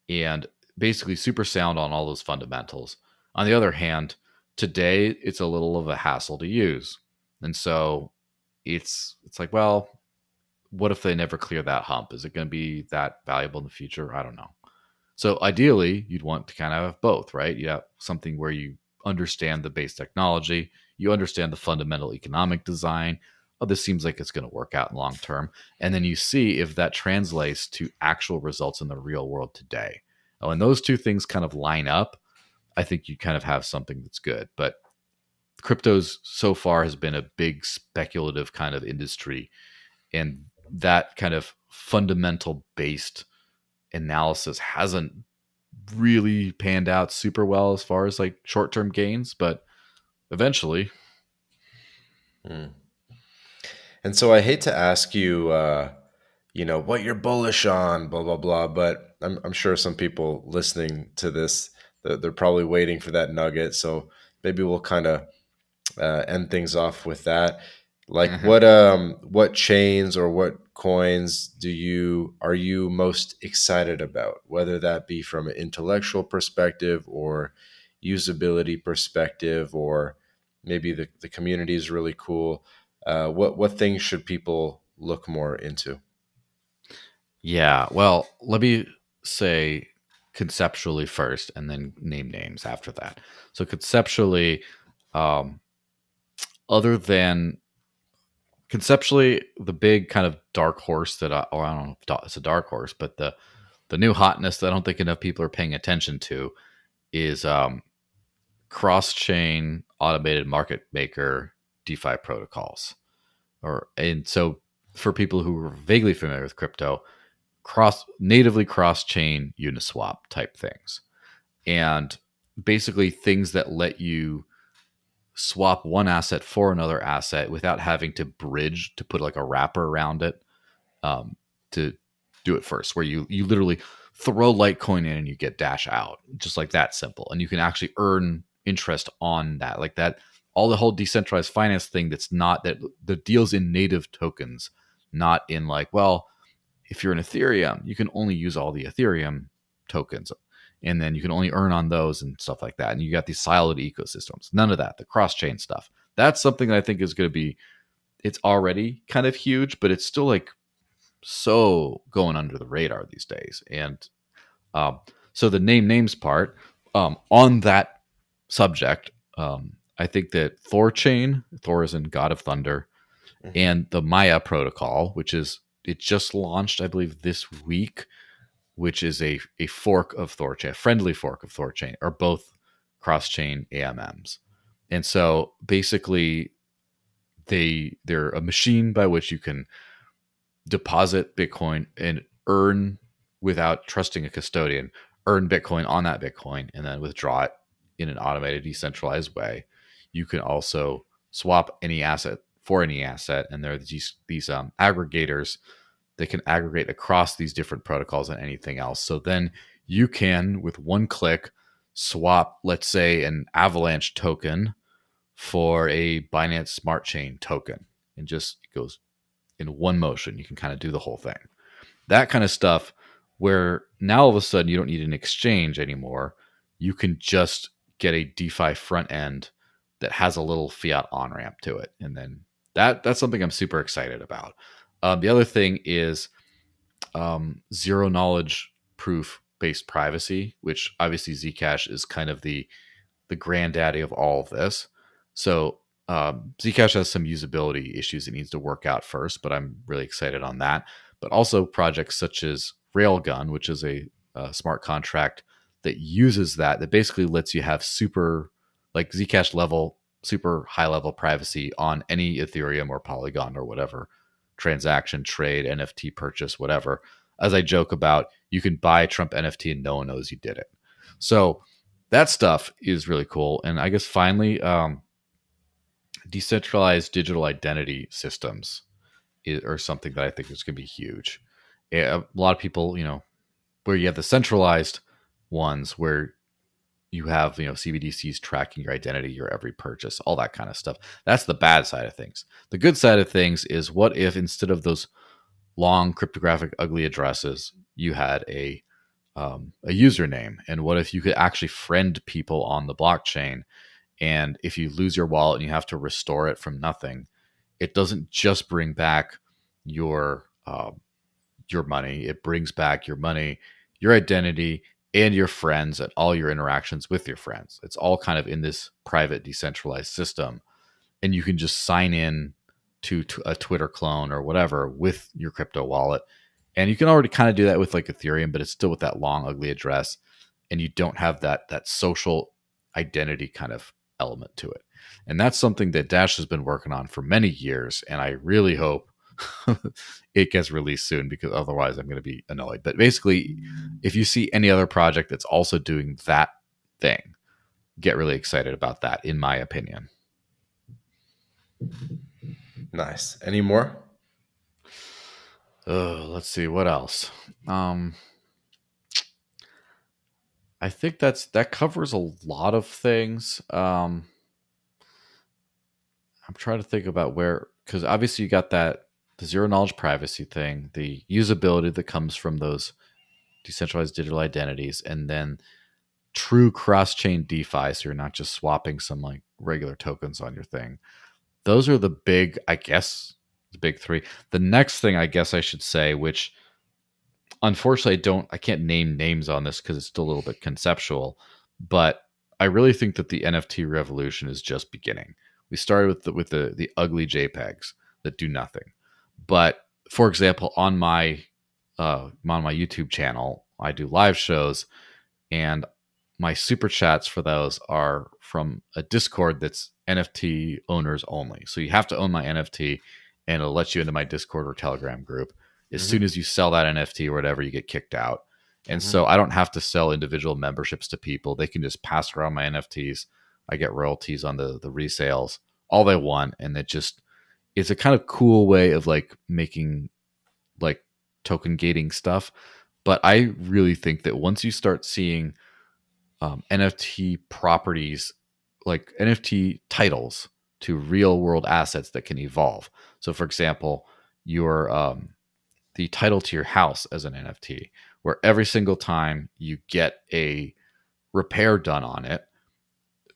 and basically super sound on all those fundamentals. On the other hand, today it's a little of a hassle to use. And so it's like, well, what if they never clear that hump? Is it going to be that valuable in the future? I don't know. So ideally, you'd want to kind of have both, right? You have something where you understand the base technology, you understand the fundamental economic design. Oh, this seems like it's going to work out in long term. And then you see if that translates to actual results in the real world today. Oh, and those two things kind of line up. I think you kind of have something that's good. But cryptos so far has been a big speculative kind of industry, and that kind of fundamental based analysis hasn't really panned out super well as far as like short-term gains, but eventually. Hmm. And so I hate to ask you, what you're bullish on, blah blah blah. But I'm sure some people listening to this, they're probably waiting for that nugget. So maybe we'll kind of end things off with that. Like what chains or what coins are you most excited about? Whether that be from an intellectual perspective or usability perspective, or maybe the community is really cool. What things should people look more into? Yeah, well, let me say conceptually first and then name names after that. So conceptually, um, other than conceptually, the big kind of dark horse that I don't know if it's a dark horse, but the new hotness that I don't think enough people are paying attention to is cross chain automated market maker DeFi protocols. And so for people who are vaguely familiar with crypto, natively cross chain Uniswap type things, and basically things that let you swap one asset for another asset without having to bridge to put like a wrapper around it, to do it first, where you literally throw Litecoin in and you get Dash out, just like that simple, and you can actually earn interest on that, like that. All the whole decentralized finance thing that's not that the deals in native tokens, not in like, well, if you're in Ethereum, you can only use all the Ethereum tokens, and then you can only earn on those and stuff like that. And you got these siloed ecosystems. None of that. The cross chain stuff. That's something that I think is going to be. It's already kind of huge, but it's still like so going under the radar these days. And um, so the names part, on that subject, I think that Thor is in God of Thunder, Mhm. and the Maya protocol, which is it just launched, I believe, this week, which is a fork of Thorchain, a friendly fork of Thorchain, are both cross chain AMMs. And so basically, they're a machine by which you can deposit Bitcoin and earn without trusting a custodian, earn Bitcoin on that Bitcoin, and then withdraw it in an automated, decentralized way. You can also swap any asset for any asset, and there are these aggregators that can aggregate across these different protocols and anything else. So then you can, with one click, swap, let's say, an Avalanche token for a Binance Smart Chain token, and just it goes in one motion. You can kind of do the whole thing. That kind of stuff, where now all of a sudden you don't need an exchange anymore. You can just get a DeFi front end that has a little fiat on ramp to it, and then that's something I'm super excited about. The other thing is zero knowledge proof based privacy, which obviously Zcash is kind of the granddaddy of all of this. So Zcash has some usability issues it needs to work out first, but I'm really excited on that. But also projects such as Railgun, which is a smart contract that uses that basically lets you have super like Zcash level, super high level privacy on any Ethereum or Polygon or whatever transaction, trade, NFT purchase, whatever. As I joke about, you can buy Trump NFT and no one knows you did it. So that stuff is really cool. And I guess finally, decentralized digital identity systems are something that I think is going to be huge. A lot of people, where you have the centralized ones where you have, CBDCs tracking your identity, your every purchase, all that kind of stuff. That's the bad side of things. The good side of things is, what if instead of those long cryptographic ugly addresses, you had a username? And what if you could actually friend people on the blockchain? And if you lose your wallet and you have to restore it from nothing, it doesn't just bring back your your money. It brings back your money, your identity, and your friends, and all your interactions with your friends. It's all kind of in this private, decentralized system, and you can just sign in to a Twitter clone or whatever with your crypto wallet. And you can already kind of do that with like Ethereum, but it's still with that long, ugly address, and you don't have that social identity kind of element to it. And that's something that Dash has been working on for many years. And I really hope it gets released soon, because otherwise I'm going to be annoyed. But basically, if you see any other project that's also doing that thing, get really excited about that, in my opinion. Nice. Any more? Let's see what else. Um, I think that covers a lot of things. I'm trying to think about where, because obviously you got the zero knowledge privacy thing, the usability that comes from those decentralized digital identities, and then true cross chain DeFi. So you're not just swapping some like regular tokens on your thing. Those are the big, I guess, the big three. The next thing I guess I should say, which unfortunately I can't name names on this because it's still a little bit conceptual, but I really think that the NFT revolution is just beginning. We started with the ugly JPEGs that do nothing. But for example, on my YouTube channel, I do live shows, and my super chats for those are from a Discord that's NFT owners only. So you have to own my NFT, and it'll let you into my Discord or Telegram group. As soon Mm-hmm. as you sell that NFT or whatever, you get kicked out. And Mm-hmm. so I don't have to sell individual memberships to people. They can just pass around my NFTs. I get royalties on the resales, all they want, and it's a kind of cool way of like making like token gating stuff. But I really think that once you start seeing NFT properties, like NFT titles to real world assets that can evolve. So, for example, your the title to your house as an NFT, where every single time you get a repair done on it,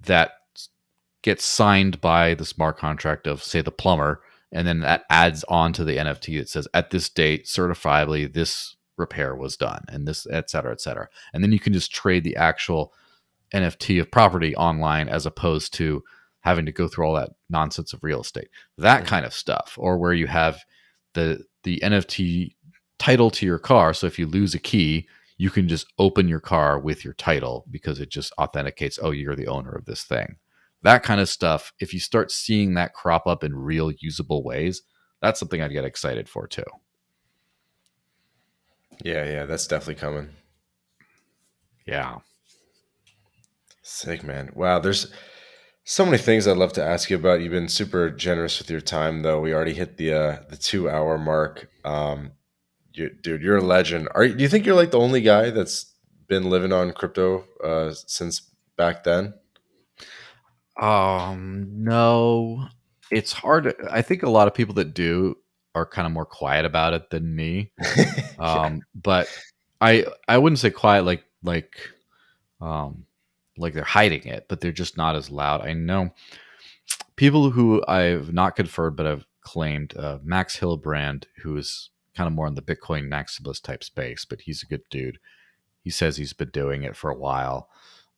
that gets signed by the smart contract of, say, the plumber, and then that adds on to the NFT that says, at this date, certifiably, this repair was done, and this, et cetera, et cetera. And then you can just trade the actual NFT of property online, as opposed to having to go through all that nonsense of real estate. That Mm-hmm. kind of stuff, or where you have the NFT title to your car. So if you lose a key, you can just open your car with your title, because it just authenticates, oh, you're the owner of this thing. That kind of stuff. If you start seeing that crop up in real usable ways, that's something I'd get excited for too. Yeah, yeah, that's definitely coming. Yeah. Sick, man. Wow, there's so many things I'd love to ask you about. You've been super generous with your time, though. We already hit the 2 hour mark. Dude, you're a legend. Do you think you're like the only guy that's been living on crypto since back then? No, it's hard. I think a lot of people that do are kind of more quiet about it than me. Yeah. But I wouldn't say quiet um like they're hiding it, but they're just not as loud. I know people who I've not confirmed but I've claimed, Max Hillebrand, who is kind of more in the Bitcoin maximalist type space, but he's a good dude. He says he's been doing it for a while.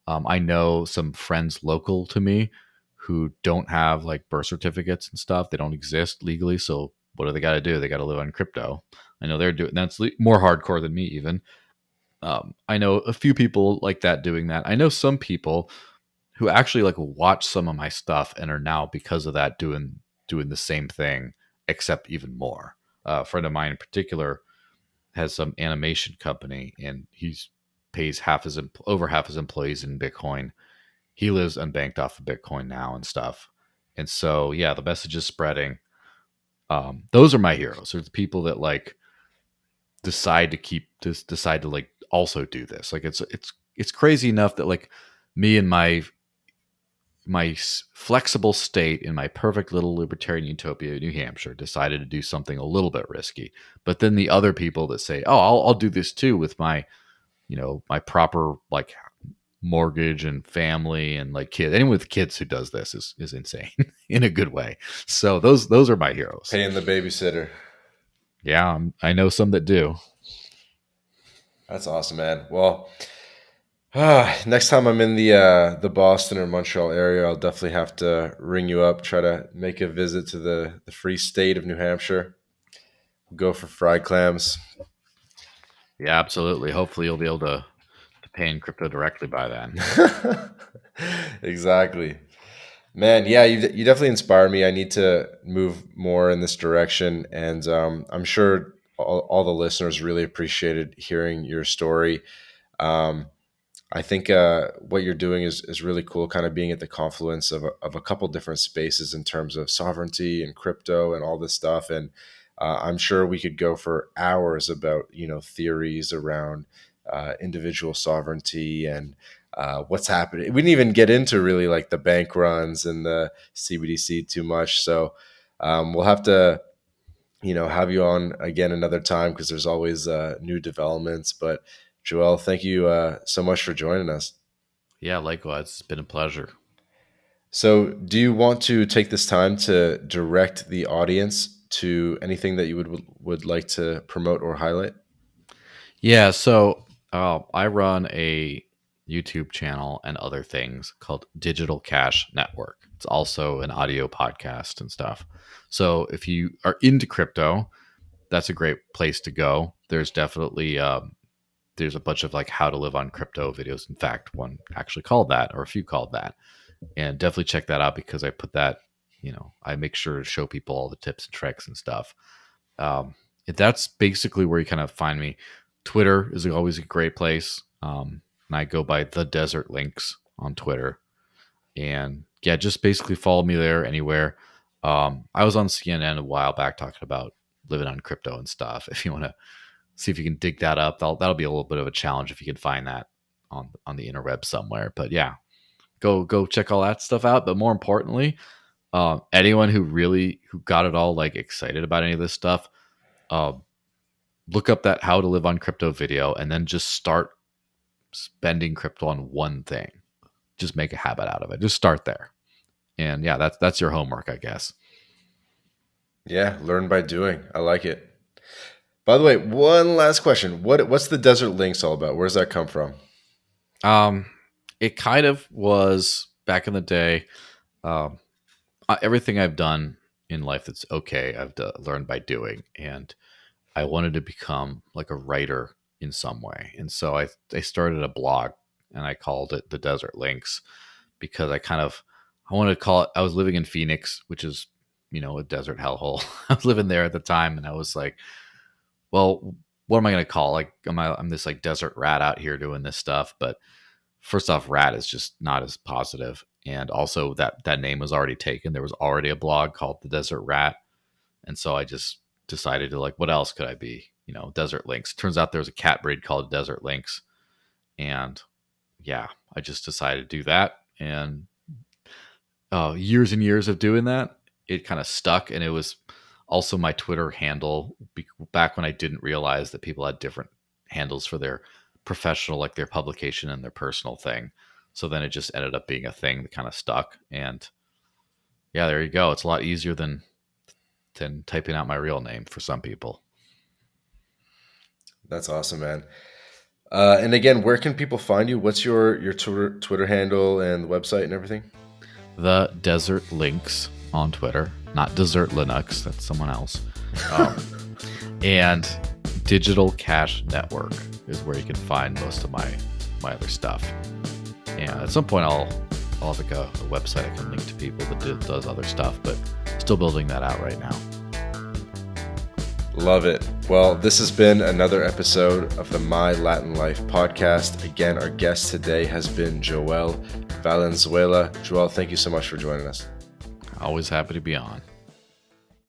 I know some friends local to me who don't have like birth certificates and stuff. They don't exist legally. So what do they got to do? They got to live on crypto. I know they're doing that's more hardcore than me even. I know a few people like that doing that. I know some people who actually like watch some of my stuff and are now, because of that, doing the same thing, except even more. A friend of mine in particular has some animation company, and he's pays over half his employees in Bitcoin. He lives unbanked off of Bitcoin now and stuff. And so, yeah, the message is spreading. Those are my heroes. They're the people that like decide to like also do this. Like it's crazy enough that like me and my flexible state in my perfect little libertarian utopia, New Hampshire, decided to do something a little bit risky. But then the other people that say, "Oh, I'll do this too with my, my proper like mortgage and family and like kids." Anyone with kids who does this is insane in a good way. So those are my heroes. Paying the babysitter. Yeah, I know some that do. That's awesome, man. Well, next time I'm in the Boston or Montreal area, I'll definitely have to ring you up, try to make a visit to the free state of New Hampshire. Go for fried clams. Yeah, absolutely. Hopefully, you'll be able to pay in crypto directly by then. Exactly. Man, yeah, you definitely inspire me. I need to move more in this direction, and I'm sure all the listeners really appreciated hearing your story. Um, I think what you're doing is really cool, kind of being at the confluence of a couple different spaces in terms of sovereignty and crypto and all this stuff. And I'm sure we could go for hours about theories around individual sovereignty and what's happening. We didn't even get into really like the bank runs and the CBDC too much. So we'll have to have you on again another time because there's always new developments. But Joel, thank you so much for joining us. Yeah, likewise. It's been a pleasure. So, do you want to take this time to direct the audience to anything that you would like to promote or highlight? Yeah, so I run a YouTube channel and other things called Digital Cash Network. It's also an audio podcast and stuff. So if you are into crypto, that's a great place to go. There's definitely there's a bunch of like how to live on crypto videos. In fact, one actually called that, or a few called that, and definitely check that out because I put that. I make sure to show people all the tips and tricks and stuff. Um, that's basically where you kind of find me. Twitter is always a great place. And I go by the Desert Links on Twitter. And yeah, just basically follow me there anywhere. I was on CNN a while back talking about living on crypto and stuff. If you want to see if you can dig that up, that'll be a little bit of a challenge if you can find that on the interweb somewhere. But yeah, go check all that stuff out. But more importantly, anyone who got it all like excited about any of this stuff, uh, look up that how to live on crypto video and then just start spending crypto on one thing. Just make a habit out of it. Just start there. And yeah, that's your homework, I guess. Yeah, learn by doing. I like it. By the way, one last question. What's the Desert Links all about? Where does that come from? Um, it kind of was back in the day. Um, Everything I've done in life that's okay, learned by doing, and I wanted to become like a writer in some way, and so I started a blog, and I called it the Desert Links because I wanted to call it. I was living in Phoenix, which is a desert hellhole. I was living there at the time, and I was like, well, what am I going to call? Like, I'm this like desert rat out here doing this stuff, but first off, rat is just not as positive, and also that name was already taken. There was already a blog called the Desert Rat, and so I just decided to like, what else could I be? Desert Lynx. Turns out there was a cat breed called Desert Lynx, and yeah, I just decided to do that, and years and years of doing that, it kind of stuck, and it was also my Twitter handle back when I didn't realize that people had different handles for their professional, like their publication and their personal thing. So then it just ended up being a thing that kind of stuck, and yeah, there you go. It's a lot easier than typing out my real name for some people. That's awesome, man. And again, where can people find you? What's your Twitter handle and the website and everything? The Desert Links on Twitter, not Desert Linux. That's someone else. Um, and Digital Cash Network is where you can find most of my other stuff. And at some point, I'll have like a website I can link to people that does other stuff, but still building that out right now. Love it. Well, this has been another episode of the My Latin Life podcast. Again, our guest today has been Joel Valenzuela. Joel, thank you so much for joining us. Always happy to be on.